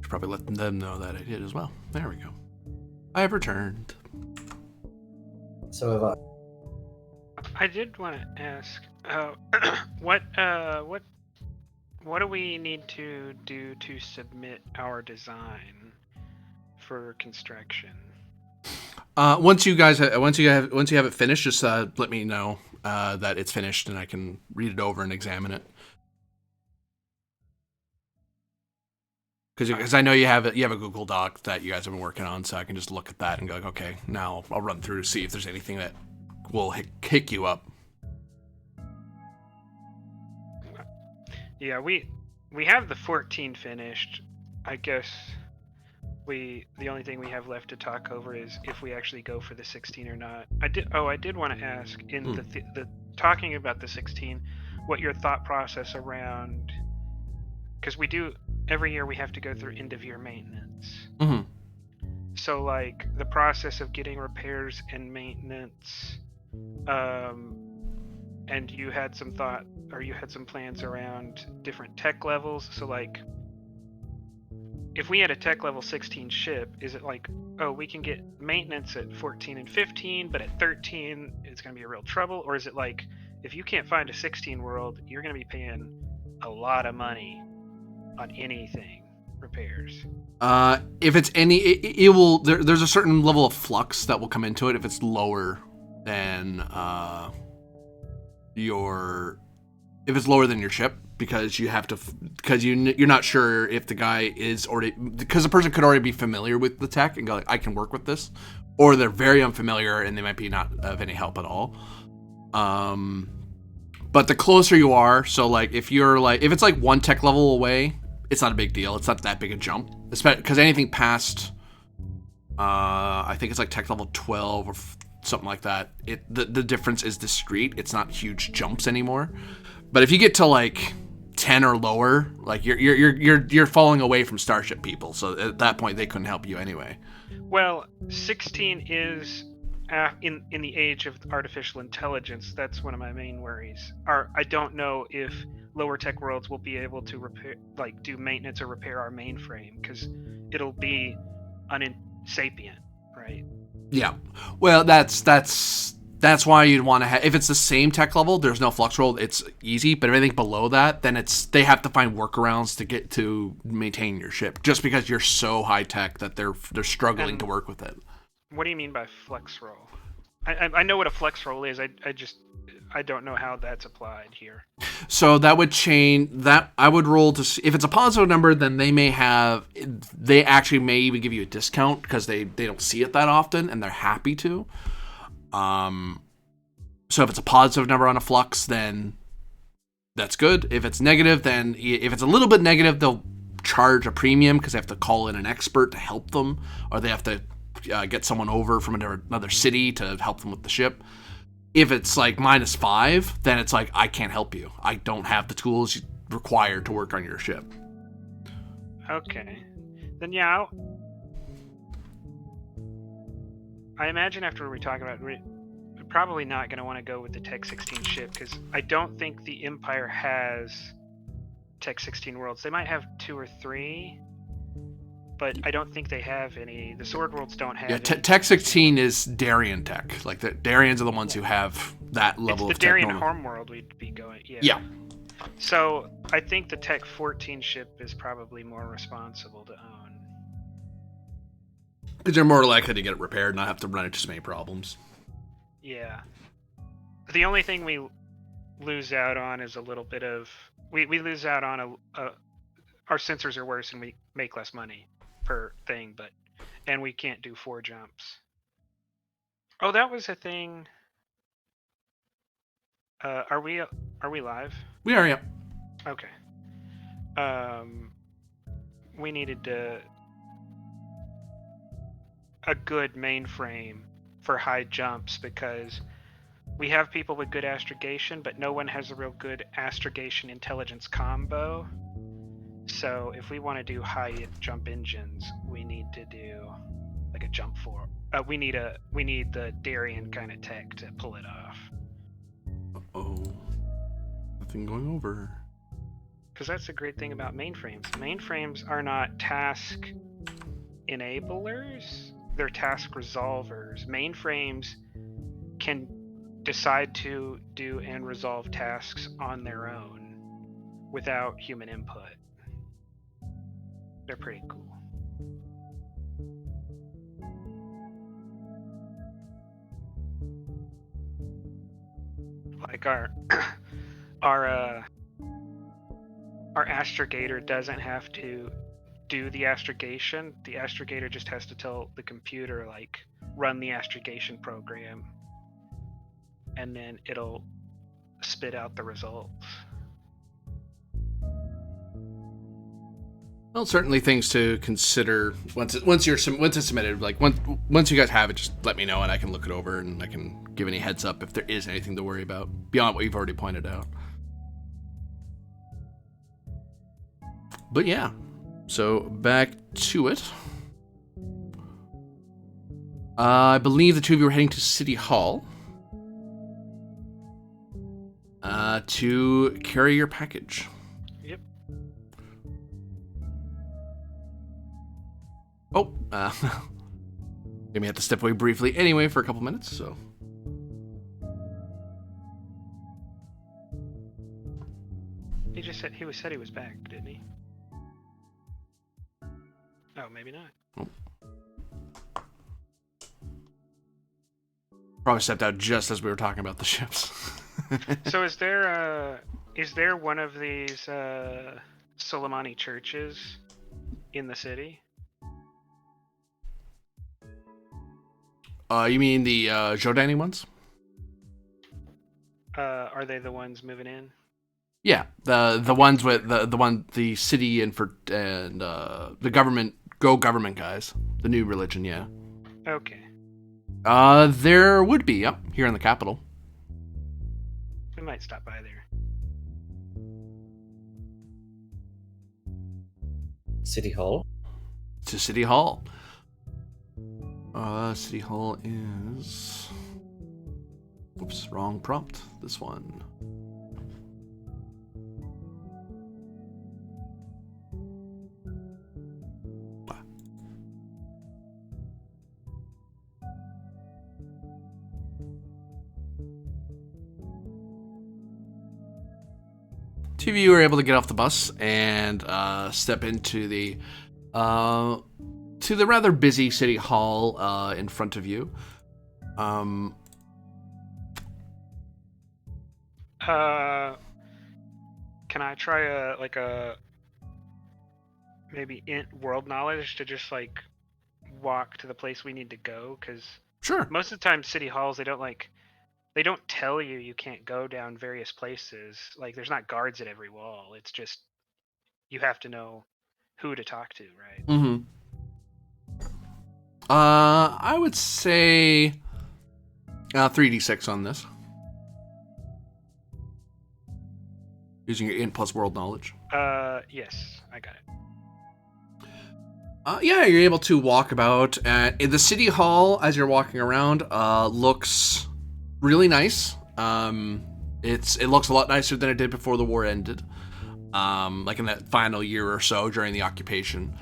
Should probably let them know that I did as well. There we go. I have returned. So have I. I did want to ask, what do we need to do to submit our design for construction? Once you have it finished, just let me know that it's finished, and I can read it over and examine it. Because I know you have a Google Doc that you guys have been working on, so I can just look at that and go, okay, now I'll run through to see if there's anything that will kick you up. Yeah, we have the 14 finished. I guess the only thing we have left to talk over is if we actually go for the 16 or not. I did want to ask in the talking about the 16, what your thought process around, because we do every year we have to go through end of year maintenance. Mm-hmm. So like the process of getting repairs and maintenance, and you had some plans around different tech levels. So like, if we had a tech level 16 ship, is it like, oh, we can get maintenance at 14 and 15, but at 13 it's going to be a real trouble? Or is it like, if you can't find a 16 world, you're going to be paying a lot of money on anything repairs? If it's it will. There's a certain level of flux that will come into it if it's lower than your ship, because you have to, because you're not sure if the guy is already, because the person could already be familiar with the tech and go like, I can work with this, or they're very unfamiliar and they might be not of any help at all. But the closer you are, so like if it's like one tech level away, it's not a big deal. It's not that big a jump, because anything past, I think it's like tech level 12 or something like that. The difference is discrete. It's not huge jumps anymore. But if you get to like 10 or lower, like you're falling away from Starship people. So at that point, they couldn't help you anyway. Well, 16 is in the age of artificial intelligence. That's one of my main worries. I don't know if lower tech worlds will be able to repair, like do maintenance or repair our mainframe, because it'll be unsapient, right? Yeah. Well, that's why you'd want to have, if it's the same tech level, there's no flux roll, it's easy. But anything below that, then they have to find workarounds to maintain your ship, just because you're so high tech that they're struggling to work with it. What do you mean by flex roll? I know what a flex roll is. I don't know how that's applied here. So that would change that. I would roll to see if it's a positive number, then they actually may even give you a discount because they don't see it that often and they're happy to. So if it's a positive number on a flux, then that's good. If it's negative, then if it's a little bit negative, they'll charge a premium because they have to call in an expert to help them, or they have to get someone over from another city to help them with the ship. If it's like -5, then it's like, I can't help you. I don't have the tools required to work on your ship. Okay. Then yeah, I imagine after we talk about it, we're probably not going to want to go with the Tech 16 ship, because I don't think the Empire has Tech 16 worlds. They might have 2 or 3, but I don't think they have any. The Sword Worlds don't have any. Tech 16 is Darien tech. Like, the Darians are the ones who have that level of tech. It's the Darien technology. homeworld we'd be going, Yeah. So I think the Tech 14 ship is probably more responsible to own. Because you're more likely to get it repaired and not have to run into so many problems. Yeah. The only thing we lose out on is a little bit of... We lose out on our sensors are worse and we make less money per thing, and we can't do 4 jumps. Oh, that was a thing. Are we live? We are, yeah. Okay. We needed a good mainframe for high jumps, because we have people with good astrogation, but no one has a real good astrogation intelligence combo. So if we want to do high jump engines, we need to do like a jump for. We need the Darien kind of tech to pull it off. Oh, nothing going over. Because that's the great thing about mainframes. Mainframes are not task enablers; they're task resolvers. Mainframes can decide to do and resolve tasks on their own without human input. They're pretty cool. Like our astrogator doesn't have to do the astrogation. The astrogator just has to tell the computer, like, run the astrogation program, and then it'll spit out the results. Well, certainly things to consider once it's submitted. Like once you guys have it, just let me know and I can look it over and I can give any heads up if there is anything to worry about beyond what you've already pointed out. But yeah, so back to it. I believe the two of you are heading to City Hall to carry your package. Yep. Oh, we may have to step away briefly anyway for a couple minutes, so. He just said he was back, didn't he? Oh, maybe not. Oh. Probably stepped out just as we were talking about the ships. So is there one of these Soleimani churches in the city? You mean the Jordani ones? Are they the ones moving in? Yeah, the ones with the city and the government guys, the new religion. Yeah. Okay. There would be, yep, here in the capital. We might stop by there. City Hall? To City Hall. City Hall is... Oops, wrong prompt. This one. Two of you are able to get off the bus and step into the rather busy city hall in front of you. Can I try a maybe world knowledge to just like walk to the place we need to go? Because Sure. most of the time city halls they don't tell you can't go down various places. Like, there's not guards at every wall. It's just you have to know who to talk to, right? Mm-hmm. I would say 3d6 on this. Using your int plus world knowledge. Yes, I got it. Yeah, you're able to walk about. In the city hall, as you're walking around, looks really nice. It looks a lot nicer than it did before the war ended. Like in that final year or so during the occupation.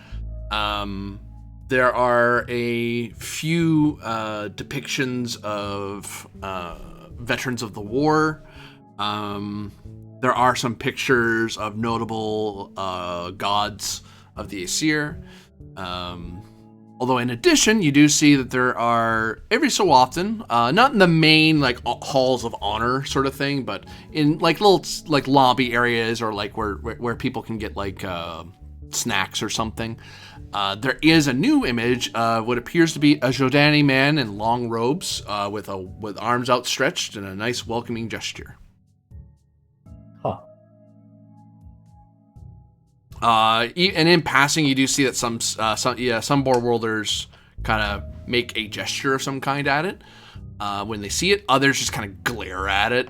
There are a few depictions of veterans of the war. There are some pictures of notable gods of the Aesir. Although in addition, you do see that there are every so often, not in the main like halls of honor sort of thing, but in like little like lobby areas or like where people can get like snacks or something. There is a new image of what appears to be a Jordani man in long robes with arms outstretched and a nice welcoming gesture. Huh. And in passing, you do see that some Boar Worlders kind of make a gesture of some kind at it when they see it. Others just kind of glare at it.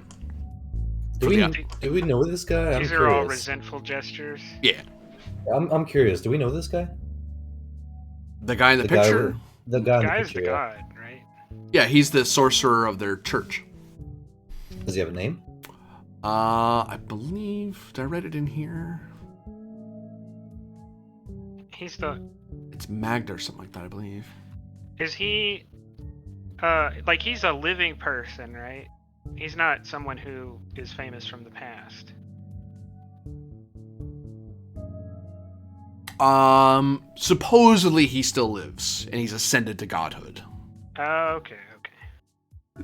Do we know this guy? These are all resentful gestures. Yeah. I'm curious. Do we know this guy? The guy in the picture? The guy in the Guy's picture, the yeah. god, right? Yeah, he's the sorcerer of their church. Does he have a name? I believe... Did I write it in here? He's the... It's Magda or something like that, I believe. Is he... like, he's a living person, right? He's not someone who is famous from the past. Supposedly he still lives, and he's ascended to godhood. Okay.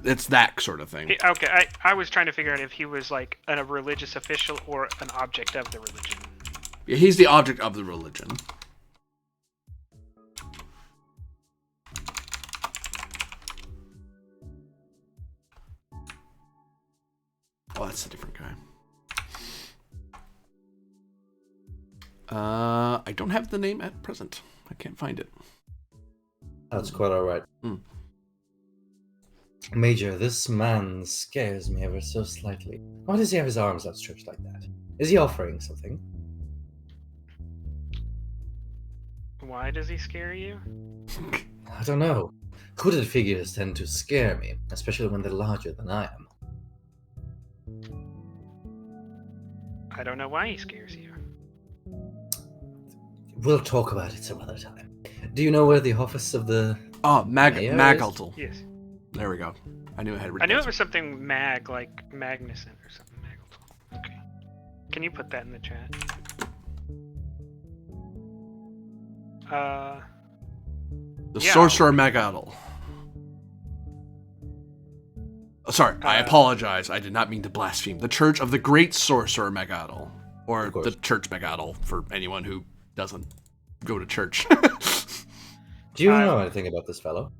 It's that sort of thing. Okay, I was trying to figure out if he was, like, a religious official or an object of the religion. Yeah, he's the object of the religion. Oh, that's a different guy. I don't have the name at present. I can't find it. That's quite alright. Major, this man scares me ever so slightly. Why does he have his arms outstretched like that? Is he offering something? Why does he scare you? I don't know. Hooded figures tend to scare me, especially when they're larger than I am. I don't know why he scares you. We'll talk about it some other time. Do you know where the office of the... Oh, Mayor is? Magaltal. Yes. There we go. I knew I had written I knew that it was something mag, like Magnuson or something. Magaltal. Okay. Can you put that in the chat? The yeah. Sorcerer Magaltal. Oh, sorry, I apologize. I did not mean to blaspheme. The Church of the Great Sorcerer Magaltal. Or the Church Magaltal, for anyone who doesn't go to church. Do you know anything about this fellow?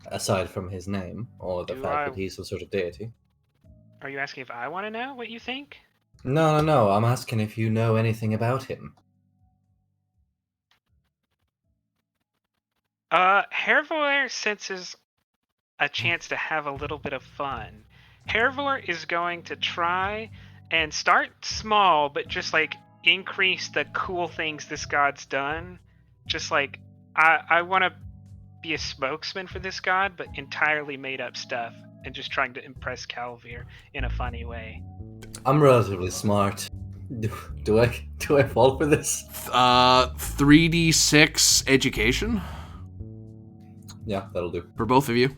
Aside from his name, or the fact that he's some sort of deity? Are you asking if I want to know what you think? No. I'm asking if you know anything about him. Hervor senses a chance to have a little bit of fun. Hervor is going to try and start small, but just like increase the cool things this god's done. Just like, I want to be a spokesman for this god, but entirely made up stuff and just trying to impress Calvir in a funny way. I'm relatively smart. Do I fall for this? 3d6 education? Yeah, that'll do. For both of you.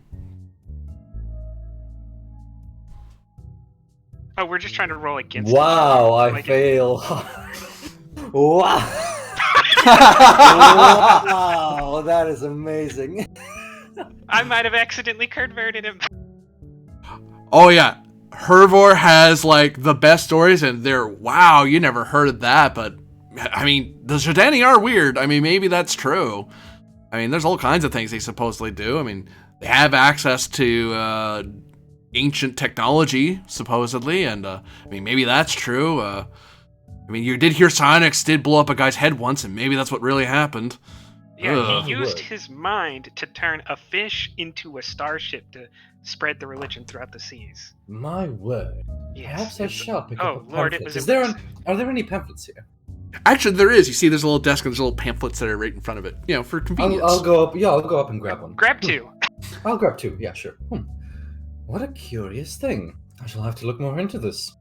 Oh, we're just trying to roll against Wow, I like fail. Wow. Wow, that is amazing. I might have accidentally converted him. Oh yeah, Hervor has like the best stories, and they're wow, you never heard of that, but I mean, the Zhodani are weird. I mean, maybe that's true. I mean, there's all kinds of things they supposedly do. I mean, they have access to ancient technology, supposedly, and I mean, maybe that's true. I mean, you did hear Sonics did blow up a guy's head once, and maybe that's what really happened. Yeah, Ugh. he used his mind to turn a fish into a starship to spread the religion throughout the seas. My word. Yes, Perhaps I shall pick up a Lord, it pamphlet. was Are there any pamphlets here? Actually, there is. You see, there's a little desk and there's little pamphlets that are right in front of it. You know, for convenience. I'll go up. Yeah, I'll go up and grab one. Grab two. I'll grab two. Yeah, sure. What a curious thing. I shall have to look more into this.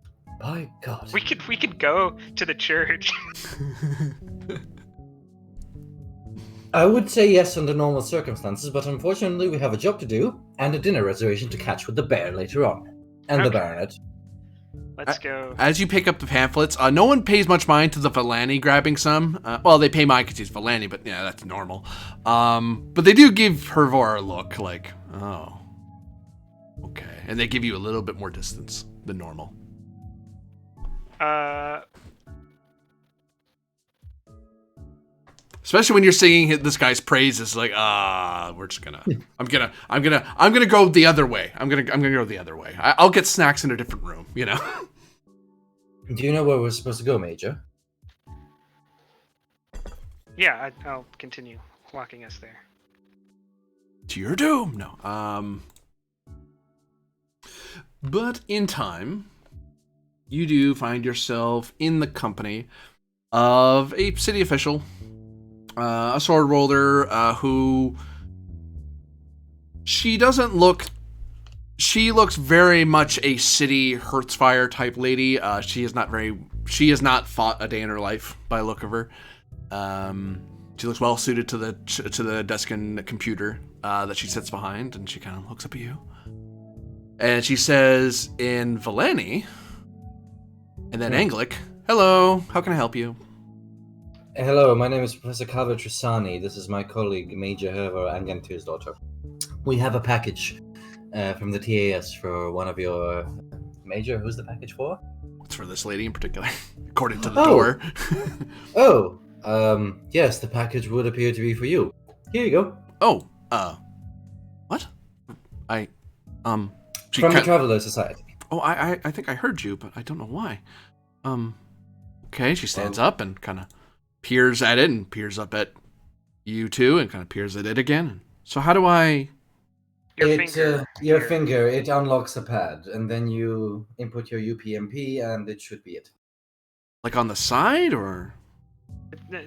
By God. We could go to the church. I would say yes under normal circumstances, but unfortunately we have a job to do and a dinner reservation to catch with the bear later on. And the baronet. Let's go. As you pick up the pamphlets, no one pays much mind to the Vallani grabbing some. Well, they pay mind because he's Vallani, but yeah, that's normal. But they do give Hervor a look like, oh, okay. And they give you a little bit more distance than normal. Especially when you're singing this guy's praises, like, we're just gonna, I'm gonna go the other way. I'm gonna go the other way. I'll get snacks in a different room, you know. Do you know where we're supposed to go, Major? Yeah, I'll continue walking us there. to your doom. No. But in time, you do find yourself in the company of a city official, a sword wielder, who she looks very much a city Hertzfire type lady. She has not fought a day in her life by the look of her. She looks well suited to the desk and computer that she sits behind, and she kind of looks up at you. And she says in Valeni, and then Anglic, "Hello, how can I help you?" Hello, my name is Professor Kava Trisani. This is my colleague, Major Herver Angantir's daughter. We have a package from the TAS for one of your... Major, who's the package for? It's for this lady in particular, according to the door. Yes, the package would appear to be for you. Here you go. Oh, what? From the Traveler Society. Oh, I think I heard you, but I don't know why. Okay, she stands up and kind of peers at it and peers up at you two and kind of peers at it again. So how do I... Your finger, it unlocks a pad, and then you input your UPMP, and it should be it. Like on the side, or...?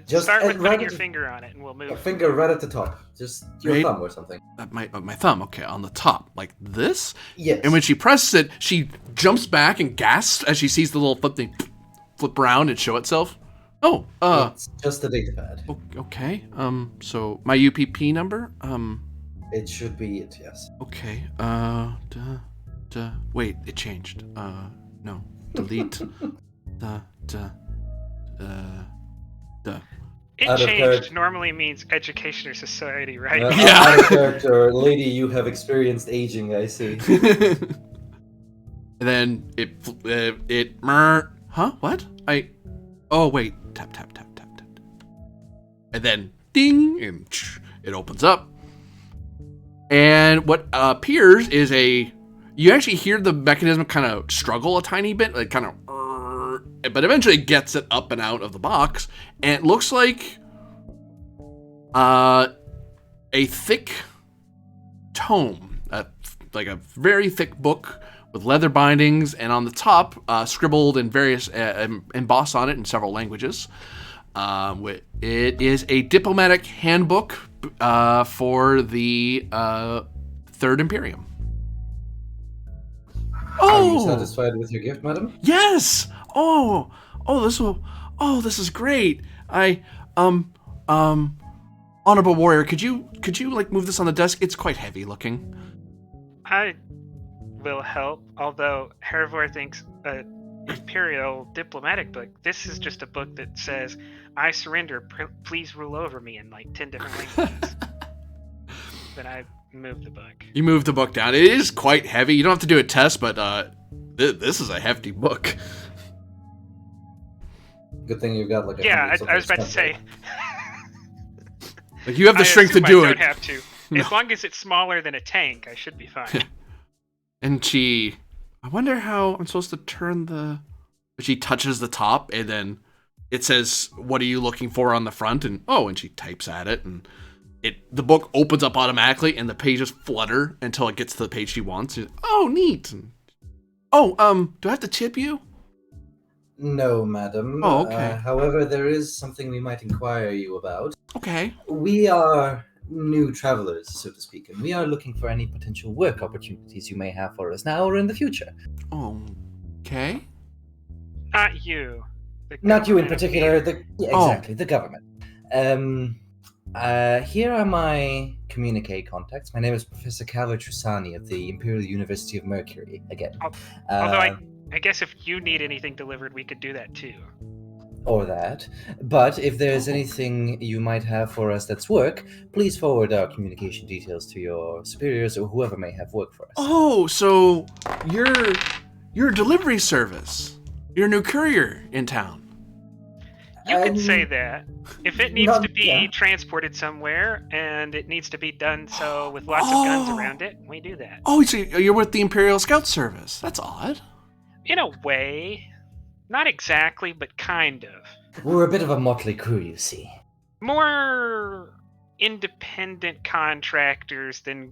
Just start with putting your finger on it, and we'll move. A finger right at the top. Just your thumb or something. My thumb, okay, on the top. Like this? Yes. And when she presses it, she jumps back and gasps as she sees the little flip thing flip around and show itself. Oh, it's just the data pad. Okay, so my UPP number? It should be it, yes. Okay, wait, it changed. No, delete. It changed normally means education or society, right? Yeah. Out of character, lady, you have experienced aging, I see. And then what? Oh, wait. Tap. And then, ding, and it opens up. And what appears is you actually hear the mechanism kind of struggle a tiny bit, like kind of, but eventually it gets it up and out of the box, and it looks like a thick tome, like a very thick book with leather bindings, and on the top, scribbled in various, embossed on it in several languages. It is a diplomatic handbook for the Third Imperium. Are you satisfied with your gift, madam? Yes. This is great. Honorable warrior, could you like move this on the desk? It's quite heavy looking. I will help, although Hervor thinks Imperial diplomatic book. This is just a book that says, "I surrender, please rule over me," in like 10 different languages. Then I move the book. You move the book down. It is quite heavy. You don't have to do a test, but this is a hefty book. Good thing you've got like a... Yeah, I was about to say. Like you have the strength to do it. I don't have to. No. As long as it's smaller than a tank, I should be fine. And I wonder how I'm supposed to turn she touches the top, and then it says, "What are you looking for?" on the front, and she types at it, and the book opens up automatically, and the pages flutter until it gets to the page she wants. Oh, neat. Do I have to tip you? No, madam. Oh, okay. However, there is something we might inquire you about. Okay. We are new travelers, so to speak, and we are looking for any potential work opportunities you may have for us now or in the future. Okay. Not you. Not you in particular. The government. Here are my communique contacts. My name is Professor Kava Trisani of the Imperial University of Mercury, again. Although I guess if you need anything delivered, we could do that too. Or that. But if there's anything you might have for us that's work, please forward our communication details to your superiors or whoever may have work for us. Oh, so you're a delivery service. You're a new courier in town. You could say that. If it needs to be transported somewhere and it needs to be done so with lots of guns around it, we do that. Oh, so you're with the Imperial Scout Service. That's odd. In a way. Not exactly, but kind of. We're a bit of a motley crew, you see. More independent contractors than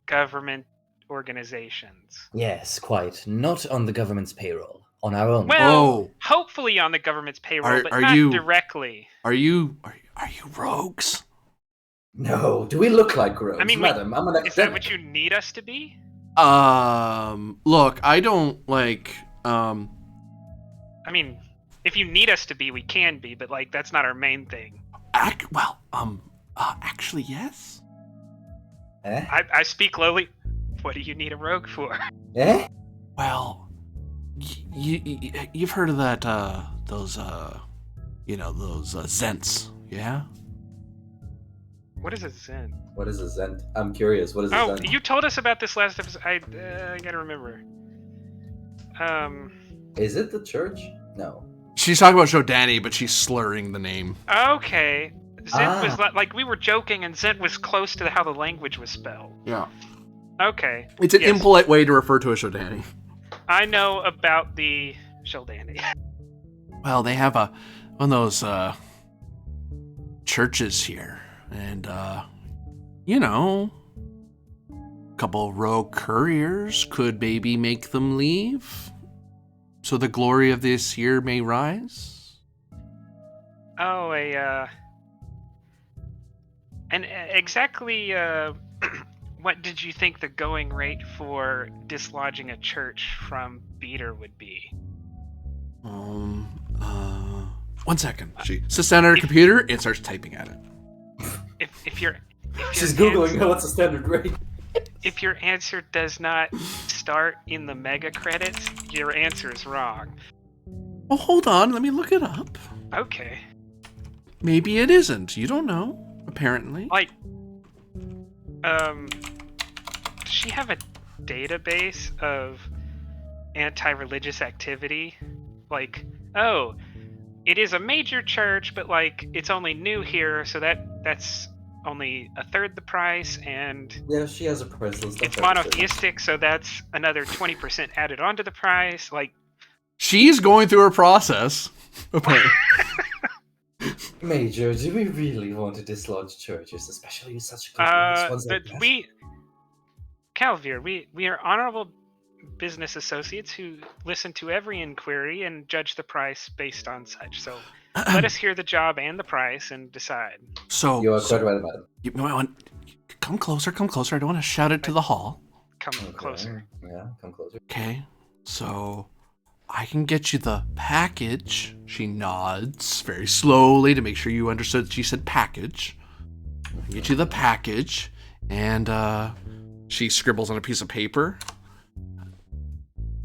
government organizations. Yes, quite. Not on the government's payroll. On our own. Well, hopefully on the government's payroll, but not directly. Are you rogues? No, do we look like rogues? I mean, Madam, I'm an academic. Is that what you need us to be? Look, I don't like. I mean, if you need us to be, we can be, but like that's not our main thing. Actually, yes. I speak lowly. What do you need a rogue for? Well, you've heard of that, those Zents, yeah? What is a Zent? What is a Zent? I'm curious. What is a Zent? Oh, you told us about this last episode. I gotta remember. Is it the church? No. She's talking about Shodani, but she's slurring the name. Okay. Zent was like we were joking, and Zent was close to how the language was spelled. Yeah. Okay. It's an impolite way to refer to a Shodani. I know about the Shodani. Well, they have one of those churches here, and a couple rogue couriers could maybe make them leave, so the glory of this year may rise. Oh, and exactly what did you think the going rate for dislodging a church from Beater would be? 1 second. She sits down at her computer and starts typing at it. If your She's Googling what's the standard rate. If your answer does not start in the mega credits, your answer is wrong. Oh, hold on. Let me look it up. Okay. Maybe it isn't. You don't know, apparently. Like, does she have a database of anti-religious activity? Like, oh, it is a major church, but like it's only new here, so that's only a third the price, and yeah, she has a price list. It's monotheistic, so that's another 20% added onto the price. Like, she's going through her process. Apparently. Major, do we really want to dislodge churches, especially with such good ones like that? Calvir, we are honorable business associates who listen to every inquiry and judge the price based on such. So let us hear the job and the price and decide. So you are quite right about it. You might want come closer. I don't want to shout it to the hall. Come closer. Yeah, come closer. Okay, so I can get you the package. She nods very slowly to make sure you understood that she said package. I can get you the package, and she scribbles on a piece of paper.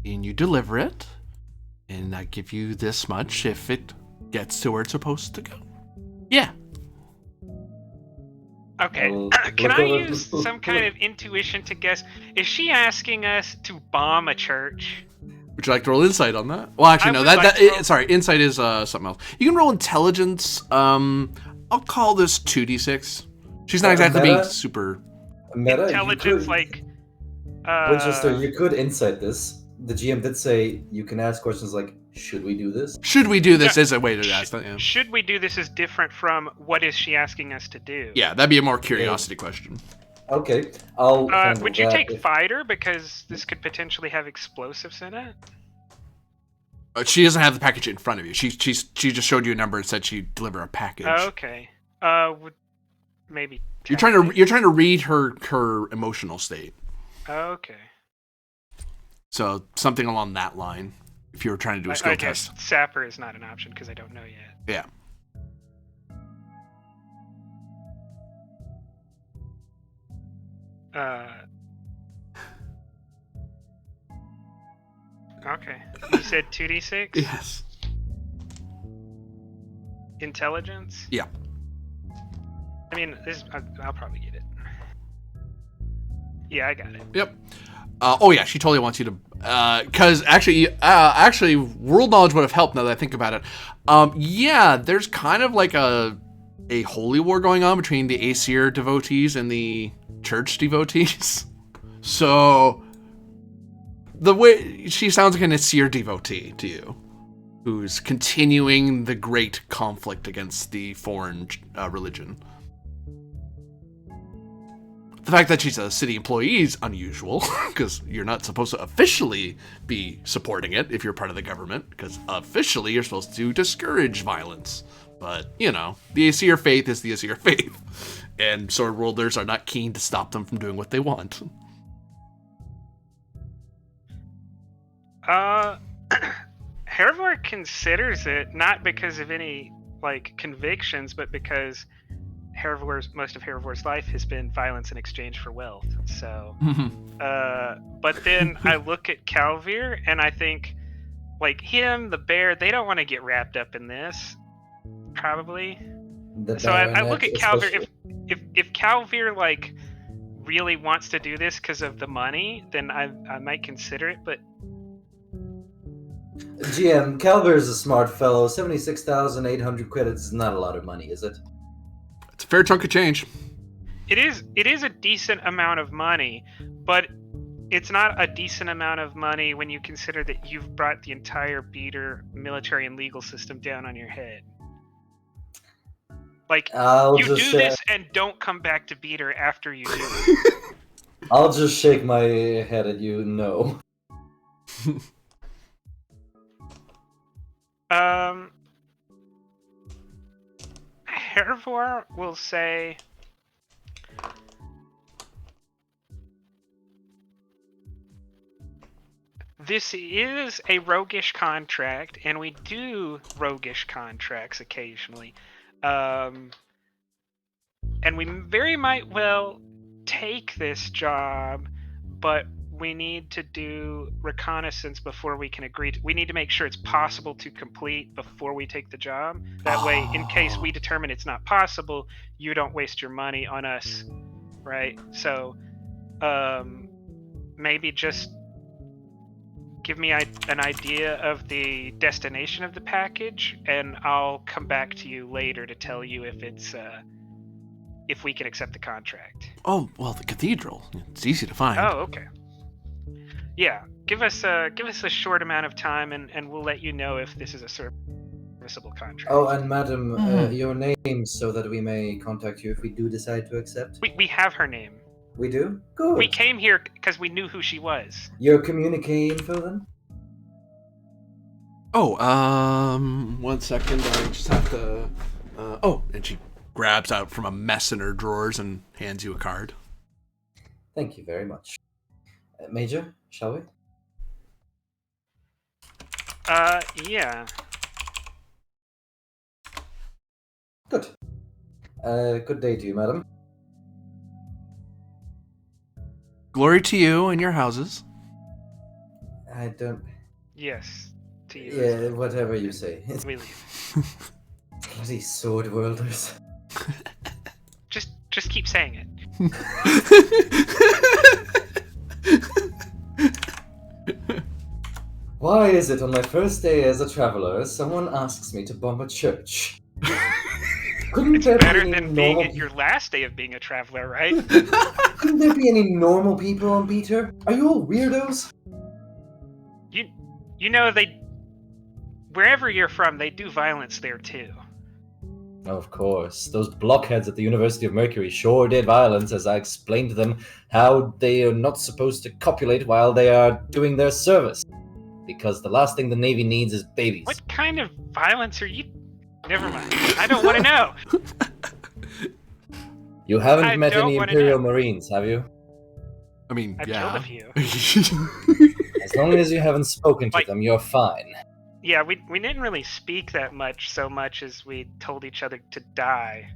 And you deliver it, and I give you this much if it gets to where it's supposed to go. Yeah. Okay. Can I use some kind of intuition to guess? Is she asking us to bomb a church? Would you like to roll insight on that? Well, actually, no. Sorry, insight is something else. You can roll intelligence. I'll call this 2d6. She's not exactly being super. Intelligence, Winchester, you could insight this. The GM did say you can ask questions like, should we do this? Should we do this is a way to ask that, yeah. Should we do this is different from what is she asking us to do? Yeah, that'd be a more curiosity question. Okay. Would you take fighter, because this could potentially have explosives in it? She doesn't have the package in front of you. She just showed you a number and said she'd deliver a package. Okay. Would maybe you're trying to read her emotional state. Okay. So something along that line, if you were trying to do a skill test. Sapper is not an option because I don't know yet. Yeah. Okay. You said 2d6? Yes. Intelligence? Yeah. I mean, I'll probably get it. Yeah, I got it. Yep. Oh yeah, she totally wants you to, because actually, world knowledge would have helped now that I think about it. Yeah, there's kind of like a holy war going on between the Aesir devotees and the church devotees. So, the way she sounds like an Aesir devotee to you, who's continuing the great conflict against the foreign religion. The fact that she's a city employee is unusual, because you're not supposed to officially be supporting it if you're part of the government, because officially you're supposed to discourage violence. But, you know, the Aesir faith is the Aesir faith, and sword wielders are not keen to stop them from doing what they want. Hervor considers it, not because of any, like, convictions, but because most of Hervor's life has been violence in exchange for wealth. So, but then I look at Calvir and I think, like, him, the bear, they don't want to get wrapped up in this, probably. So I look at Calvir. If Calvir, like, really wants to do this because of the money, then I might consider it. But GM, Calvir is a smart fellow. 76,800 credits is not a lot of money, is it? It's a fair chunk of change. it is a decent amount of money, but it's not a decent amount of money when you consider that you've brought the entire Beater military and legal system down on your head. Like, you do this and don't come back to Beater after you do it. I'll just shake my head at you, no. Hervor will say, this is a roguish contract, and we do roguish contracts occasionally. And we very might well take this job, but we need to do reconnaissance before we can agree to. We need to make sure it's possible to complete before we take the job. That way, in case we determine it's not possible, you don't waste your money on us, right? So, maybe just give me an idea of the destination of the package, and I'll come back to you later to tell you if it's if we can accept the contract. Oh, well, the cathedral. It's easy to find. Oh, okay. Yeah, give us a short amount of time, and we'll let you know if this is a serviceable contract. Oh, and madam, your name, so that we may contact you if we do decide to accept. We have her name. We do? Good. We came here because we knew who she was. Your communique info, then? Oh, 1 second. I just have to. And she grabs out from a mess in her drawers and hands you a card. Thank you very much. Major, shall we? Yeah. Good. Good day to you, madam. Glory to you and your houses. I don't... Yes, to you. Yeah, whatever you say. We leave. Bloody sword worlders. Just keep saying it. Why is it on my first day as a traveler, someone asks me to bomb a church? Couldn't It's there better be any than being normal... at your last day of being a traveler, right? Couldn't there be any normal people on Beater? Are you all weirdos? You know, wherever you're from, they do violence there too. Of course. Those blockheads at the University of Mercury sure did violence, as I explained to them how they are not supposed to copulate while they are doing their service. Because the last thing the Navy needs is babies. What kind of violence are you... Never mind. I don't want to know. You haven't met don't any wanna Imperial know. Marines, have you? I mean, I've yeah. killed a few. As long as you haven't spoken to Like- them, you're fine. Yeah, we didn't really speak that much, so much as we told each other to die.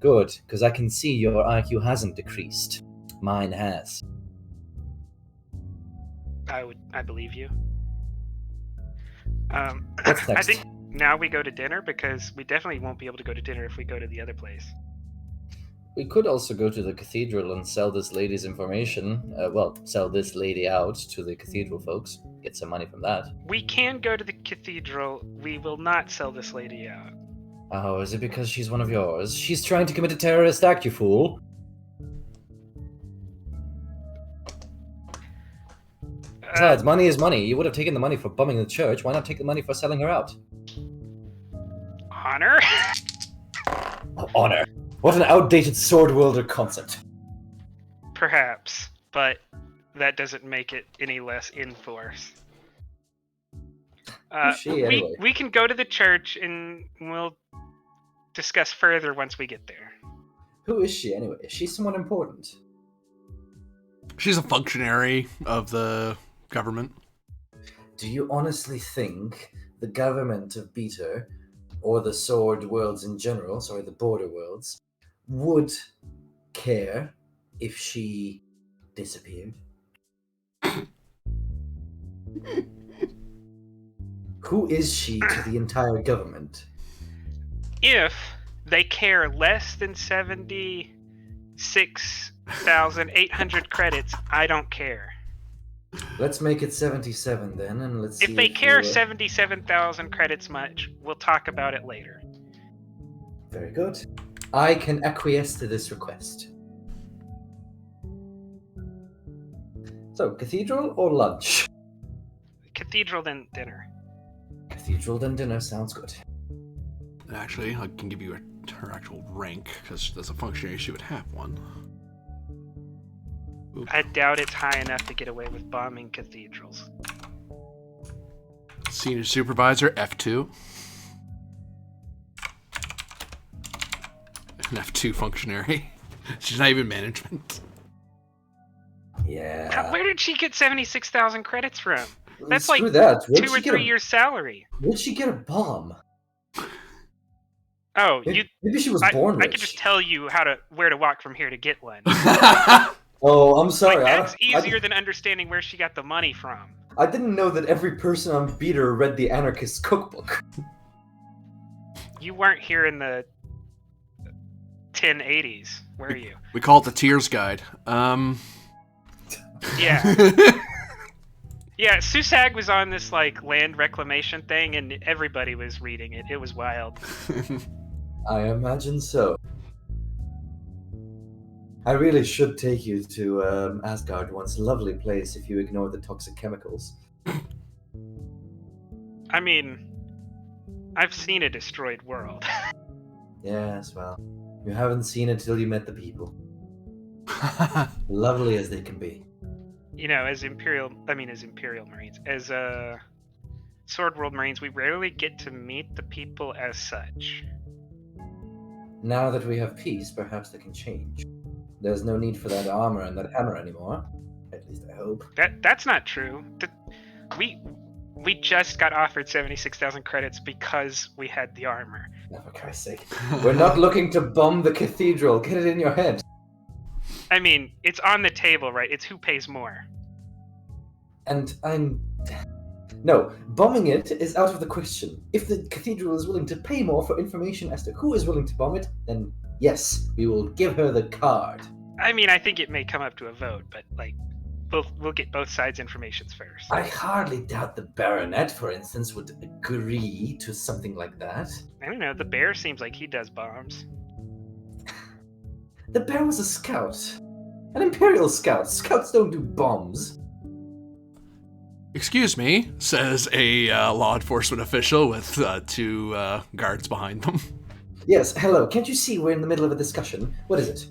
Good, because I can see your IQ hasn't decreased. Mine has. I believe you. What's I next? think now we go to dinner, because we definitely won't be able to go to dinner if we go to the other place. We could also go to the cathedral and sell this lady's information. Sell this lady out to the cathedral folks. Get some money from that. We can go to the cathedral. We will not sell this lady out. Oh, is it because she's one of yours? She's trying to commit a terrorist act, you fool. Besides, money is money. You would have taken the money for bumming the church. Why not take the money for selling her out? Honor? Oh, honor. What an outdated sword wielder concept. Perhaps, but that doesn't make it any less in force. Who's she, anyway? We can go to the church and we'll discuss further once we get there. Who is she, anyway? Is she someone important? She's a functionary of the government. Do you honestly think the government of Beta, or the Sword Worlds in general, the Border Worlds, would care if she disappeared? Who is she to the entire government? If they care less than 76,800 credits, I don't care. Let's make it 77 then, and let's see if they care 77,000 credits much, we'll talk about it later. Very good. I can acquiesce to this request. So, cathedral or lunch? Cathedral, then dinner. Cathedral, then dinner sounds good. Actually, I can give you her actual rank, because as a functionary, she would have one. Oop. I doubt it's high enough to get away with bombing cathedrals. Senior Supervisor, F2. An F2 functionary. She's not even management. Yeah. Where did she get 76,000 credits from? That's Screw like that. 2 or 3 years' salary. Where'd she get a bomb? Oh, maybe she was born rich. I could just tell you where to walk from here to get one. Oh, I'm sorry. That's easier than understanding where she got the money from. I didn't know that every person on Beta read the Anarchist Cookbook. You weren't here in the 1080s, were you? We call it the Tears Guide. Yeah. Yeah, Susag was on this land reclamation thing, and everybody was reading it. It was wild. I imagine so. I really should take you to Asgard once. Lovely place if you ignore the toxic chemicals. I mean, I've seen a destroyed world. Yes, well, you haven't seen it till you met the people. Lovely as they can be. You know, as Imperial Marines, as Sword World Marines, we rarely get to meet the people as such. Now that we have peace, perhaps they can change. There's no need for that armor and that hammer anymore. At least I hope. That's not true. We just got offered 76,000 credits because we had the armor. Oh, for Christ's sake. We're not looking to bomb the cathedral. Get it in your head. I mean, it's on the table, right? It's who pays more. And No, bombing it is out of the question. If the cathedral is willing to pay more for information as to who is willing to bomb it, then yes, we will give her the card. I mean, I think it may come up to a vote, but we'll get both sides' informations first. I hardly doubt the Baronet, for instance, would agree to something like that. I don't know, the bear seems like he does bombs. The bear was a scout. An Imperial scout. Scouts don't do bombs. Excuse me, says a law enforcement official with 2 guards behind them. Yes, hello. Can't you see we're in the middle of a discussion? What is it?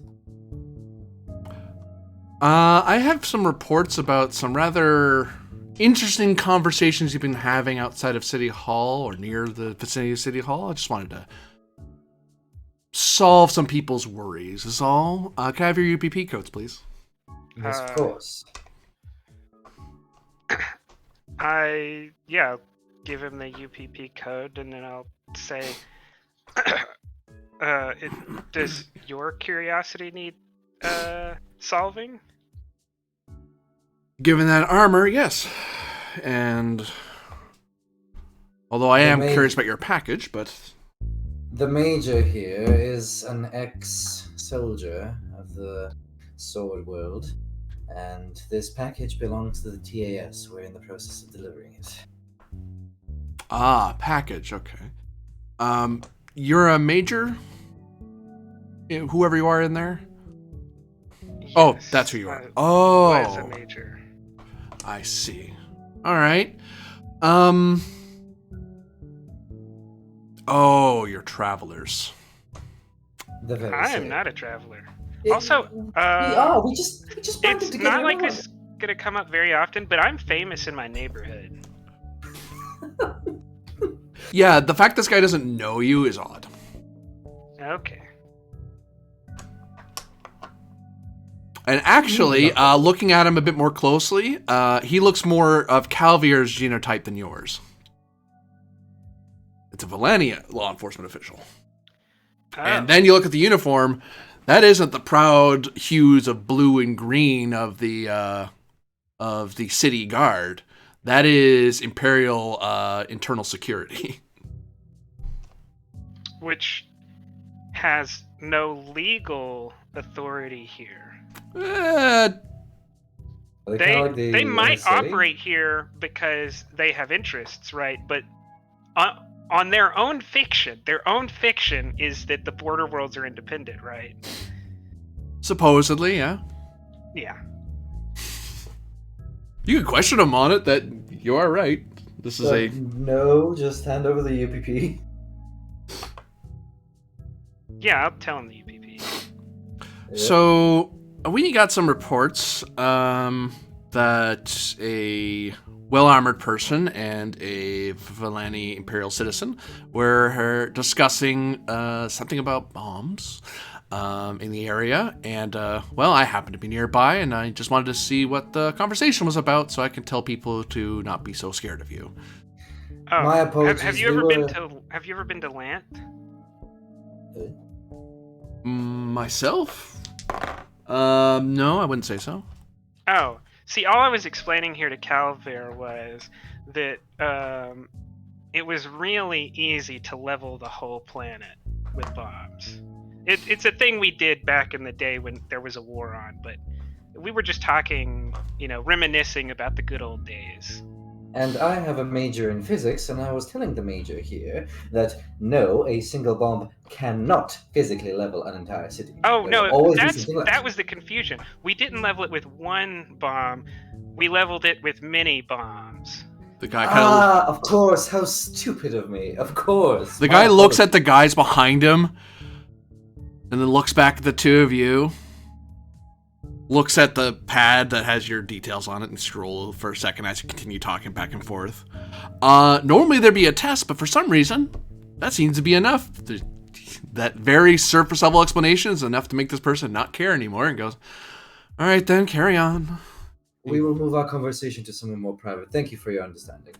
I have some reports about some rather interesting conversations you've been having outside of City Hall or near the vicinity of City Hall. I just wanted to solve some people's worries, is all. Can I have your UPP codes, please? Yes, of course. Give him the UPP code, and then I'll say, does your curiosity need solving? Given that armor, yes. And although I am curious about your package, but the major here is an ex-soldier of the Sword World, and this package belongs to the TAS. We're in the process of delivering it. Ah, package, okay. You're a major? Whoever you are in there? Yes, Oh, that's who you are. Was a major. I see. Alright. Oh, you're travelers. The very I am same. not a traveler. Also, We just wanted it's to get not in like on this is gonna come up very often, but I'm famous in my neighborhood. Yeah, the fact this guy doesn't know you is odd. Okay. And actually, looking at him a bit more closely, he looks more of Calvier's genotype than yours. It's a Valania law enforcement official. Oh. And then you look at the uniform, that isn't the proud hues of blue and green of the city guard. That is Imperial internal security. Which has no legal authority here. They might NSA? operate here because they have interests, right? But on their own fiction is that the border worlds are independent, right? Supposedly, yeah. Yeah. You can question him on it, that you are right. This is No, just hand over the UPP. Yeah, I'll tell him the UPP. So, we got some reports that a well-armored person and a Valani Imperial citizen were discussing something about bombs in the area. And, well, I happened to be nearby, and I just wanted to see what the conversation was about so I can tell people to not be so scared of you. Oh, My apologies. Have you ever been to Lant? Myself? No, I wouldn't say so. Oh, see, all I was explaining here to Calvert was that it was really easy to level the whole planet with bombs. It's a thing we did back in the day when there was a war on, but we were just talking, reminiscing about the good old days. And I have a major in physics, and I was telling the major here that no, a single bomb cannot physically level an entire city. Oh, There's no, always be something left. that was the confusion. We didn't level it with one bomb, we leveled it with many bombs. The guy kind of... of course, how stupid of me, of course. The guy looks at the guys behind him, and then looks back at the two of you, looks at the pad that has your details on it, and scroll for a second as you continue talking back and forth. Normally there'd be a test, but for some reason, that seems to be enough. That very surface level explanation is enough to make this person not care anymore, and goes, all right then, carry on. We will move our conversation to somewhere more private. Thank you for your understanding.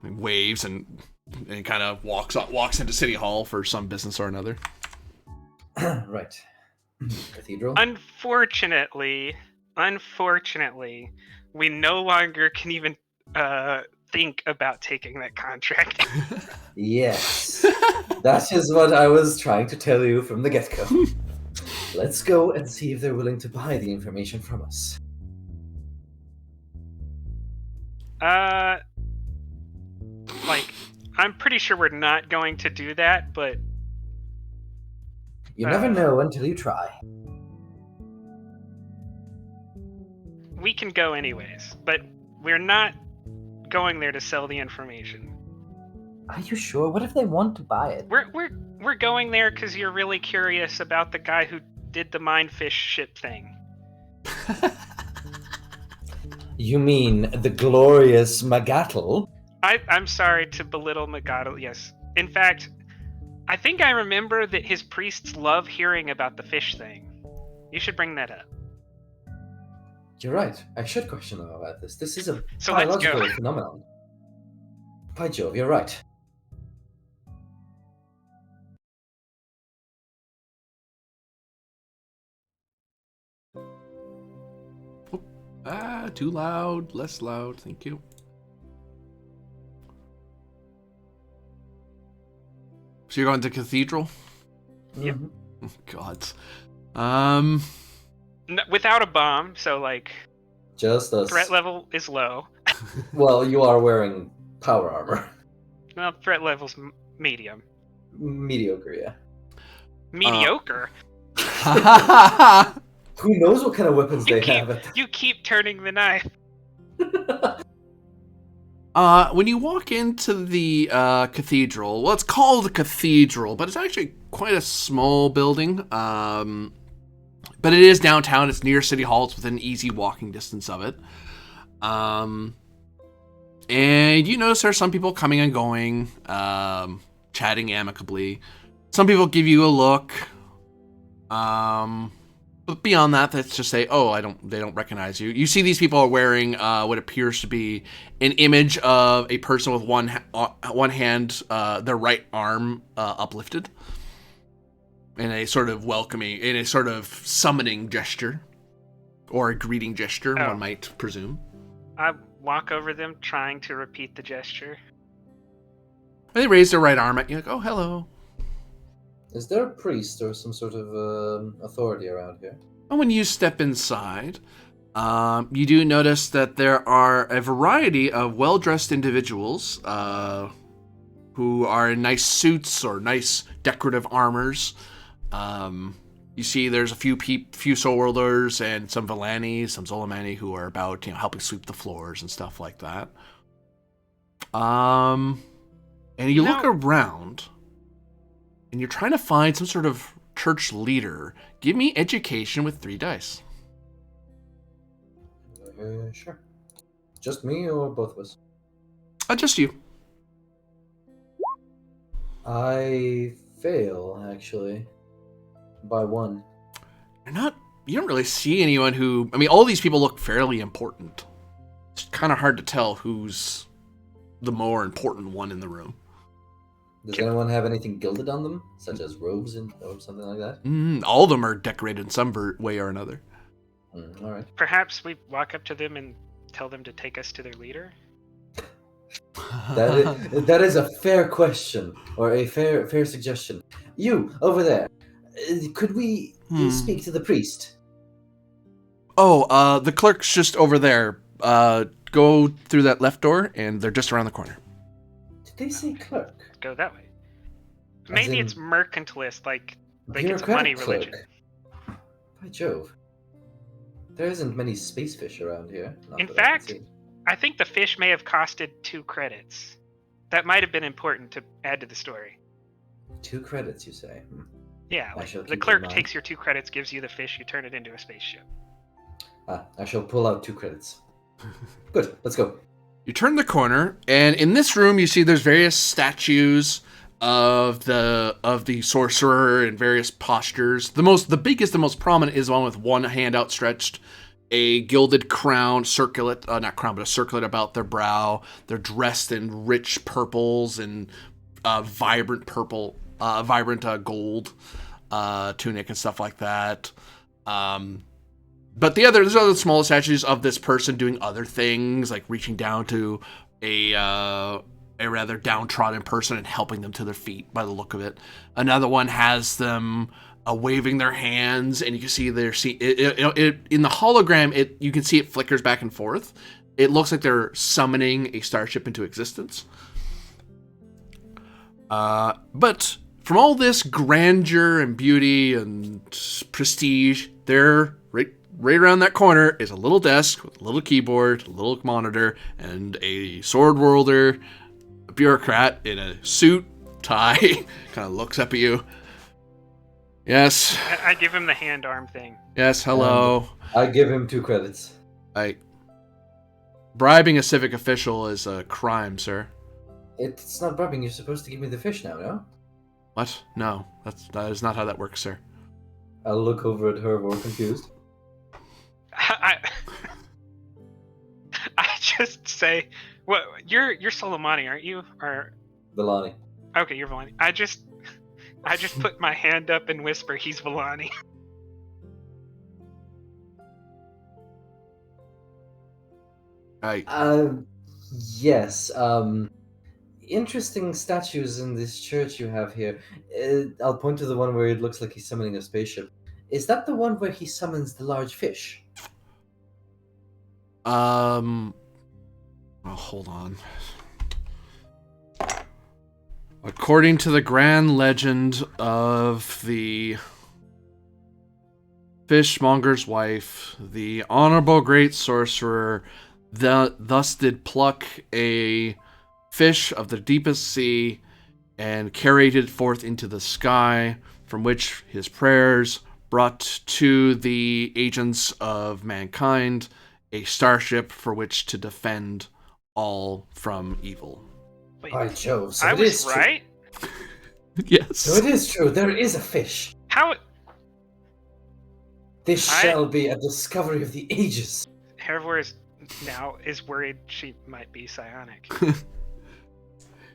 And waves and kind of walks into City Hall for some business or another. Right. Cathedral? Unfortunately, we no longer can even think about taking that contract. Yes. That is what I was trying to tell you from the get-go. Let's go and see if they're willing to buy the information from us. I'm pretty sure we're not going to do that, but... You never know until you try. We can go anyways, but we're not going there to sell the information. Are you sure? What if they want to buy it? We're going there because you're really curious about the guy who did the mindfish ship thing. You mean the glorious Magatl? I'm sorry to belittle Magatl, yes. In fact, I think I remember that his priests love hearing about the fish thing. You should bring that up. You're right. I should question them about this. This is a So let's go. biological phenomenon. By Jove, you're right. Too loud, less loud, thank you. So you're going to Cathedral? Yep. Oh, God. Without a bomb, so Just us. threat level is low. Well, you are wearing power armor. Well, threat level's medium. Mediocre, yeah. Mediocre? Who knows what kind of weapons they have? You keep turning the knife. When you walk into the cathedral, well, it's called a cathedral, but it's actually quite a small building, but it is downtown. It's near City Hall. It's within easy walking distance of it. And you notice there are some people coming and going, chatting amicably. Some people give you a look. But beyond that, let's just say, they don't recognize you. You see these people are wearing what appears to be an image of a person with one hand, their right arm uplifted. In a sort of summoning gesture. Or a greeting gesture, one might presume. I walk over them, trying to repeat the gesture. They raise their right arm at you, like, oh, hello. Is there a priest or some sort of authority around here? And when you step inside, you do notice that there are a variety of well-dressed individuals who are in nice suits or nice decorative armors. You see there's a few Soul Worlders and some Villani, some Zolamani who are about, helping sweep the floors and stuff like that. And you look around, and you're trying to find some sort of church leader. Give me education with 3 dice. Sure. Just me or both of us? Just you. I fail, actually. By 1. You don't really see anyone who... all these people look fairly important. It's kind of hard to tell who's the more important one in the room. Does anyone have anything gilded on them, such as robes or something like that? All of them are decorated in some way or another. All right. Perhaps we walk up to them and tell them to take us to their leader? That is a fair question, or a fair suggestion. You, over there, could we speak to the priest? Oh, the clerk's just over there. Go through that left door, and they're just around the corner. Did they say clerk? Go that way. Maybe it's mercantilist, like it's a money religion. By Jove. There isn't many space fish around here. In fact, I think the fish may have costed 2 credits. That might have been important to add to the story. 2 credits, you say? Yeah, the clerk takes your 2 credits, gives you the fish, you turn it into a spaceship. I shall pull out 2 credits. Good, let's go. You turn the corner, and in this room you see there's various statues of the sorcerer in various postures. The biggest, the most prominent is the one with one hand outstretched, a gilded crown, not crown, but a circlet about their brow. They're dressed in rich purples and vibrant gold tunic and stuff like that. But there's other smaller statues of this person doing other things, like reaching down to a rather downtrodden person and helping them to their feet by the look of it. Another one has them waving their hands, and you can see in the hologram, you can see it flickers back and forth. It looks like they're summoning a starship into existence. But from all this grandeur and beauty and prestige, they're right around that corner is a little desk with a little keyboard, a little monitor, and a sword wielder, a bureaucrat in a suit, tie, kind of looks up at you. Yes. I give him the hand arm thing. Yes, hello. I give him 2 credits. Bribing a civic official is a crime, sir. It's not bribing. You're supposed to give me the fish now, no? What? No, that is not how that works, sir. I'll look over at her more confused. I just say, "What? You're Solomani, aren't you?" Or Villani. Okay, you're Villani. I just put my hand up and whisper, "He's Villani." Yes. Interesting statues in this church you have here. I'll point to the one where it looks like he's summoning a spaceship. Is that the one where he summons the large fish? Oh, hold on. According to the grand legend of the fishmonger's wife, the honorable great sorcerer thus did pluck a fish of the deepest sea and carried it forth into the sky, from which his prayers brought to the agents of mankind a starship for which to defend all from evil. Wait, By Jove, so I it was is true. right? Yes. So it is true, there is a fish. How? This shall be a discovery of the ages. Hervor is worried she might be psionic.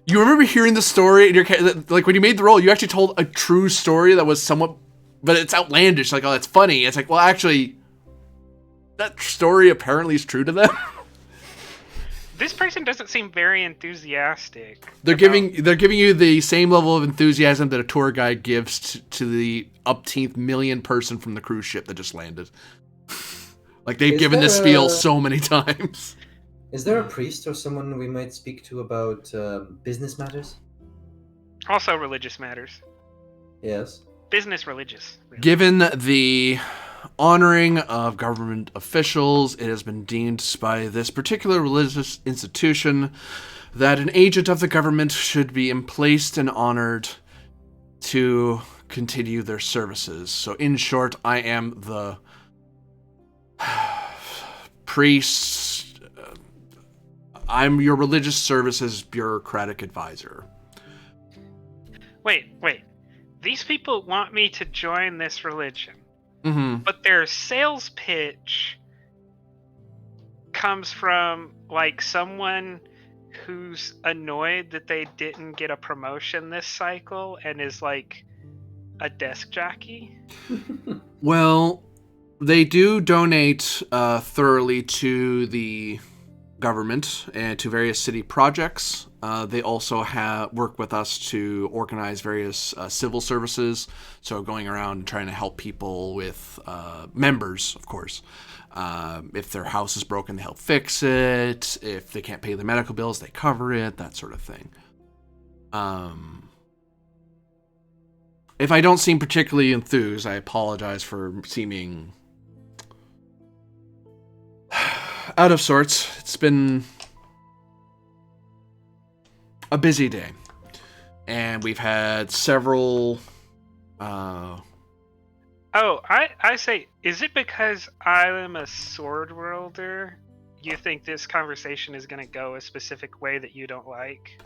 You remember hearing the story in your like when you made the roll, you actually told a true story that was somewhat, but it's outlandish. Like, oh, that's funny. It's like, well, actually, that story apparently is true to them. This person doesn't seem very enthusiastic. They're giving you the same level of enthusiasm that a tour guide gives to the upteenth million person from the cruise ship that just landed. Like, they've given this spiel so many times. Is there a priest or someone we might speak to about business matters? Also religious matters. Yes. Business religious. Really. Given the honoring of government officials, it has been deemed by this particular religious institution that an agent of the government should be emplaced and honored to continue their services. So in short, I am the priest. I'm your religious services bureaucratic advisor. Wait. These people want me to join this religion. Mm-hmm. But their sales pitch comes from, like, someone who's annoyed that they didn't get a promotion this cycle and is, like, a desk jockey? Well, they do donate thoroughly to the government and to various city projects. They also work with us to organize various civil services, so going around and trying to help people with members, of course. If their house is broken, they help fix it. If they can't pay their medical bills, they cover it, that sort of thing. If I don't seem particularly enthused, I apologize for seeming out of sorts. It's been a busy day, and we've had several I say, is it because I am a sword wielder? You think this conversation is going to go a specific way that you don't like?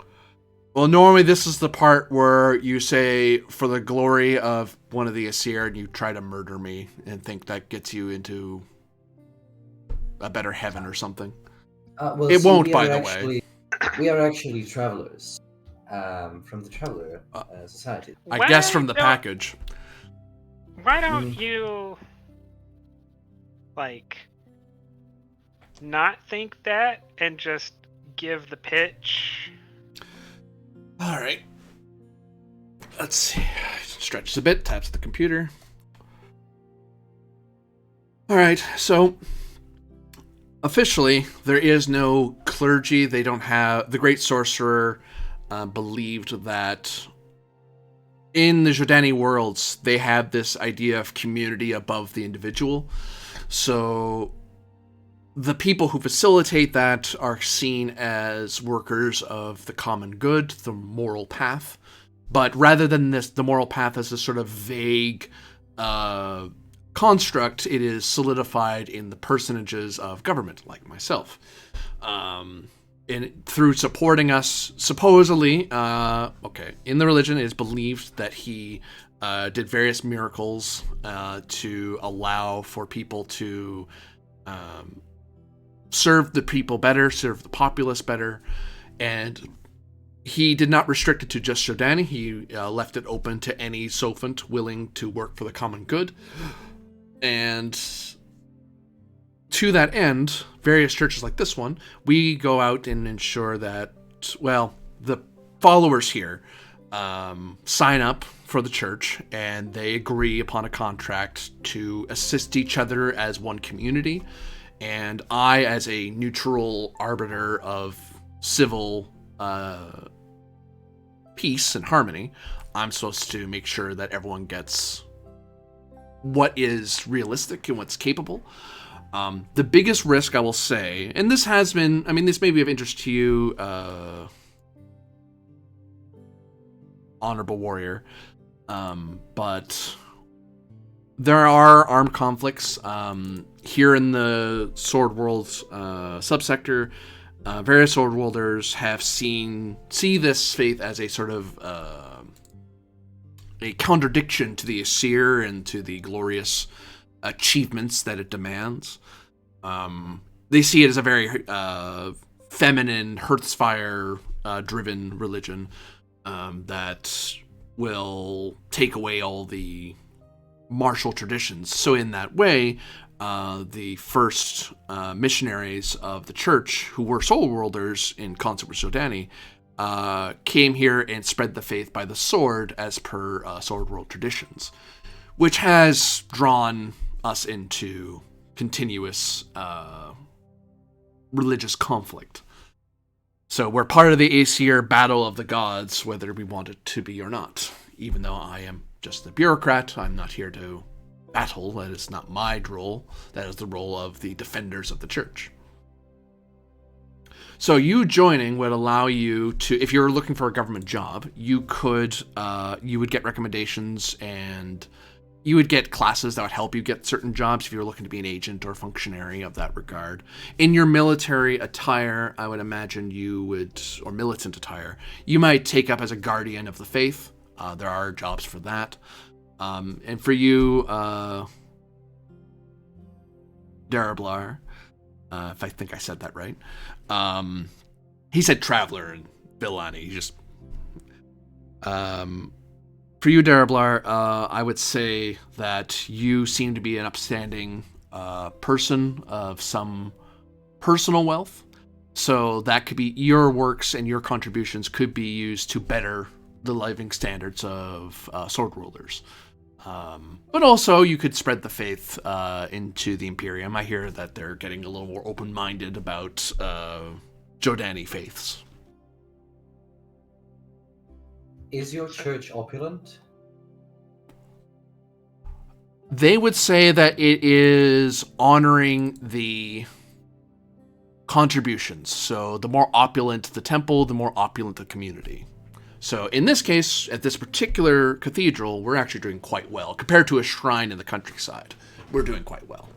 Well, normally this is the part where you say, for the glory of one of the Aesir, and you try to murder me and think that gets you into a better heaven or something. It won't, by the way. We are actually travelers from the Traveler Society. I guess from the package. Why don't you, like, not think that and just give the pitch? All right. Let's see. Stretches a bit, taps the computer. All right, so officially, there is no clergy. They don't have... The Great Sorcerer believed that in the Jordani worlds, they have this idea of community above the individual. So the people who facilitate that are seen as workers of the common good, the moral path. But rather than the moral path as a sort of vague construct, it is solidified in the personages of government, like myself. And through supporting us, supposedly, in the religion, it is believed that he did various miracles to allow for people to serve the people better, serve the populace better, and he did not restrict it to just Jordani. He left it open to any Sophant willing to work for the common good. And to that end, various churches like this one, we go out and ensure that, well, the followers here sign up for the church, and they agree upon a contract to assist each other as one community. And I, as a neutral arbiter of civil peace and harmony, I'm supposed to make sure that everyone gets what is realistic and what's capable. The biggest risk, I will say, and this has been, I mean, this may be of interest to you, honorable warrior. But there are armed conflicts here in the Sword World subsector. Various Sword Worlders have see this faith as a sort of a contradiction to the Aesir and to the glorious achievements that it demands. They see it as a very feminine, Hearthfire driven religion that will take away all the martial traditions. So in that way, the first missionaries of the church, who were soul worlders in concert with Zodani, came here and spread the faith by the sword as per sword world traditions, which has drawn us into continuous religious conflict. So we're part of the Aesir battle of the gods, whether we want it to be or not. Even though I am just the bureaucrat, I'm not here to battle. That is not my role. That is the role of the defenders of the church. So you joining would allow you to, if you're looking for a government job, you would get recommendations and you would get classes that would help you get certain jobs if you were looking to be an agent or functionary of that regard. In your military attire, I would imagine you would, or militant attire, you might take up as a guardian of the faith. There are jobs for that. And for you, Darablar, if I think I said that right, he said traveler and Villani. He just... For you, Darablar, I would say that you seem to be an upstanding person of some personal wealth. So that could be your works and your contributions could be used to better the living standards of sword rulers. But also, you could spread the faith into the Imperium. I hear that they're getting a little more open-minded about Jordani faiths. Is your church opulent? They would say that it is honoring the contributions. So the more opulent the temple, the more opulent the community. So in this case, at this particular cathedral, we're actually doing quite well. Compared to a shrine in the countryside, we're doing quite well.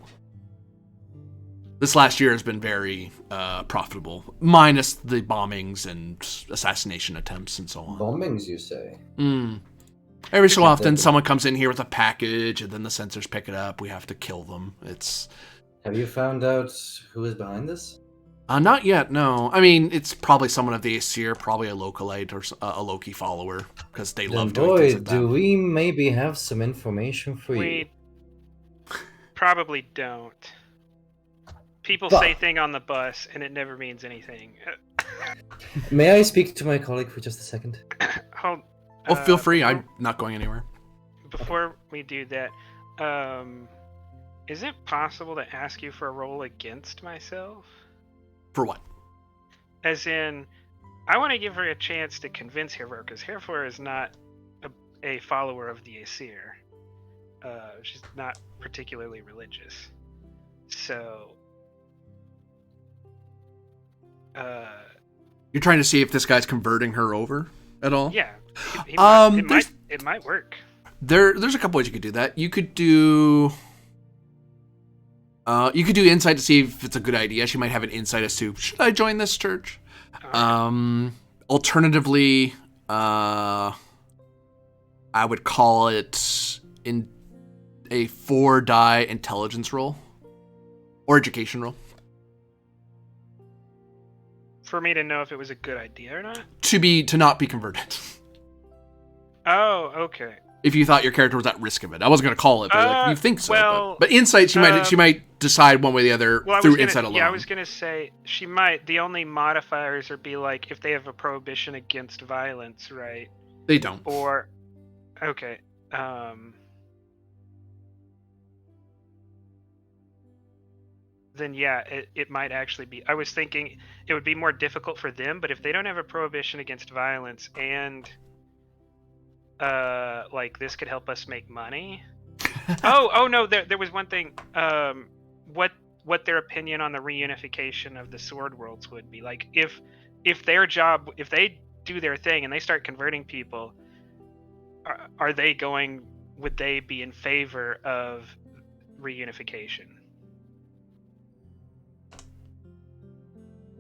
This last year has been very profitable, minus the bombings and assassination attempts and so on. Bombings, you say? Every so often, someone comes in here with a package, and then the censors pick it up. We have to kill them. Have you found out who is behind this? Not yet, no. I mean, it's probably someone of the Aesir, probably a Localite or a Loki follower, because they love doing things like that. Do we maybe have some information for you? We probably don't. People say thing on the bus, and it never means anything. May I speak to my colleague for just a second? Feel free. I'm not going anywhere. Before we do that, is it possible to ask you for a roll against myself? For what? As in, I want to give her a chance to convince Hervor, because Hervor is not a follower of the Aesir. She's not particularly religious. So... You're trying to see if this guy's converting her over at all? Yeah. It might work. There's a couple ways you could do that. You could do insight to see if it's a good idea. She might have an insight as to, should I join this church? Alternatively, I would call it in a 4-die intelligence roll or education roll. For me to know if it was a good idea or not? To not be converted. Oh, okay. If you thought your character was at risk of it. I wasn't going to call it, but like, you think so. Well, but insight, she might decide one way or the other through insight alone. Yeah, I was going to say, she might. The only modifiers would be like if they have a prohibition against violence, right? They don't. Or, okay. Then yeah, it might actually be. I was thinking it would be more difficult for them, but if they don't have a prohibition against violence and like this could help us make money. oh no, there was one thing. What their opinion on the reunification of the sword worlds would be like if their job, if they do their thing and they start converting people, are they going? Would they be in favor of reunification?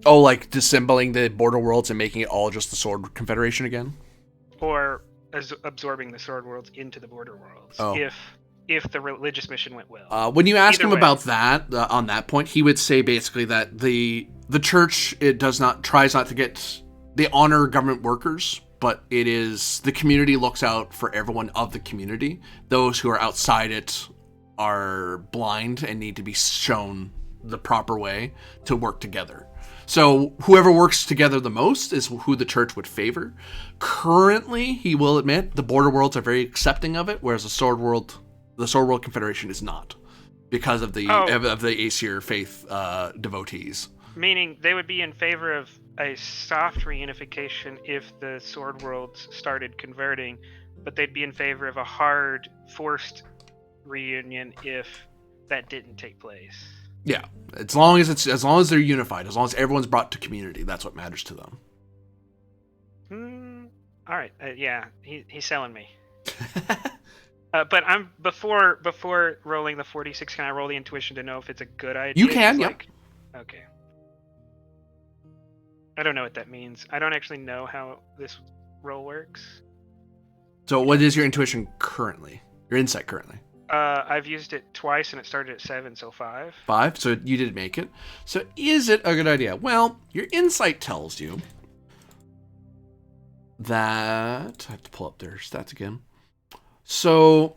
Oh, like disassembling the border worlds and making it all just the Sword Confederation again? Or absorbing the Sword Worlds into the Border Worlds, Oh. if the religious mission went well. When you ask Either him way. about that, on that point, he would say basically that the church tries not to get, they honor government workers, but it is the community looks out for everyone of the community. Those who are outside it are blind and need to be shown the proper way to work together. So whoever works together the most is who the church would favor. Currently, he will admit, the border worlds are very accepting of it, whereas the Sword World Confederation is not, because of the Aesir faith devotees. Meaning they would be in favor of a soft reunification if the Sword Worlds started converting, but they'd be in favor of a hard, forced reunion if that didn't take place. Yeah, as long as they're unified, as long as everyone's brought to community, that's what matters to them. All right. Yeah, he's selling me. But I'm before rolling the 46. Can I roll the intuition to know if it's a good idea? You can. Yep. Okay. I don't know what that means. I don't actually know how this roll works. So, what is your intuition currently? Your insight currently? I've used it twice and it started at 7, so 5. 5. So you did make it. So, is it a good idea? Well, your insight tells you that I have to pull up their stats again. So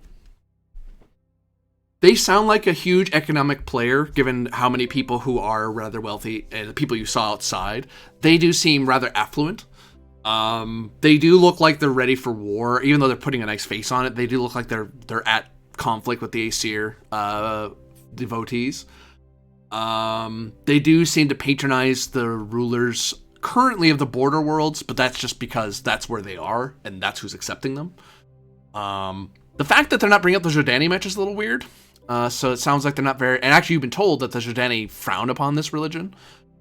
they sound like a huge economic player, given how many people who are rather wealthy and the people you saw outside. They do seem rather affluent. They do look like they're ready for war, even though they're putting a nice face on it. They do look like they're at conflict with the Aesir devotees. They do seem to patronize the rulers currently of the border worlds, but that's just because that's where they are and that's who's accepting them. The fact that they're not bringing up the Jordani match is a little weird. So it sounds like they're not very... And actually, you've been told that the Jordani frown upon this religion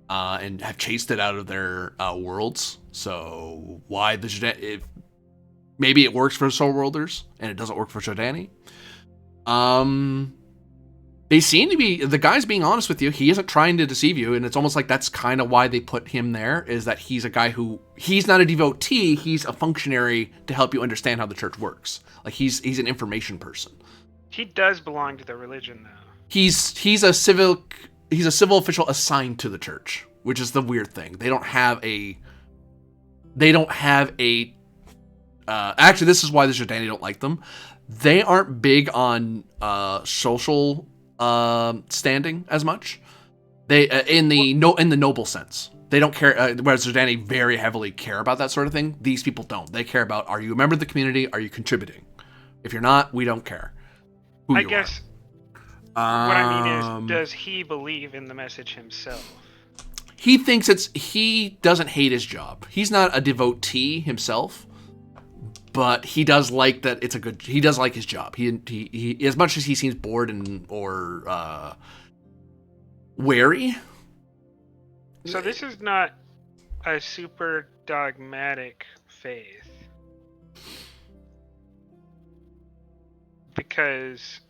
and have chased it out of their worlds. So why the Jordani... Maybe it works for Soul Worlders and it doesn't work for Jordani. They seem to be... The guy's being honest with you. He isn't trying to deceive you, and it's almost like that's kind of why they put him there, is that he's a guy who... He's not a devotee, he's a functionary to help you understand how the church works. Like, he's an information person. He does belong to the religion, though. He's a civil official assigned to the church, which is the weird thing. They don't have a... Actually, this is why the Jordani don't like them. They aren't big on social standing as much. They in the noble sense. They don't care. Whereas Jordani very heavily care about that sort of thing. These people don't. They care about, are you a member of the community? Are you contributing? If you're not, we don't care. I guess what I mean is, does he believe in the message himself? He thinks he doesn't hate his job. He's not a devotee himself, but he does like that it's a good... He does like his job. He as much as he seems bored or wary. So this is not a super dogmatic faith. Because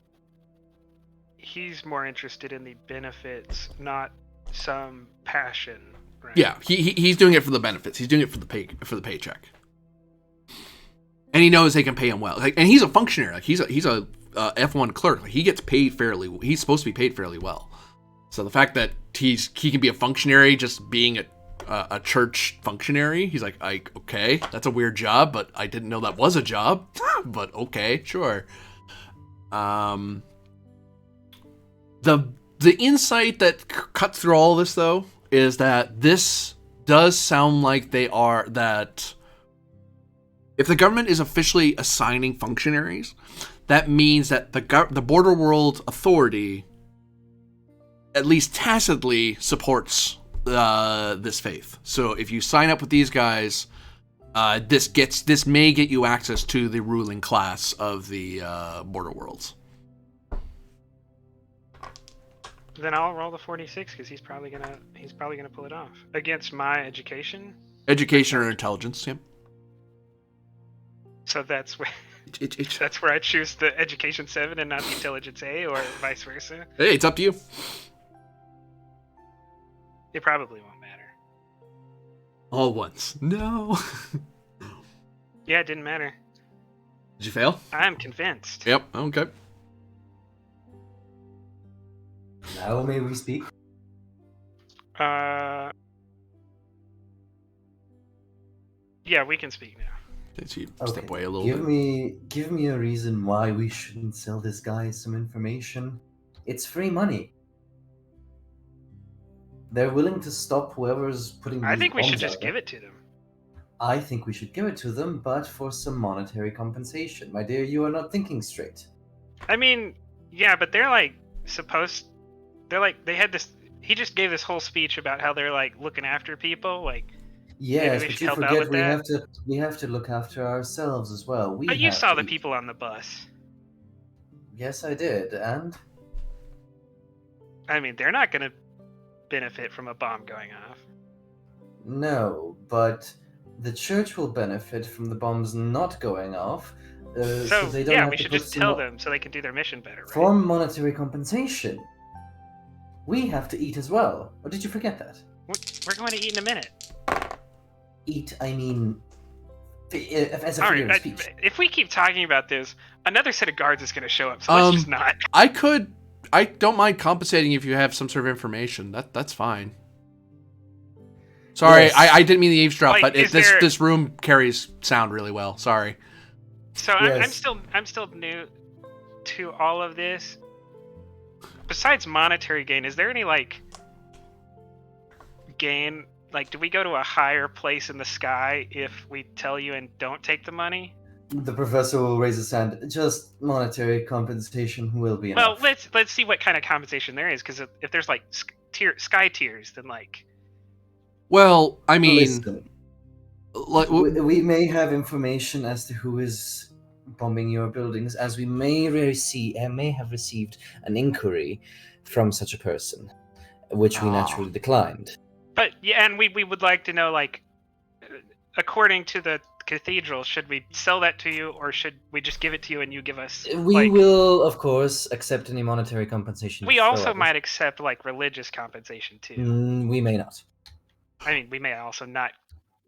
he's more interested in the benefits, not some passion. Right? Yeah, he's doing it for the benefits. He's doing it for the paycheck. And he knows they can pay him well. Like, and he's a functionary. Like, he's a F1 clerk. Like, he gets paid fairly. He's supposed to be paid fairly well. So the fact that he can be a functionary, just being a church functionary, he's like, okay, that's a weird job, but I didn't know that was a job. But okay, sure. The insight that cuts through all this, though, is that this does sound like that if the government is officially assigning functionaries, that means that the Border World Authority at least tacitly supports this faith. So if you sign up with these guys, this may get you access to the ruling class of the Border Worlds. Then I'll roll the 46 because he's probably gonna pull it off against my education. Education or intelligence, yeah. So that's where H. That's where I choose the Education 7 and not the Intelligence A, or vice versa. Hey, it's up to you. It probably won't matter. All once. No. Yeah, it didn't matter. Did you fail? I'm convinced. Yep. Okay. Now may we speak? Yeah, we can speak now. Did you Okay. step away a little bit? Give me a reason why we shouldn't sell this guy some information. It's free money. They're willing to stop whoever's putting I these think we should bombs just out there. give it to them. I think we should give it to them, but for some monetary compensation. My dear, you are not thinking straight. I mean, yeah, but they're like supposed. They're like they had this. He just gave this whole speech about how they're like looking after people. Like, Yes, we but should you help out forget with that. we have to look after ourselves as well. We But you have saw to the eat. people on the bus. Yes, I did, and I mean, they're not going to benefit from a bomb going off. no, but the church will benefit from the bombs not going off. So they don't yeah, have we to should put just some tell them so they can do their mission better, right? For monetary compensation. We have to eat as well. Or did you forget that? We're going to eat in a minute. Eat, I mean, as a All figure right, of speech. if we keep talking about this, another set of guards is going to show up. So let's just not. I don't mind compensating if you have some sort of information. That's fine. Sorry, Yes. I didn't mean to eavesdrop, Like, but is there- this room carries sound really well. Sorry. So Yes. I'm still new to all of this. Besides monetary gain, is there any like gain? Like, do we go to a higher place in the sky if we tell you and don't take the money? The professor will raise his hand. Just monetary compensation will be Well, enough. let's see what kind of compensation there is, because if there's like sky tiers, then like Well, I mean, Listen, like, we may have information as to who is bombing your buildings, as we may have received an inquiry from such a person, which we naturally declined. But yeah, and we would like to know, like, according to the cathedral, should we sell that to you, or should we just give it to you and you give us? We like, will, of course, accept any monetary compensation. We you throw also at us. might accept like religious compensation too. We may not. I mean, we may also not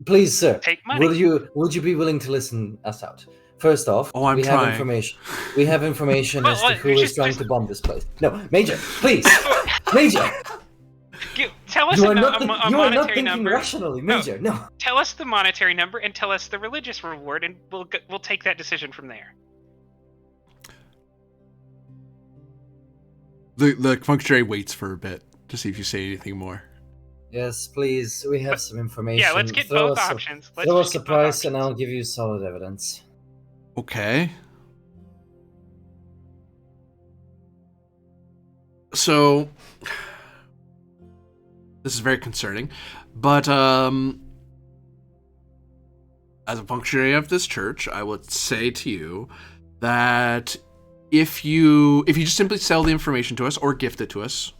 Please, sir. take money. Would you be willing to listen us out? First off, Oh, I'm we trying. have information. We have information Well, as to who just- is trying to bomb this place. No, Major, please, Major. Tell us You a are not monetary thinking number. rationally, Major. No. Tell us the monetary number and tell us the religious reward, and we'll take that decision from there. the functionary waits for a bit to see if you say anything more. Yes, please. We have some information. Yeah, let's get Throw both us options. Let's Throw just us a get both price, and options. I'll give you solid evidence. Okay. So this is very concerning, but as a functionary of this church, I would say to you that if you just simply sell the information to us or gift it to us,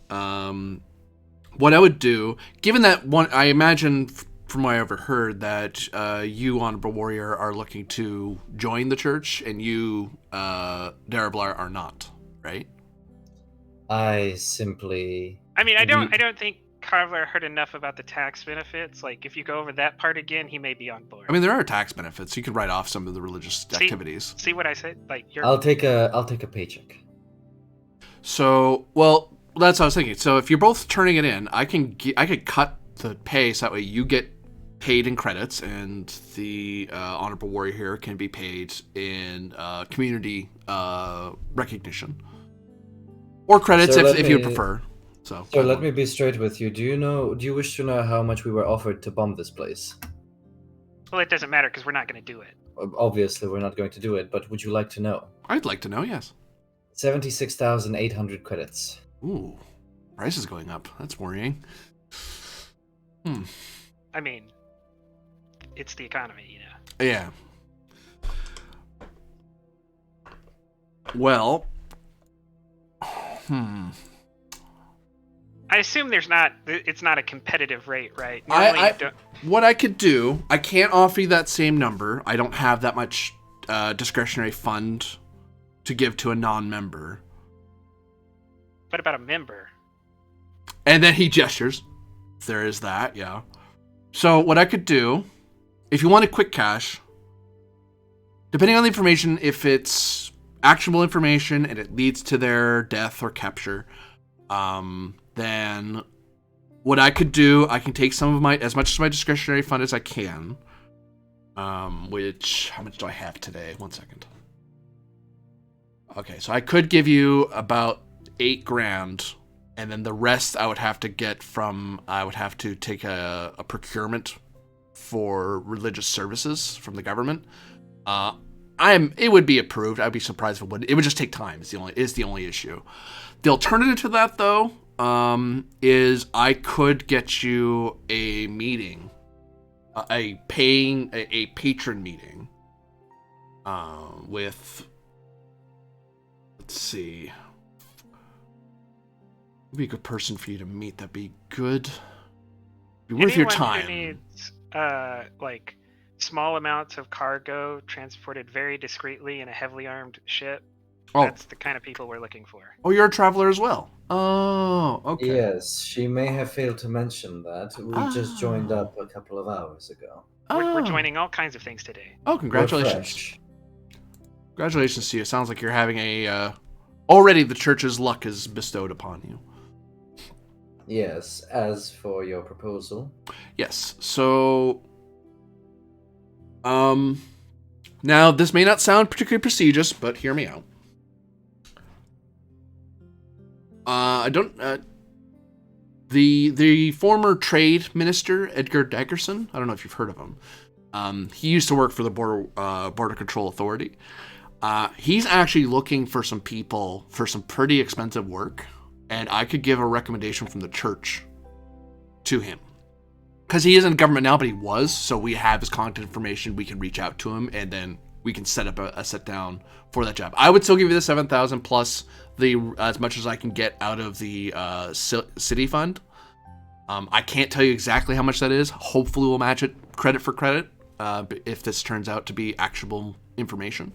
what I would do, given that one, I imagine from what I overheard that you, Honorable Warrior, are looking to join the church, and you, Darablar, are not, right? I simply. I mean, I don't think Carver heard enough about the tax benefits. Like, if you go over that part again, he may be on board. I mean, there are tax benefits. You could write off some of the religious See? activities. See what I said? Like, you're. I'll take a paycheck. So, well, that's what I was thinking. So, if you're both turning it in, I could cut the pay so that way you get paid in credits, and the Honorable Warrior here can be paid in community recognition or credits So if you prefer. So let me be straight with you. Do you wish to know how much we were offered to bomb this place? Well, it doesn't matter because we're not going to do it. Obviously, we're not going to do it, but would you like to know? I'd like to know, yes. 76,800 credits. Ooh, price is going up. That's worrying. I mean, it's the economy, you know. Yeah. Well. I assume it's not a competitive rate, right? What I could do, I can't offer you that same number. I don't have that much discretionary fund to give to a non-member. What about a member? And then he gestures. There is that, yeah. So what I could do, if you want a quick cash, depending on the information, if it's actionable information and it leads to their death or capture, then what I could do, I can take some of as much of my discretionary fund as I can. How much do I have today? 1 second. Okay, so I could give you about $8,000, and then the rest I would have to take a procurement for religious services from the government. It would be approved. I'd be surprised if it wouldn't. It would just take time. Is the only issue. The alternative to that, though, is I could get you a meeting, a patron meeting, with. Let's see. Be a good person for you to meet. That'd be good. Be worth your time. Anyone who needs small amounts of cargo transported very discreetly in a heavily armed ship. That's the kind of people we're looking for. Oh, you're a traveler as well. Oh, okay. Yes, she may have failed to mention that. We just joined up a couple of hours ago. We're joining all kinds of things today. Oh, congratulations. Congratulations to you. Sounds like you're having already the church's luck is bestowed upon you. Yes, as for your proposal. Yes, so... now, this may not sound particularly prestigious, but hear me out. The former trade minister, Edgar Daggerson, I don't know if you've heard of him. He used to work for the Border Control Authority. He's actually looking for some people for some pretty expensive work, and I could give a recommendation from the church to him. Because he isn't in government now, but he was, so we have his contact information, we can reach out to him, and then we can set up a sit down for that job. I would still give you the $7,000 plus as much as I can get out of the city fund. I can't tell you exactly how much that is. Hopefully we'll match it credit for credit if this turns out to be actionable information.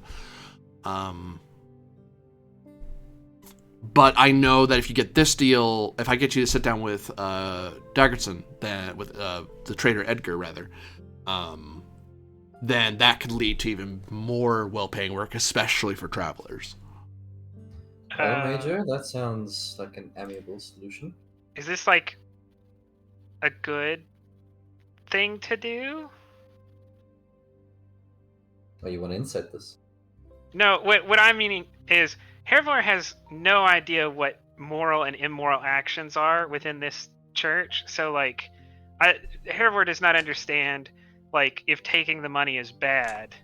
But I know that if you get this deal, if I get you to sit down with Daggerson, then with the trader Edgar rather, then that could lead to even more well-paying work, especially for travelers. Well, Major, that sounds like an amiable solution. Is this like a good thing to do? Oh, you want to insight this? No, what I'm meaning is Hervor has no idea what moral and immoral actions are within this church. So, Hervor does not understand, if taking the money is bad.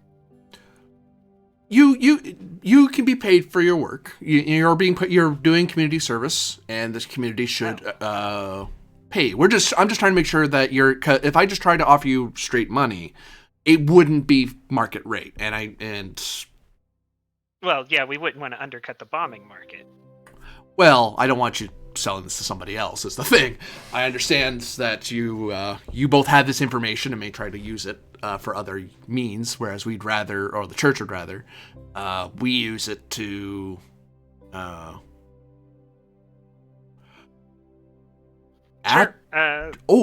You can be paid for your work. You're doing community service, and this community should pay. I'm just trying to make sure that if I just tried to offer you straight money, it wouldn't be market rate, Well, yeah, we wouldn't want to undercut the bombing market. Well, I don't want you selling this to somebody else, is the thing. I understand that you both have this information and may try to use it for other means, whereas we'd rather, or the church would rather, we use it to...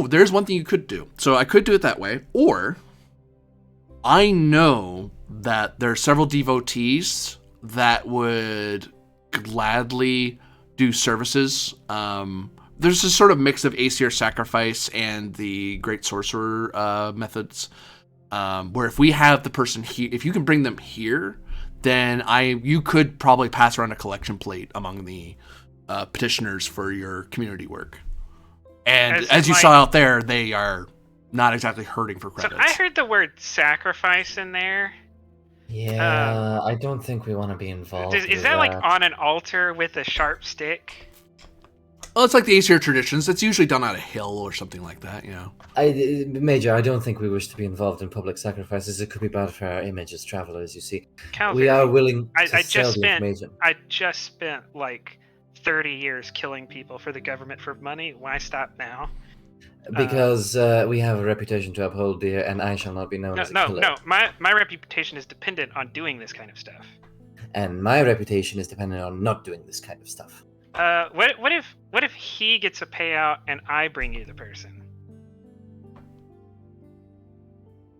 there's one thing you could do. So I could do it that way, or I know that there are several devotees that would gladly do services. There's this sort of mix of Aesir sacrifice and the Great Sorcerer methods, where if we have the person here, if you can bring them here, then you could probably pass around a collection plate among the petitioners for your community work. And as you saw out there, they are not exactly hurting for credits. So I heard the word sacrifice in there. Yeah, I don't think we want to be involved. Is that on an altar with a sharp stick? Well, it's like the Aesir traditions. It's usually done on a hill or something like that, Major, I don't think we wish to be involved in public sacrifices. It could be bad for our image as travelers, you see. Calvin, we are willing to I sell just the spent information. I just spent 30 years killing people for the government for money. Why stop now? Because we have a reputation to uphold, dear, and I shall not be known as a killer. No. My reputation is dependent on doing this kind of stuff. And my reputation is dependent on not doing this kind of stuff. What if he gets a payout and I bring you the person?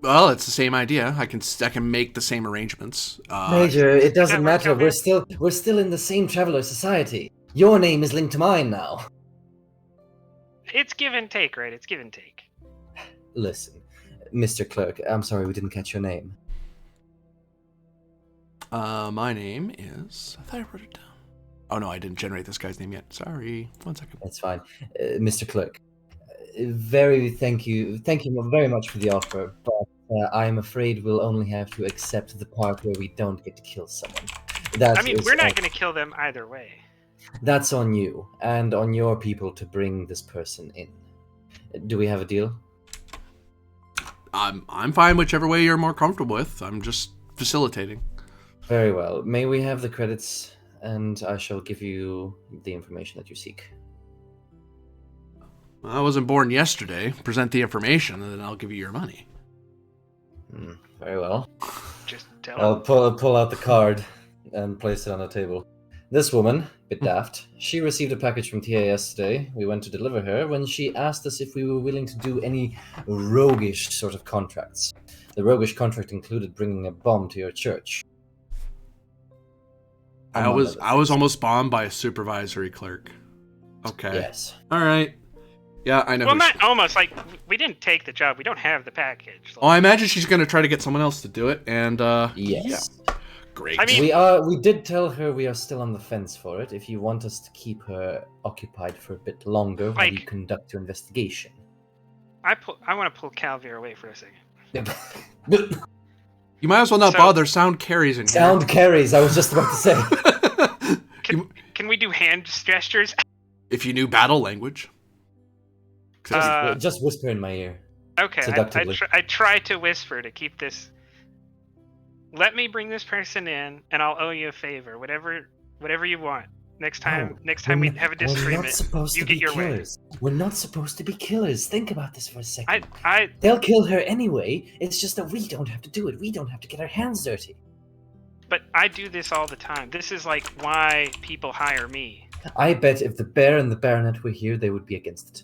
Well, it's the same idea. I can make the same arrangements. Major, it doesn't Network matter. company? We're still in the same traveler society. Your name is linked to mine now. It's give and take, right? It's give and take. Listen, Mr. Clerk, I'm sorry we didn't catch your name. My name is. I thought I wrote it down. Oh no, I didn't generate this guy's name yet. Sorry. 1 second. That's fine. Mr. Clerk, thank you very much for the offer, but I'm afraid we'll only have to accept the part where we don't get to kill someone. We're not going to kill them either way. That's on you, and on your people to bring this person in. Do we have a deal? I'm fine whichever way you're more comfortable with. I'm just facilitating. Very well. May we have the credits, and I shall give you the information that you seek. I wasn't born yesterday. Present the information, and then I'll give you your money. Very well. Just tell I'll him. pull out the card and place it on the table. This woman, bit daft, she received a package from TA yesterday. We went to deliver her when she asked us if we were willing to do any roguish sort of contracts. The roguish contract included bringing a bomb to your church. I was almost bombed by a supervisory clerk. Okay. Yes. All right. Yeah, I know. Well, not almost. Like, we didn't take the job. We don't have the package. Oh, I imagine she's going to try to get someone else to do it, and Yes. yeah. Great. I mean- We did tell her we are still on the fence for it. If you want us to keep her occupied for a bit longer while you Like- conduct your investigation. I want to pull Calvier away for a second. You might as well not So- bother. Sound carries in Sound carries, I was just about to say. here. Can we do hand gestures? If you knew battle language. Just whisper in my ear. Okay, Seductively. I try to whisper to keep this. Let me bring this person in, and I'll owe you a favor. Whatever you want. Next time we have a We're not disagreement, supposed you to be get your way. killers. We're not supposed to be killers. Think about this for a second. I They'll kill her anyway. It's just that we don't have to do it. We don't have to get our hands dirty. but I do this all the time. This is like why people hire me. I bet if the bear and the baronet were here, they would be against it.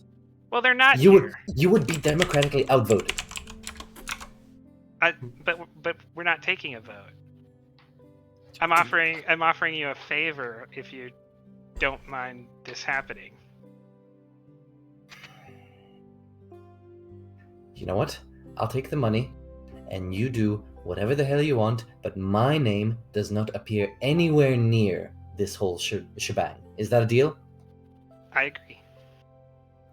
Well, they're not You here. would be democratically outvoted. But we're not taking a vote. I'm offering you a favor if you don't mind this happening. You know what? I'll take the money, and you do whatever the hell you want, but my name does not appear anywhere near this whole shebang. Is that a deal? I agree.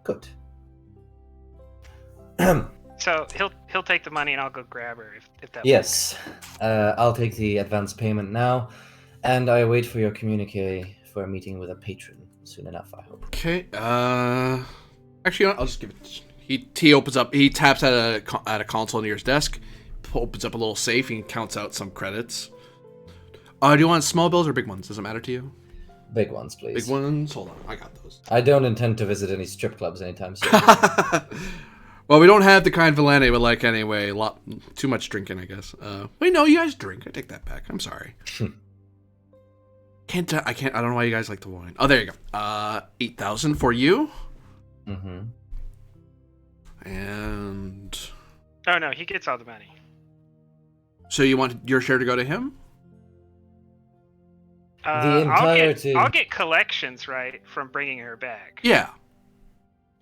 Good. So he'll take the money and I'll go grab her if that Yes. I'll take the advance payment now, and I wait for your communique for a meeting with a patron soon enough, I hope. Okay. Actually, you know what? I'll just give it. He opens up. He taps at a console near his desk. Opens up a little safe and counts out some credits. Do you want small bills or big ones? Does it matter to you? Big ones, please. Big ones. Hold on, I got those. I don't intend to visit any strip clubs anytime soon. Well, we don't have the kind Villani would like anyway. Too much drinking, I guess. Wait, no, you guys drink. I take that back. I'm sorry. I don't know why you guys like the wine. Oh, there you go. 8,000 for you. Mm-hmm. And Oh no, he gets all the money. so you want your share to go to him? The entirety- I'll get collections right from bringing her back. Yeah.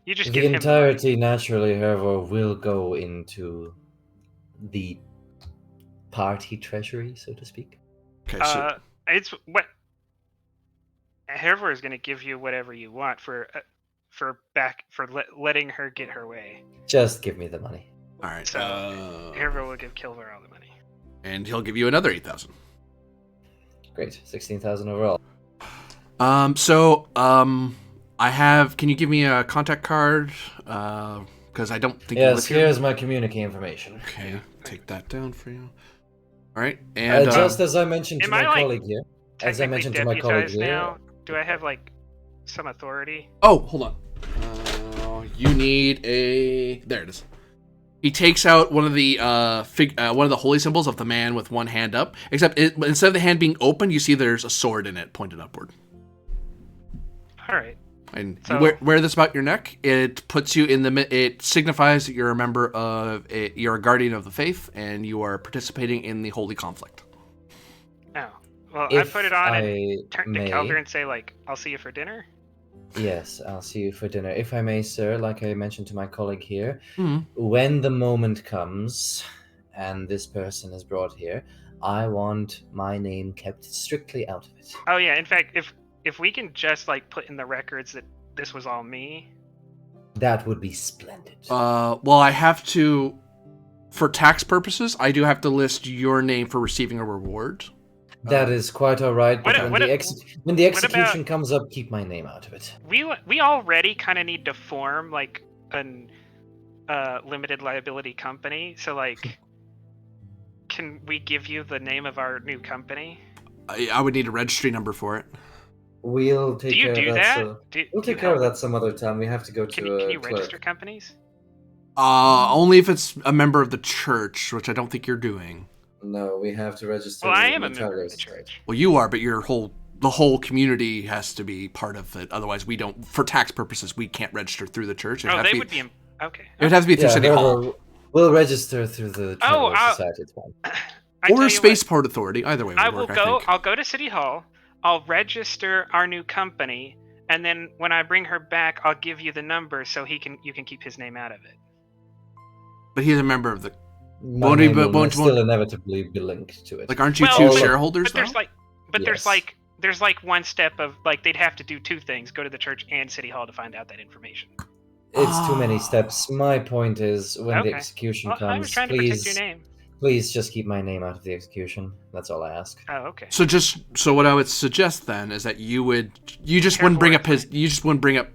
You just The give him entirety, naturally, however, will go into the party treasury, so to speak. Okay. So it's what Hervor is going to give you whatever you want for letting her get her way. Just give me the money. all right. So Hervor will give Kilver all the money. And he'll give you another 8,000. Great, 16,000 overall. I have. Can you give me a contact card? Because I don't think. you Yes, live here. here's my communique information. Okay, take that down for you. All right, and Just as I mentioned to am my I, like, colleague here. As I Technically mentioned to my colleague deputized here. now. Do I have like some authority? oh, hold on. You need a... There it is. He takes out one of the holy symbols of the man with one hand up. Except instead of the hand being open, you see there's a sword in it pointed upward. All right. And So- you wear this about your neck. It puts you in the... It signifies that you're a member of... You're a guardian of the faith, and you are participating in the holy conflict. Oh. Well, I If put it on I and turn to may- Kelvin and say, like, I'll see you for dinner. Yes, I'll see you for dinner. If I may, sir, like I mentioned to my colleague here, Hmm. when the moment comes and this person is brought here, I want my name kept strictly out of it. Oh, yeah. In fact, if we can just, like, put in the records that this was all me. That would be splendid. Well, I have to... For tax purposes, I do have to list your name for receiving a reward. That is quite all right, but when the execution about- comes up, keep my name out of it. We already kind of need to form, like, an limited liability company. So, like, can we give you the name of our new company? I would need a registry number for it. We'll take Do you care do of that? that. We'll take care of that some other time. We have to go to Can a you clerk. register companies? Only if it's a member of the church, which I don't think you're doing. No, we have to register. Well, I with am a the member of the Charter church. Well, you are, but the whole community has to be part of it. Otherwise, we don't. For tax purposes, we can't register through the church. Oh, they would be okay. It would have to be through City Hall We'll register through the Traveler I'll- Society. It's fine. I tell or you Spaceport Authority. Either way, would I work. will go. I think. I'll go to City Hall. I'll register our new company, and then when I bring her back, I'll give you the number so you can keep his name out of it. But he's a member of the. My Won't he- name will won't- still inevitably be linked to it. Like, aren't you Well, two but- shareholders? But there's though? like, Yes. there's like one step of like they'd have to do two things: go to the church and City Hall to find out that information. It's too many Ah. steps. My point is, when the Okay. execution Well, I was comes, trying to protect your please, name. please just keep my name out of the execution. That's all I ask. Oh, okay. So what I would suggest then is that you just wouldn't bring up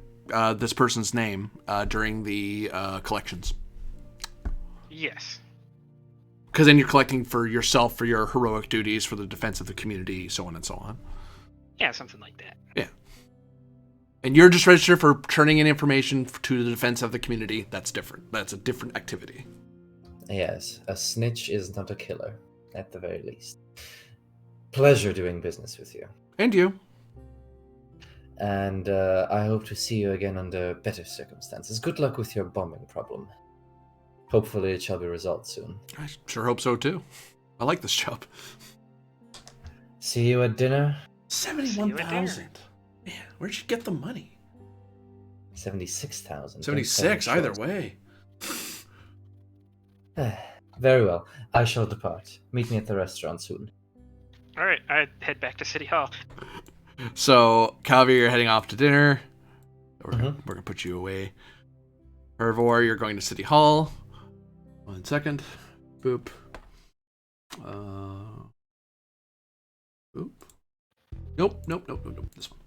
this person's name during the collections, Yes. because then you're collecting for yourself for your heroic duties for the defense of the community, so on and so on. Yeah, something like that. And you're just registered for turning in information to the defense of the community. That's different. That's a different activity. Yes, a snitch is not a killer, at the very least. Pleasure doing business with you. And you. And I hope to see you again under better circumstances. Good luck with your bombing problem. Hopefully it shall be resolved soon. I sure hope so too. I like this job. See you at dinner? 71,000. Man, where'd you get the money? 76,000. 76, either way. Very well. I shall depart. Meet me at the restaurant soon. All right, I head back to City Hall. So, Calvi, you're heading off to dinner. We're Mm-hmm. gonna put you away. Herbivore, you're going to City Hall. 1 second. Boop. Boop. Nope. This one.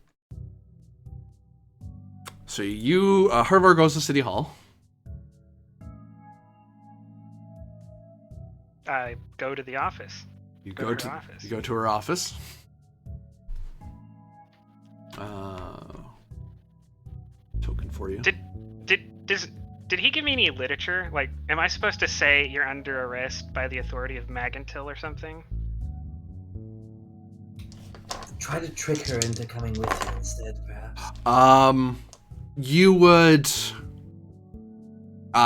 So Herbivore goes to City Hall. I go to the office. You Go go to to her office. You go to her office. Token for you. Did he give me any literature? Like, am I supposed to say you're under arrest by the authority of Magantil or something? Try to trick her into coming with you instead, perhaps. You would.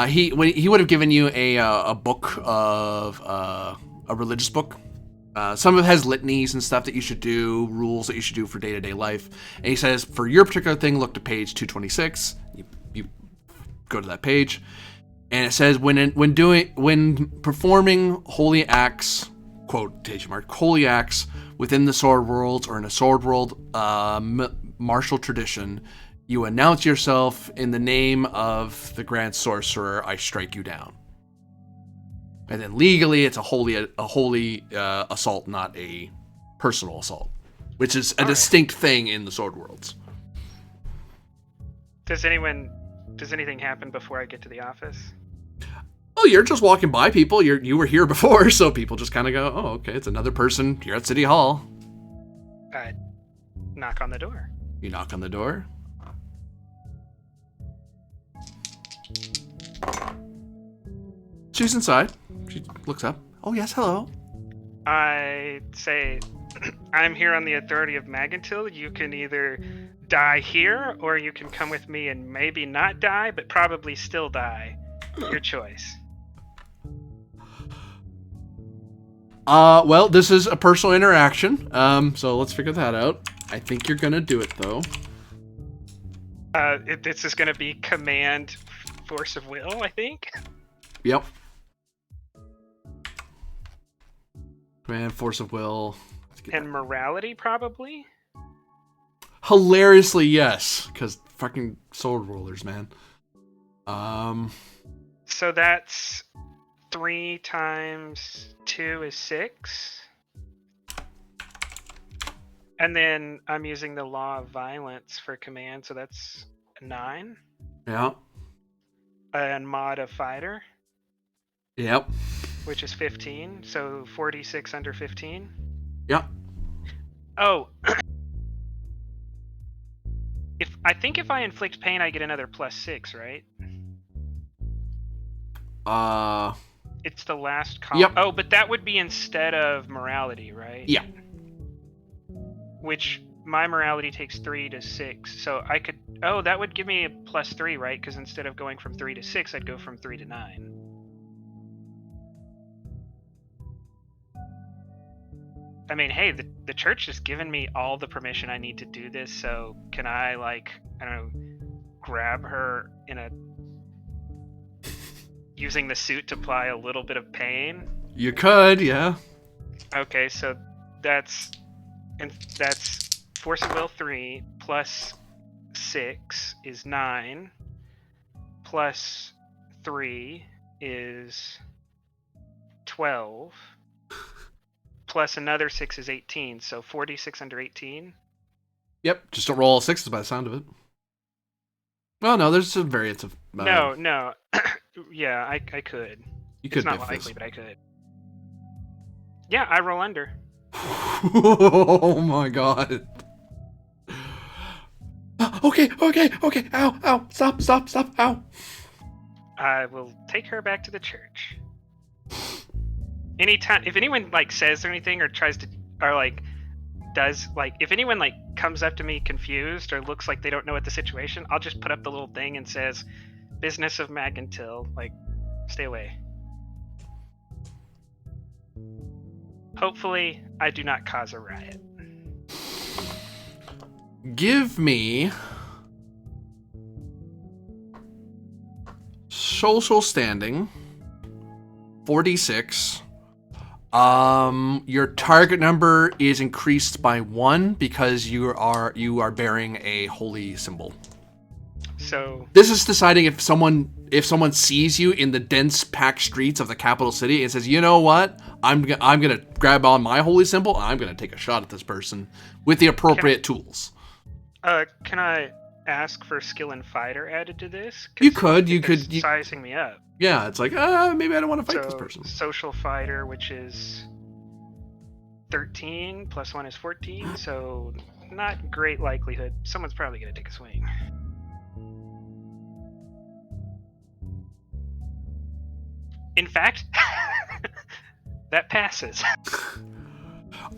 He would have given you a book of a religious book. Some of it has litanies and stuff that you should do, rules that you should do for day-to-day life. And he says, for your particular thing, look to page 226. You go to that page, and it says when performing holy acts, quotation mark, holy acts within the sword worlds or in a sword world martial tradition, you announce yourself in the name of the Grand Sorcerer. I strike you down. And then legally, it's a holy assault, not a personal assault, which is a distinct thing in the sword worlds. Does anything happen before I get to the office? Oh, you're just walking by people. You were here before, so people just kind of go, oh, okay, it's another person here at City Hall. I knock on the door. You knock on the door. She's inside. She looks up. Oh, yes, hello. I say, I'm here on the authority of Magantil. You can either die here, or you can come with me and maybe not die, but probably still die. Your choice. Well, this is a personal interaction, so let's figure that out. I think you're gonna do it, though. This is going to be command force of will, I think. Yep. Command, force of will. And morality, probably. Hilariously, yes, because fucking sword rollers, man. So that's 3 times 2 is 6. And then I'm using the law of violence for command, so that's 9. Yeah. And mod of fighter, Yep. which is 15. So 46 under 15. Yep. Oh. If I inflict pain, I get another +6, right? It's the last column. Yep. Oh, but that would be instead of morality, right? Yeah. Which my morality takes 3 to 6, so I could. Oh, that would give me a +3, right? Because instead of going from 3 to 6, I'd go from 3 to 9. I mean, hey, the church has given me all the permission I need to do this, so can I, like, I don't know, grab her in a. Using the suit to apply a little bit of pain? You could, yeah. Okay, so that's force of will 3 plus 6 is 9 plus 3 is 12 plus another 6 is 18, so 46 under 18. Yep, just don't roll all sixes by the sound of it. Well, no, there's a variance of... No. Yeah, I could. You could it's not diff likely, this. but I could. Yeah, I roll under. Oh my god. Okay. Ow. Stop. Ow. I will take her back to the church. Anytime, if anyone like says anything or tries to, or like does, like, if anyone like comes up to me confused or looks like they don't know what the situation, I'll just put up the little thing and says, "Business of Magantil, like, stay away." Hopefully, I do not cause a riot. Give me social standing 46. Your target number is increased by 1 because you are bearing a holy symbol. So this is deciding if someone sees you in the dense packed streets of the capital city and says, you know what, I'm gonna grab on my holy symbol and I'm gonna take a shot at this person with the appropriate tools. Can I ask for skill and fighter added to this? You could sizing me up. Yeah, it's like, maybe I don't want to fight this person. Social fighter, which is 13 plus 1 is 14, so not great likelihood. Someone's probably gonna take a swing. In fact, that passes.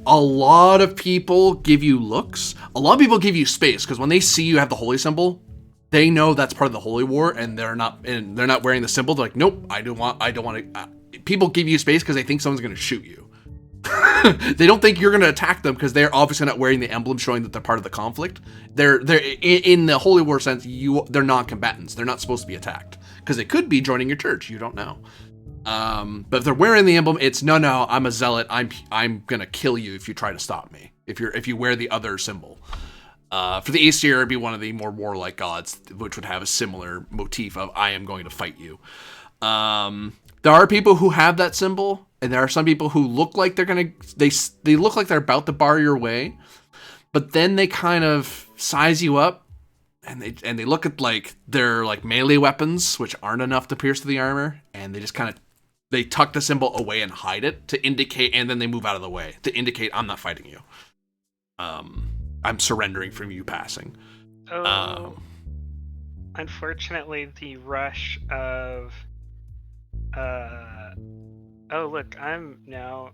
A lot of people give you looks. A lot of people give you space because when they see you have the holy symbol, they know that's part of the holy war, and they're not wearing the symbol. They're like, nope, I don't want to. People give you space because they think someone's going to shoot you. They don't think you're going to attack them because they're obviously not wearing the emblem showing that they're part of the conflict. They're in the holy war sense. They're non-combatants. They're not supposed to be attacked because they could be joining your church. You don't know. But if they're wearing the emblem, it's no, I'm a zealot. I'm gonna kill you if you try to stop me. If you wear the other symbol. For the Aesir, it'd be one of the more warlike gods, which would have a similar motif of I am going to fight you. There are people who have that symbol, and there are some people who look like they look like they're about to bar your way, but then they kind of size you up. And they look at like their like melee weapons, which aren't enough to pierce the armor, and they just kind of they tuck the symbol away and hide it to indicate, and then they move out of the way to indicate I'm not fighting you. I'm surrendering from you passing. Unfortunately, the rush of Oh look, I'm now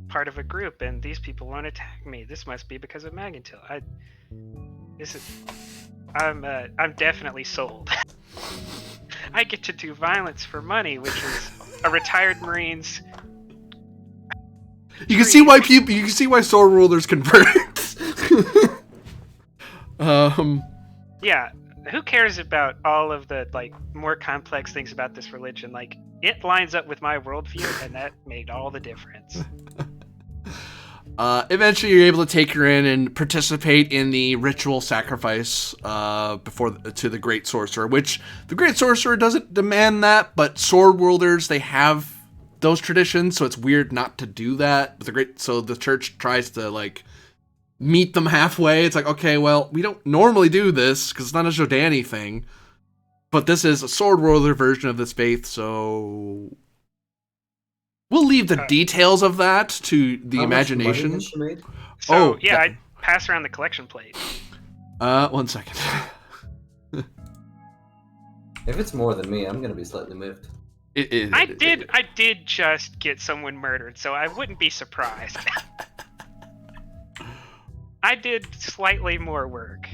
part of a group, and these people won't attack me. This must be because of Magentil. I'm definitely sold. I get to do violence for money, which is a retired Marine's. You can see why people. You can see why sword rulers convert. Yeah, who cares about all of the like more complex things about this religion? Like, it lines up with my worldview, and that made all the difference. Eventually, you're able to take her in and participate in the ritual sacrifice to the Great Sorcerer, which the Great Sorcerer doesn't demand that, but sword wielders, they have those traditions, so it's weird not to do that. But so the church tries to like meet them halfway. It's like, okay, well, we don't normally do this because it's not a Jordani thing, but this is a sword wielder version of this faith, so we'll leave the details of that to the imagination. Much money has she made? So yeah, I pass around the collection plate. 1 second. If it's more than me, I'm gonna be slightly miffed. I did just get someone murdered, so I wouldn't be surprised. I did slightly more work.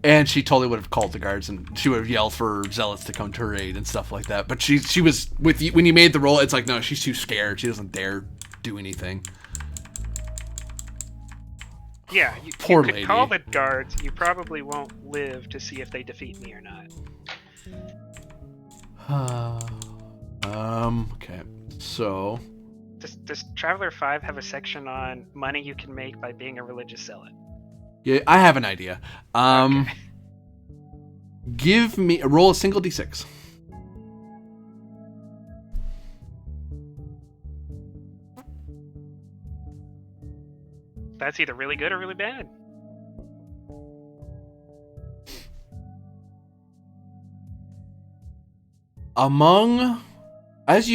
And she totally would have called the guards, and she would have yelled for zealots to come to her aid and stuff like that. But she was with you when you made the roll. It's like, no, she's too scared. She doesn't dare do anything. Yeah, you could call the guards. You probably won't live to see if they defeat me or not. Okay. So, does Traveler 5 have a section on money you can make by being a religious zealot? Yeah, I have an idea. Okay. Roll a single d6. That's either really good or really bad. As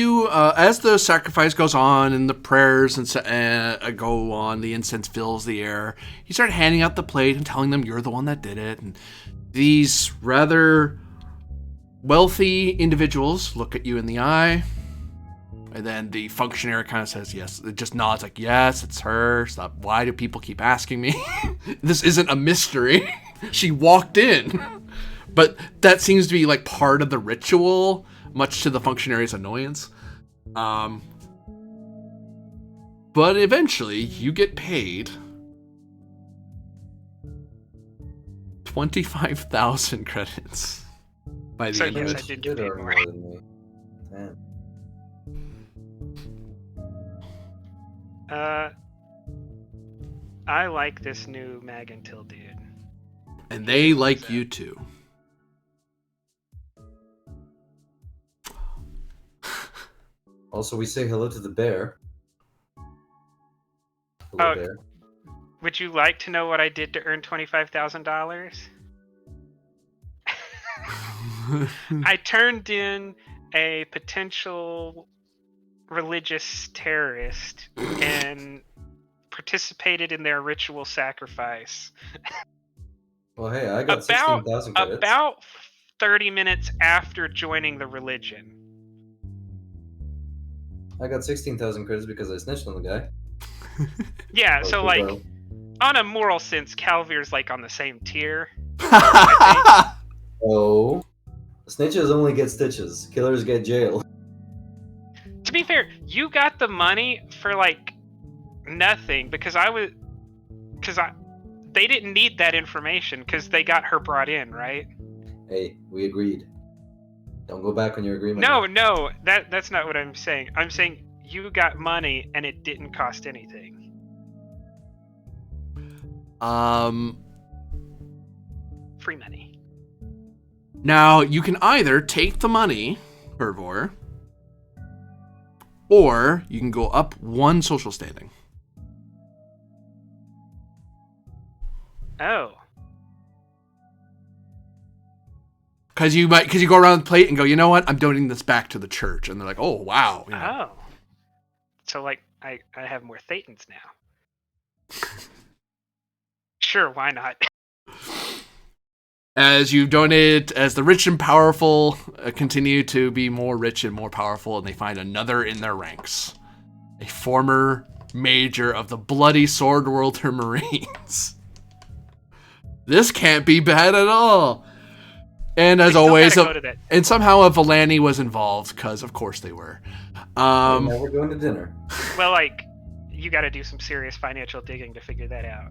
the sacrifice goes on and the prayers go on, the incense fills the air. You start handing out the plate and telling them you're the one that did it. And these rather wealthy individuals look at you in the eye, and then the functionary kind of says yes. It just nods like, yes, it's her. Stop. Why do people keep asking me? This isn't a mystery. She walked in. But that seems to be like part of the ritual, much to the functionary's annoyance. But eventually, you get paid 25,000 credits by the end of it. I did get paid more. I like this new Magentil dude. And they like you too. Also, we say hello to the bear. Hello, bear. Would you like to know what I did to earn $25,000? I turned in a potential religious terrorist and participated in their ritual sacrifice. Well, hey, I got 16,000 credits. About 30 minutes after joining the religion. I got 16,000 credits because I snitched on the guy. Yeah, so like, on a moral sense, Calvir's like on the same tier. Oh, snitches only get stitches. Killers get jail. To be fair, you got the money for like nothing because they didn't need that information because they got her brought in, right? Hey, we agreed. Don't go back on your agreement. No, that's not what I'm saying. I'm saying you got money and it didn't cost anything. Free money. Now, you can either take the money, Hervor, or you can go up one social standing. Oh. Because you go around the plate and go, you know what? I'm donating this back to the church. And they're like, oh, wow. You know. Oh. So, like, I have more Thetans now. Sure, why not? As you donate, as the rich and powerful continue to be more rich and more powerful, and they find another in their ranks. A former major of the bloody Sword World Marines. This can't be bad at all. And as always, and somehow a Villani was involved, because of course they were. Now we're going to dinner. Well, like, you got to do some serious financial digging to figure that out.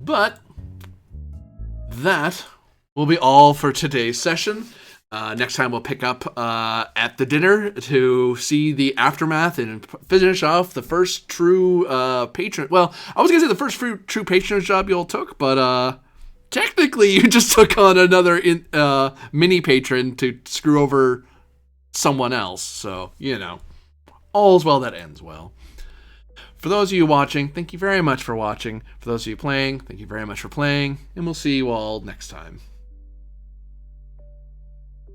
But that will be all for today's session. Next time we'll pick up at the dinner to see the aftermath and finish off the first true patron. Well, I was going to say the first true patronage job you all took, but technically you just took on another mini patron to screw over someone else. So, all's well that ends well. For those of you watching, thank you very much for watching. For those of you playing, thank you very much for playing. And we'll see you all next time.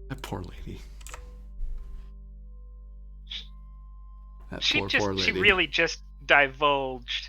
That poor lady. She really just divulged